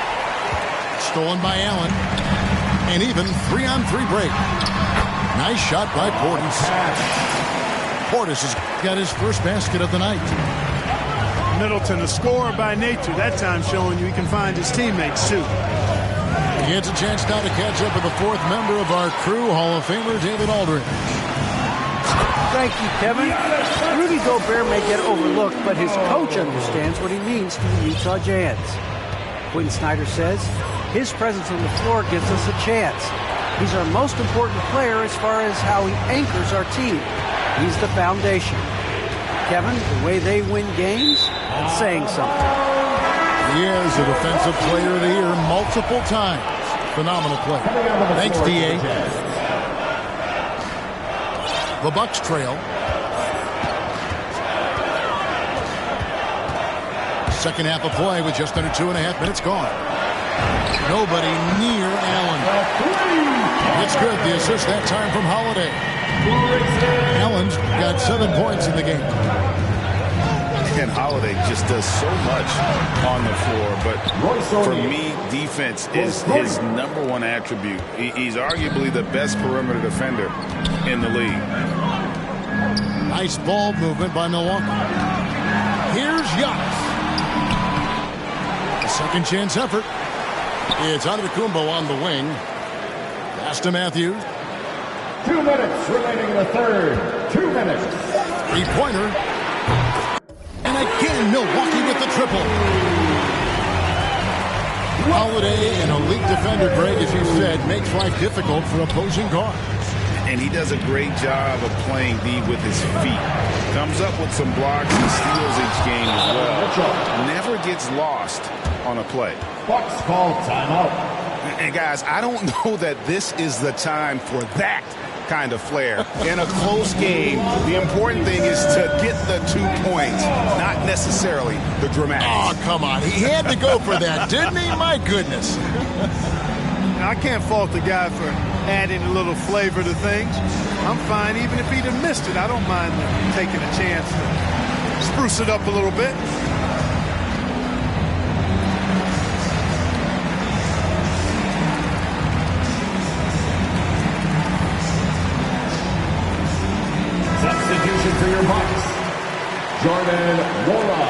Stolen by Allen. And even 3-on-3 break. Nice shot by Portis. Portis has got his first basket of the night. Middleton, a scorer by nature, that time showing you he can find his teammates too. He gets a chance now to catch up with the fourth member of our crew, Hall of Famer David Aldridge. Thank you, Kevin. Rudy Gobert may get overlooked, but his coach understands what he means to the Utah Jazz. Quinn Snyder says, his presence on the floor gives us a chance. He's our most important player as far as how he anchors our team. He's the foundation. Kevin, the way they win games, it's saying something. He is a Defensive Player of the Year multiple times. Phenomenal play. Thanks, D.A. The Bucks trail. Second half of play with just under 2.5 minutes gone. Nobody near Allen. It's good. The assist that time from Holiday. Allen's got 7 points in the game. And Holiday just does so much on the floor. But for me, defense is his number one attribute. He's arguably the best perimeter defender in the league. Nice ball movement by Milwaukee. Here's Giannis. A second chance effort. It's Antetokounmpo on the wing. Pass to Matthews. 2 minutes remaining in the third. 2 minutes. Three-pointer. And again, Milwaukee with the triple. Holiday, an elite defender, Greg, as you said, makes life difficult for opposing guards. And he does a great job of playing D with his feet. Comes up with some blocks and steals each game as well. Never gets lost on a play. Bucks call timeout. And guys, I don't know that this is the time for that kind of flair. In a close game, the important thing is to get the 2 points, not necessarily the dramatics. Oh, come on. He had to go for that, didn't he? My goodness. I can't fault the guy for adding a little flavor to things. I'm fine even if he'd have missed it. I don't mind taking a chance to spruce it up a little bit. Substitution for your Bucks. Jordan Nwora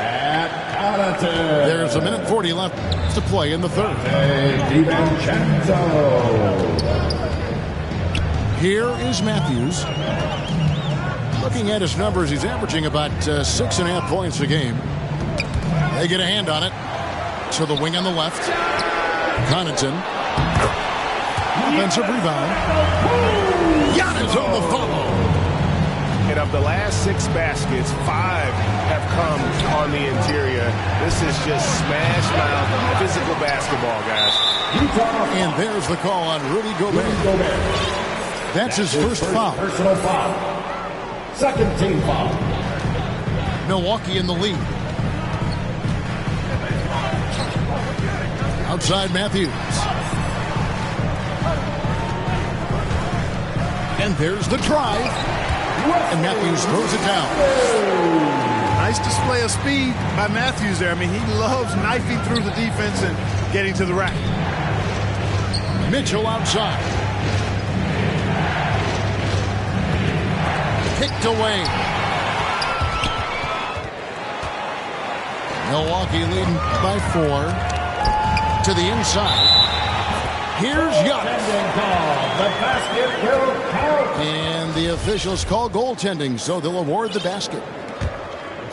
at Connaughton. There's 1:40 left to play in the third. DiVincenzo. Here is Matthews. Looking at his numbers, he's averaging about 6.5 points a game. They get a hand on it. To the wing on the left. Connaughton. Offensive rebound. Giannis on the follow. And of the last 6 baskets, 5 have come on the interior. This is just smash mouth physical basketball, guys. And there's the call on Rudy Gobert. That's his first foul. Personal foul. Second team foul. Milwaukee in the lead. Outside Matthews. And there's the drive. And Matthews throws it down. Nice display of speed by Matthews there. I mean, he loves knifing through the defense and getting to the rack. Mitchell outside. Kicked away. Milwaukee leading by 4. To the inside. Here's Giannis. The basket will count. And the officials call goaltending, so they'll award the basket.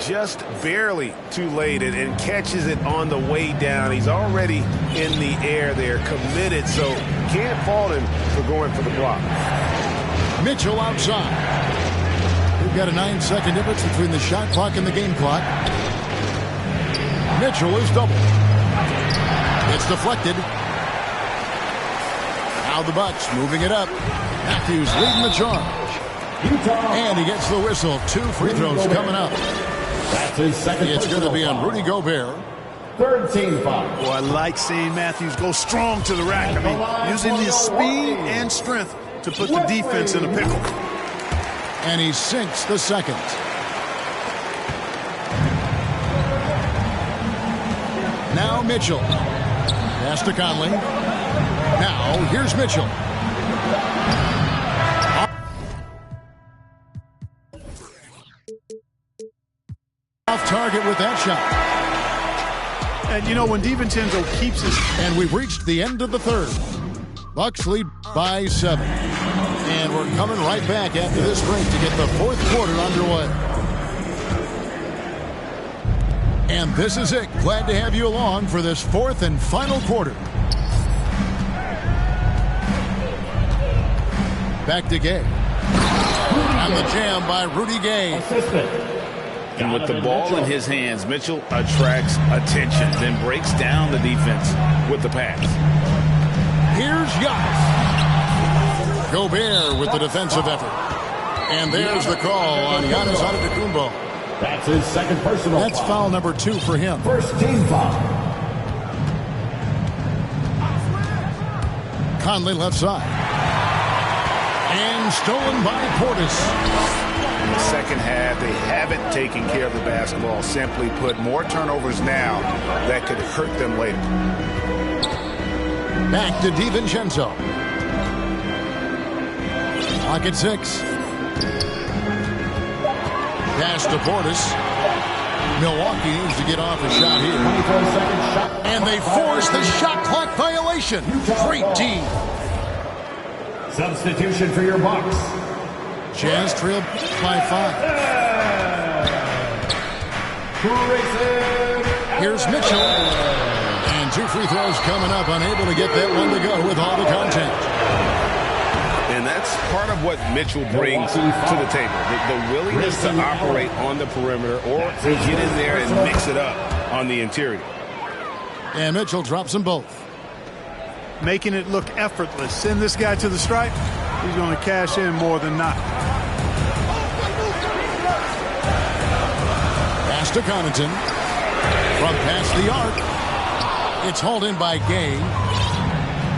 just barely too late and catches it on the way down. He's already in the air there, committed, so can't fault him for going for the block. Mitchell outside. We've got a 9-second difference between the shot clock and the game clock. Mitchell is doubled. It's deflected. Now the Bucks moving it up. Matthews leading the charge. And he gets the whistle. 2 free throws coming up. That's his second. It's going to be on Rudy Gobert. Third team foul. Well, I like seeing Matthews go strong to the rack. I mean, using his speed and strength to put the defense in a pickle. And he sinks the second. Now Mitchell. Pass to Conley. Now here's Mitchell. Off target with that shot. And you know, when DiVincenzo keeps his... And we've reached the end of the third. Bucks lead by 7. And we're coming right back after this break to get the fourth quarter underway. And this is it. Glad to have you along for this fourth and final quarter. Back to Gay. And the jam by Rudy Gay. And with the ball in his hands, Mitchell attracts attention, then breaks down the defense with the pass. Here's Giannis. Gobert with the defensive effort. And there's the call on Giannis Antetokounmpo. That's his second personal. That's foul number 2 for him. First team foul. Conley left side. And stolen by Portis. In the second half, they haven't taken care of the basketball. Simply put, more turnovers now that could hurt them later. Back to DiVincenzo. Clock at 6. Pass to Portis. Milwaukee needs to get off a shot here. 24-second shot. And they force the shot clock violation. Great team. Substitution for your Bucks. Jazz trail by 5. Here's Mitchell. And 2 free throws coming up. Unable to get that one to go with all the contact. And that's part of what Mitchell brings to the table. The willingness to operate on the perimeter or get in there and mix it up on the interior. And Mitchell drops them both. Making it look effortless. Send this guy to the stripe. He's going to cash in more than not. Pass to Connaughton. From past the arc. It's hauled in by Gay.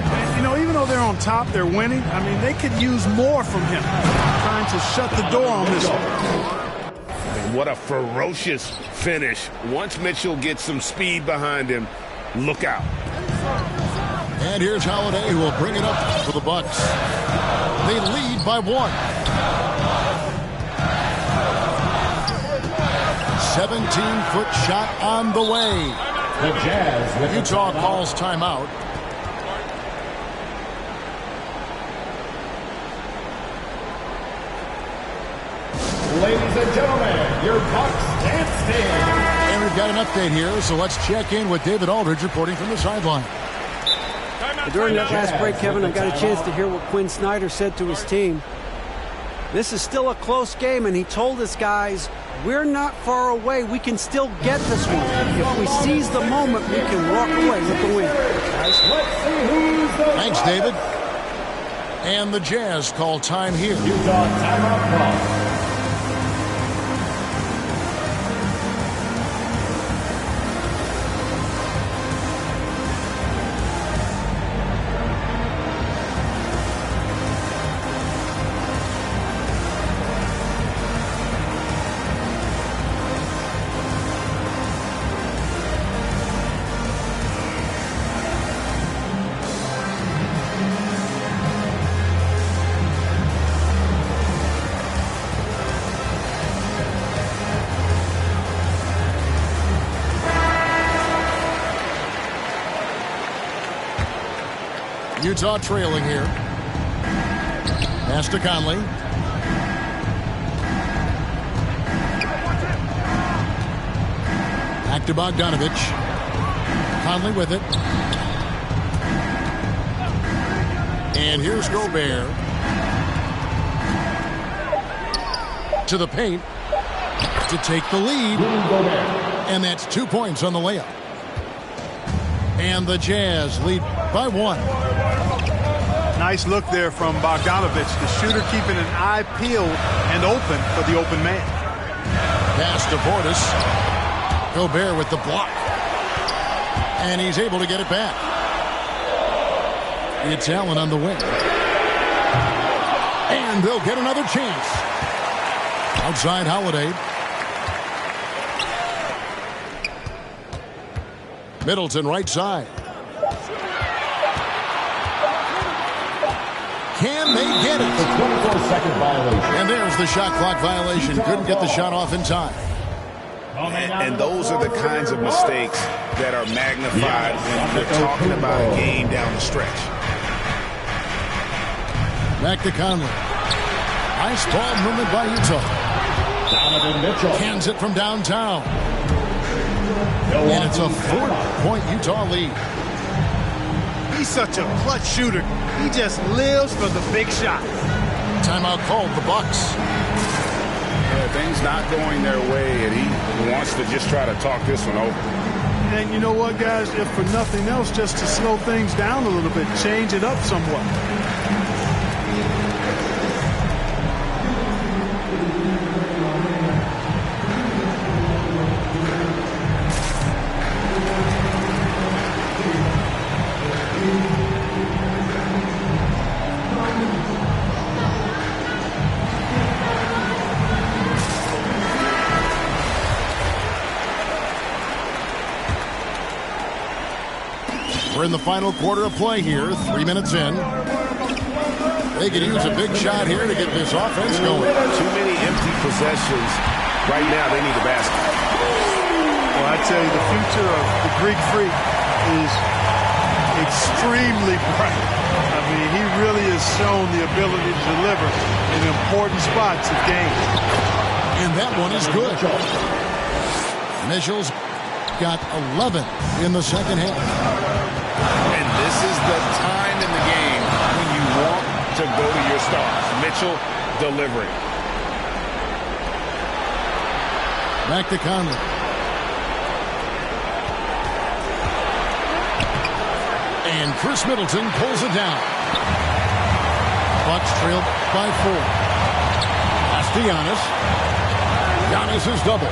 And, you know, even though they're on top, they're winning. I mean, they could use more from him. Trying to shut the door on this one. What a ferocious finish. Once Mitchell gets some speed behind him, look out. And here's Holiday, who will bring it up for the Bucks. They lead by 1. 17-foot shot on the way. The Jazz. Utah calls timeout. Ladies and gentlemen, your Bucks dance team. And we've got an update here, so let's check in with David Aldridge reporting from the sideline. During that last break, Kevin, I got a chance to hear what Quinn Snyder said to his team. This is still a close game, and he told his guys, we're not far away. We can still get this one. If we seize the moment, we can walk away with the win. Thanks, David. And the Jazz call time here. Utah timeout call. Utah trailing here. Pass to Conley. Back to Bogdanovich. Conley with it. And here's Gobert. To the paint. To take the lead. And that's 2 points on the layup. And the Jazz lead by 1. Nice look there from Bogdanovich. The shooter keeping an eye peeled and open for the open man. Pass to Portis. Gobert with the block. And he's able to get it back. It's Allen on the wing. And they'll get another chance. Outside Holiday. Middleton right side. Can they get it? The 24-second violation. And there's the shot clock violation. Couldn't get the shot off in time. And those are the kinds of mistakes that are magnified when you're talking about a game down the stretch. Back to Conley. Nice ball movement by Utah. Cans it from downtown. And it's a 4-point Utah lead. He's such a clutch shooter. He just lives for the big shot. Timeout called, the Bucks. Things not going their way, and he wants to just try to talk this one over. And you know what, guys? If for nothing else, just to slow things down a little bit, change it up somewhat. We're in the final quarter of play here, 3 minutes in. They could use a big shot here to get this offense going. Too many empty possessions. Right now, they need a basket. Well, I tell you, the future of the Greek Freak is extremely bright. I mean, he really has shown the ability to deliver in important spots of games. And that one is good. Mitchell's got 11 in the second half. And this is the time in the game when you want to go to your stars. Mitchell delivering. Back to Conley. And Chris Middleton pulls it down. Bucks trail by 4. That's to Giannis. Giannis is double.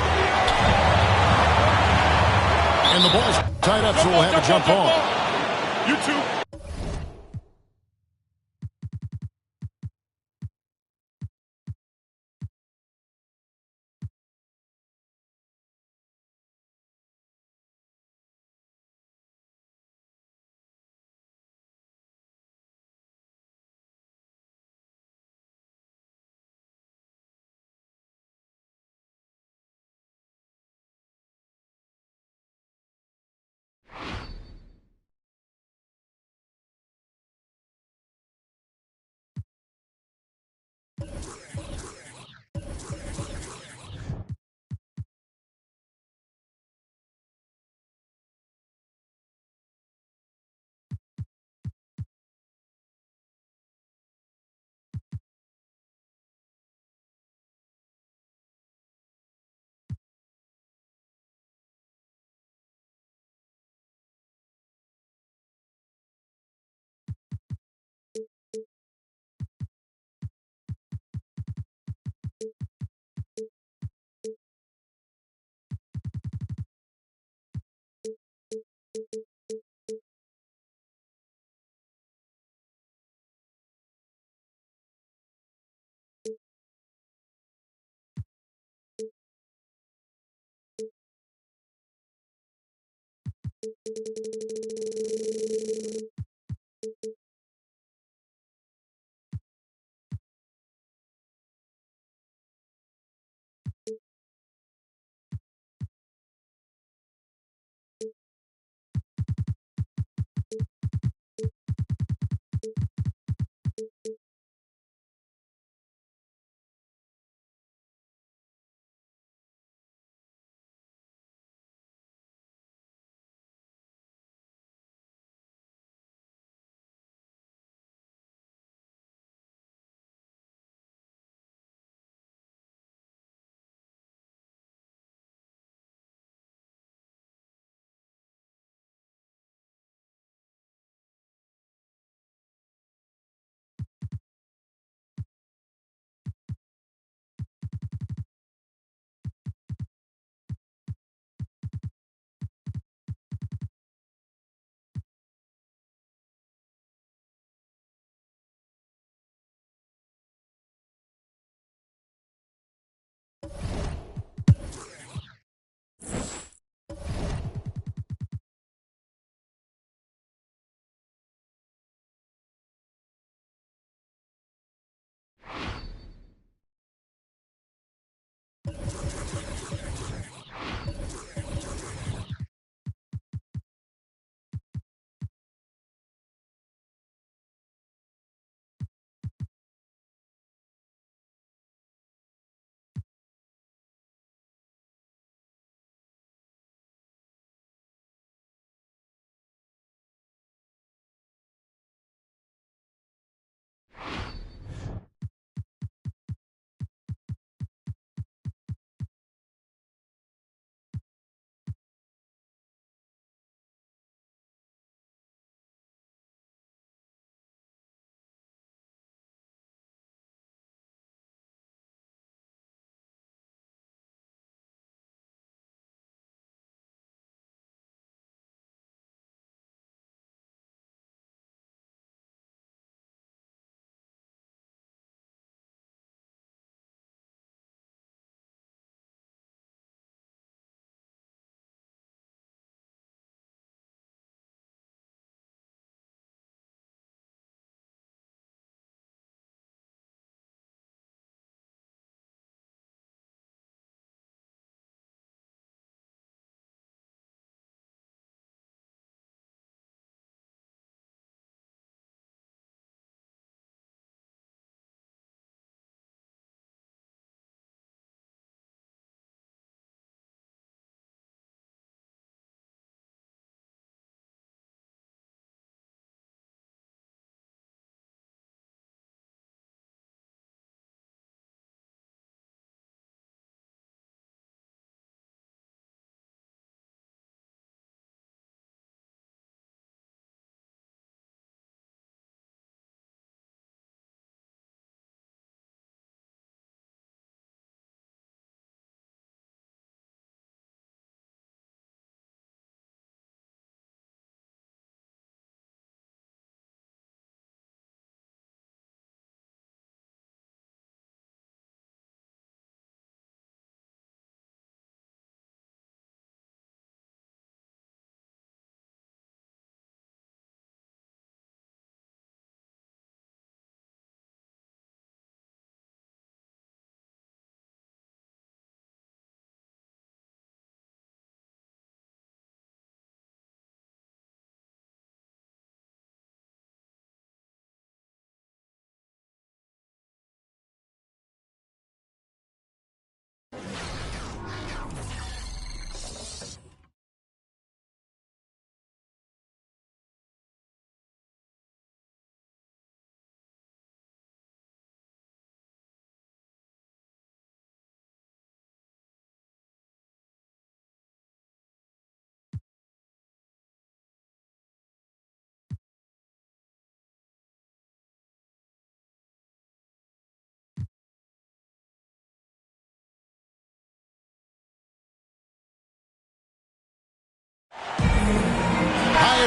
And the ball's tied up, so we'll have a jump ball. You two.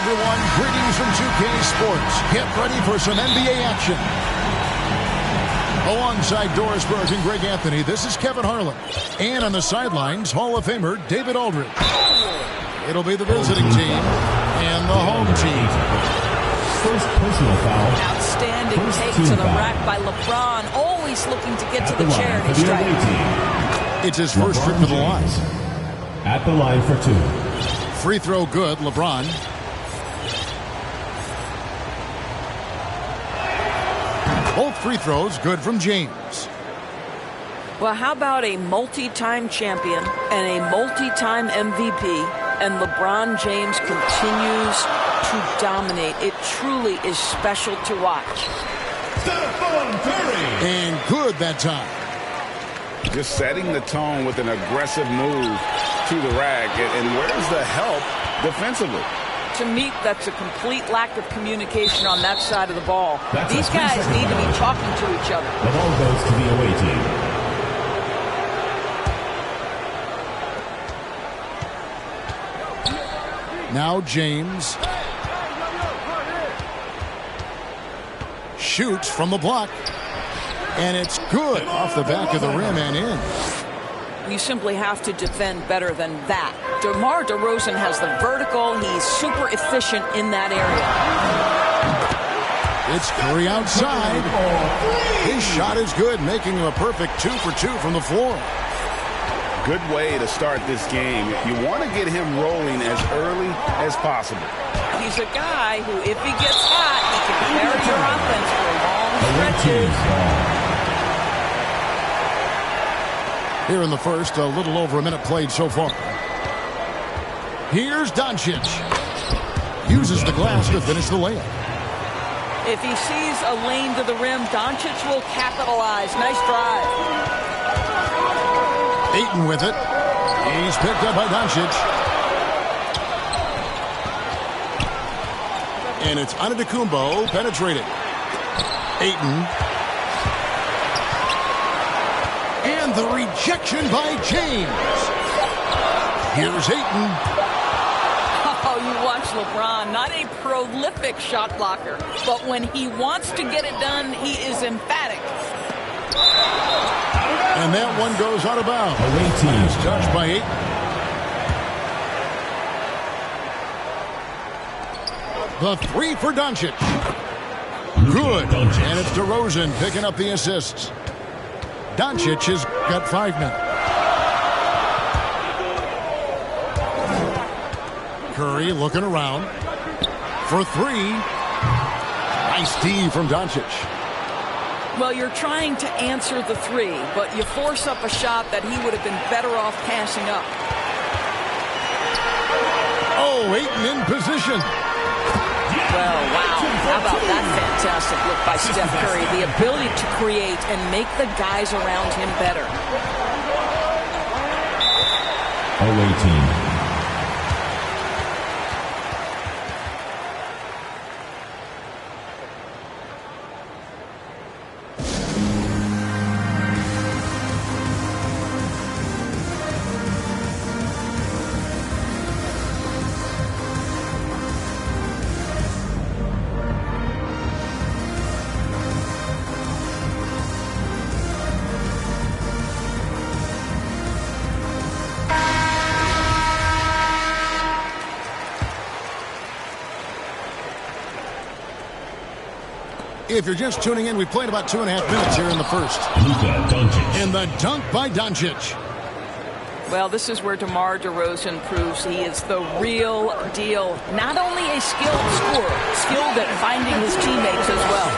everyone. Greetings from 2K Sports. Get ready for some NBA action. Alongside Doris Burke and Greg Anthony, this is Kevin Harlan. And on the sidelines, Hall of Famer David Aldridge. It'll be the visiting team and the home team. First personal foul. Outstanding take to the rack by LeBron. Always looking to get to the charity stripe. It's his first trip to the line. At the line for 2. Free throw good, LeBron. Both free throws good from James. Well, how about a multi-time champion and a multi-time MVP, and LeBron James continues to dominate. It truly is special to watch. Stephen Curry. And good that time. Just setting the tone with an aggressive move to the rack. And where's the help defensively? To me, that's a complete lack of communication on that side of the ball. That's These guys need to be talking to each other. The ball goes to the away team. Now James shoots from the block. And it's good off the back of the rim and in. You simply have to defend better than that. DeMar DeRozan has the vertical. He's super efficient in that area. It's Curry outside. His shot is good, making him a perfect 2 for 2 from the floor. Good way to start this game. You want to get him rolling as early as possible. He's a guy who, if he gets hot, he can carry your offense for long stretches. Here in the first, a little over a minute played so far. Here's Doncic. Uses the glass to finish the layup. If he sees a lane to the rim, Doncic will capitalize. Nice drive. Ayton with it. He's picked up by Doncic. And it's Antetokounmpo penetrating. Ayton. And the rejection by James. Here's Ayton. Oh, you watch LeBron, not a prolific shot blocker, but when he wants to get it done, he is emphatic. And that one goes out of bounds. It's touched by Ayton. The 3 for Doncic. Good. And it's DeRozan picking up the assists. Doncic has got 5 now. Curry looking around for 3. Nice D from Doncic. Well, you're trying to answer the 3, but you force up a shot that he would have been better off passing up. Oh, Ayton in position. Well, wow. How about that fantastic look by Steph Curry? The ability to create and make the guys around him better. Away team. If you're just tuning in, we played about 2.5 minutes here in the first. And the dunk by Doncic. Well, this is where DeMar DeRozan proves he is the real deal. Not only a skilled scorer, skilled at finding his teammates as well.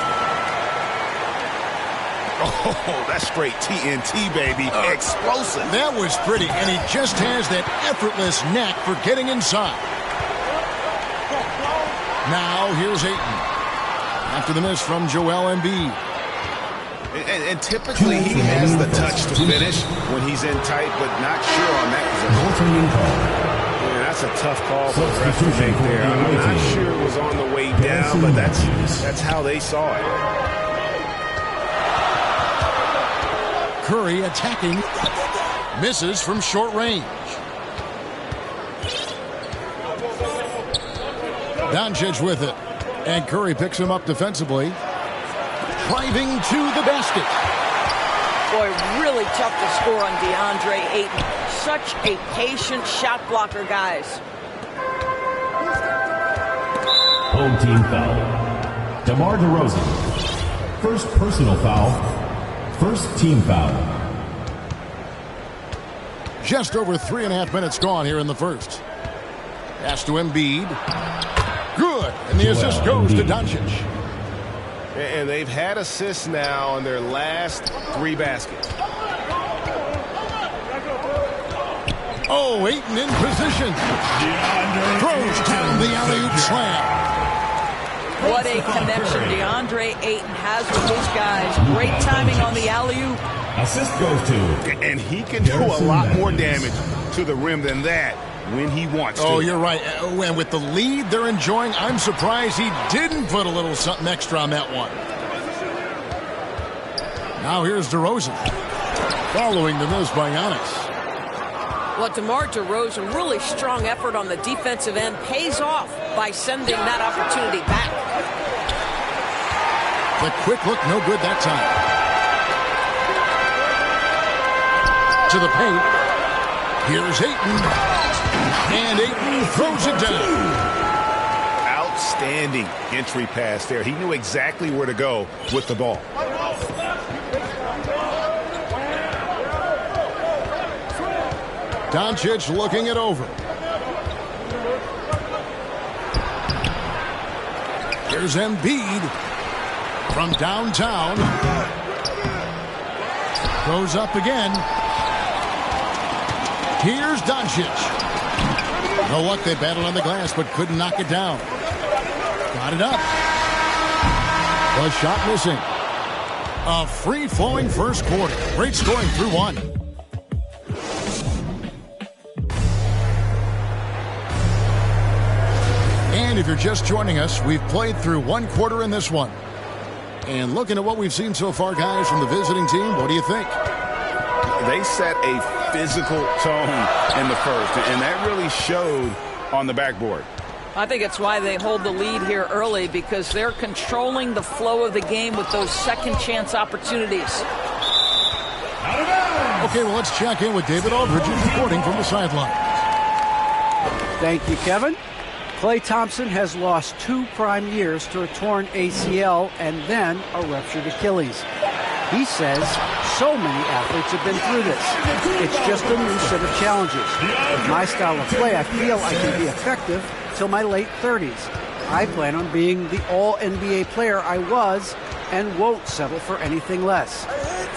Oh, that's straight TNT, baby. Explosive. That was pretty, and he just has that effortless knack for getting inside. Now, here's Ayton. After the miss from Joel Embiid. And typically he has the touch to finish when he's in tight, but not sure on that possession. Yeah, that's a tough call for the ref to make there. I'm not sure it was on the way down, but that's how they saw it. Curry attacking. Misses from short range. Doncic with it. And Curry picks him up defensively. Driving to the basket. Boy, really tough to score on DeAndre Ayton. Such a patient shot blocker, guys. Home team foul. DeMar DeRozan. First personal foul. First team foul. Just over 3.5 minutes gone here in the first. Pass to Embiid. Good. And the assist goes to Doncic. And they've had assists now on their last 3 baskets. Oh, Ayton in position. Throws down the alley-oop slam. What a connection DeAndre Ayton has with his guys. Great timing on the alley-oop. Assist goes to. And he can do a lot more damage to the rim than that when he wants to. Oh, you're right. And with the lead they're enjoying, I'm surprised he didn't put a little something extra on that one. Now here's DeRozan. Following the miss by Giannis. Well, DeMar DeRozan, really strong effort on the defensive end, pays off by sending that opportunity back. The quick look, no good that time. To the paint. Here's Ayton. And Ayton throws it down. Outstanding entry pass there. He knew exactly where to go with the ball. Doncic looking it over. Here's Embiid from downtown. Goes up again. Here's Doncic. No luck, they battled on the glass, but couldn't knock it down. Got it up. The shot missing. A free-flowing first quarter. Great scoring through one. And if you're just joining us, we've played through one quarter in this one. And looking at what we've seen so far, guys, from the visiting team, what do you think? They set a physical tone in the first, and that really showed on the backboard. I think it's why they hold the lead here early, because they're controlling the flow of the game with those second chance opportunities. Okay, well, let's check in with David Aldridge reporting from the sideline. Thank you, Kevin. Klay Thompson has lost 2 prime years to a torn ACL and then a ruptured Achilles. He says so many athletes have been through this. It's just a new set of challenges. With my style of play, I feel I can be effective till my late 30s. I plan on being the all-NBA player I was and won't settle for anything less.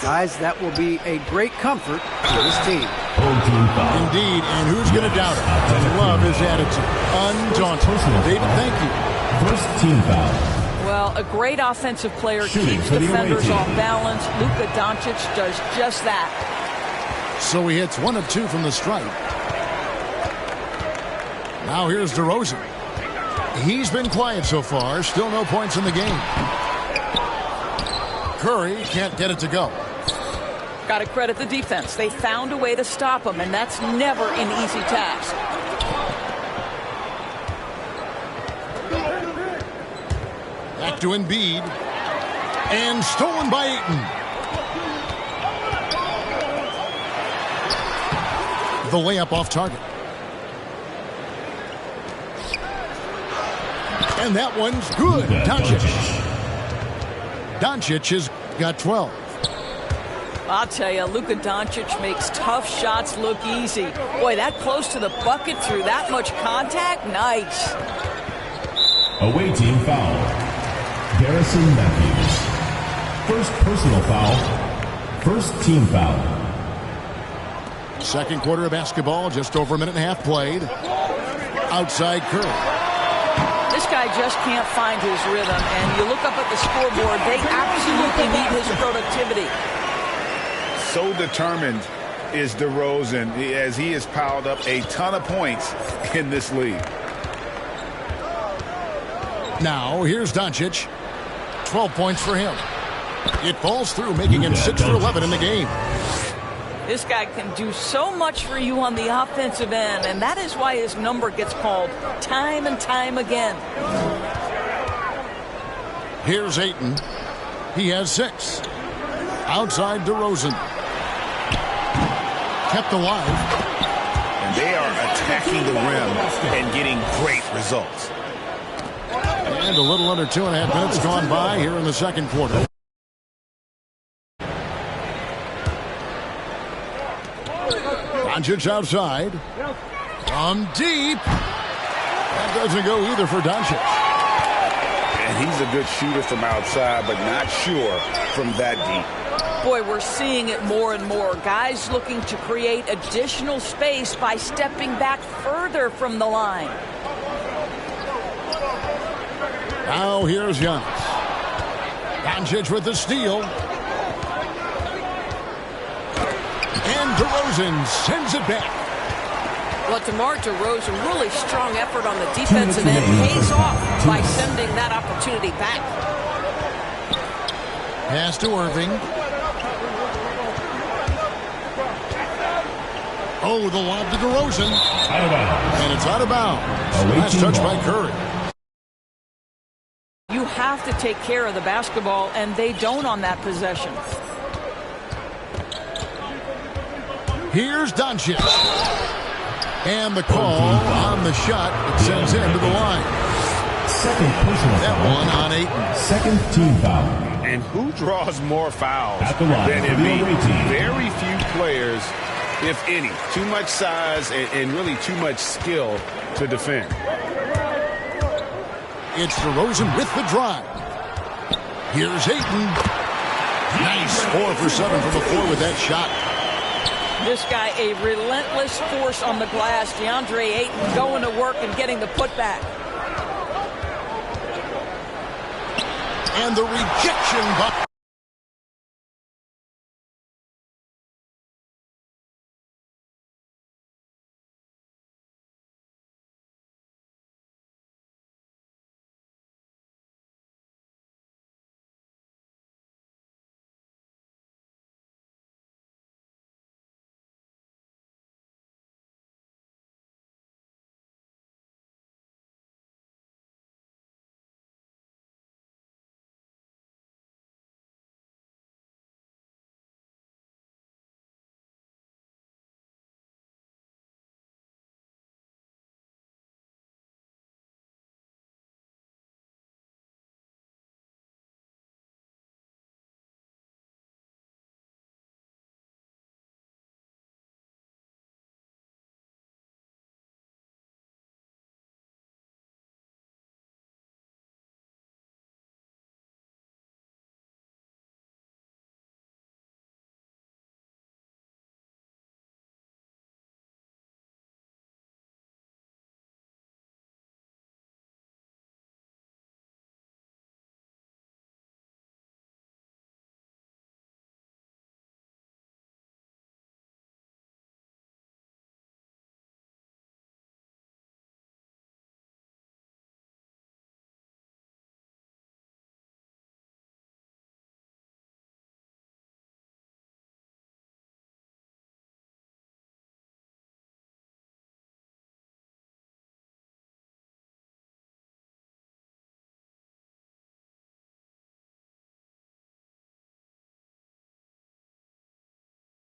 Guys, that will be a great comfort to this team. Indeed, and who's going to doubt it? I love his attitude. Undaunted. David, thank you. First team foul. Well, a great offensive player keeps defenders off balance. Luka Doncic does just that. So he hits 1 of 2 from the stripe. Now here's DeRozan. He's been quiet so far. Still no points in the game. Curry can't get it to go. Got to credit the defense. They found a way to stop him, and that's never an easy task. Back to Embiid. And stolen by Ayton. The layup off target. And that one's good. Doncic has got 12. I'll tell you, Luka Doncic makes tough shots look easy. Boy, that close to the bucket through that much contact, nice. Away team foul. Garrison Matthews. First personal foul. First team foul. Second quarter of basketball, just over a minute and a half played. Outside Curry. This guy just can't find his rhythm, and you look up at the scoreboard, they absolutely need his productivity. So determined is DeRozan as he has piled up a ton of points in this league. Now, here's Doncic. 12 points for him. It falls through, making him 6 for 11 in the game. This guy can do so much for you on the offensive end, and that is why his number gets called time and time again. Here's Ayton. He has 6. Outside DeRozan. Kept alive. And they are attacking the rim and getting great results. And a little under 2.5 minutes gone by here in the second quarter. Doncic outside. From deep. That doesn't go either for Doncic. And he's a good shooter from outside, but not sure from that deep. Boy, we're seeing it more and more. Guys looking to create additional space by stepping back further from the line. Now here's Giannis. Doncic with the steal. And DeRozan sends it back. Well, DeMar DeRozan, really strong effort on the defensive end, pays off by sending that opportunity back. Pass to Irving. Oh, the lob to DeRozan. And it's out of bounds. Last touch by Curry. You have to take care of the basketball, and they don't on that possession. Here's Doncic. And the call on the shot. It sends him to the line. Second personal that foul. one on Ayton. Second team foul. And who draws more fouls At the line than for the Embiid? away team. Very few players, if any. Too much size and really too much skill to defend. It's DeRozan with the drive. Here's Ayton. Nice 4 for 7 from the floor with that shot. This guy, a relentless force on the glass. DeAndre Ayton going to work and getting the putback. And the rejection by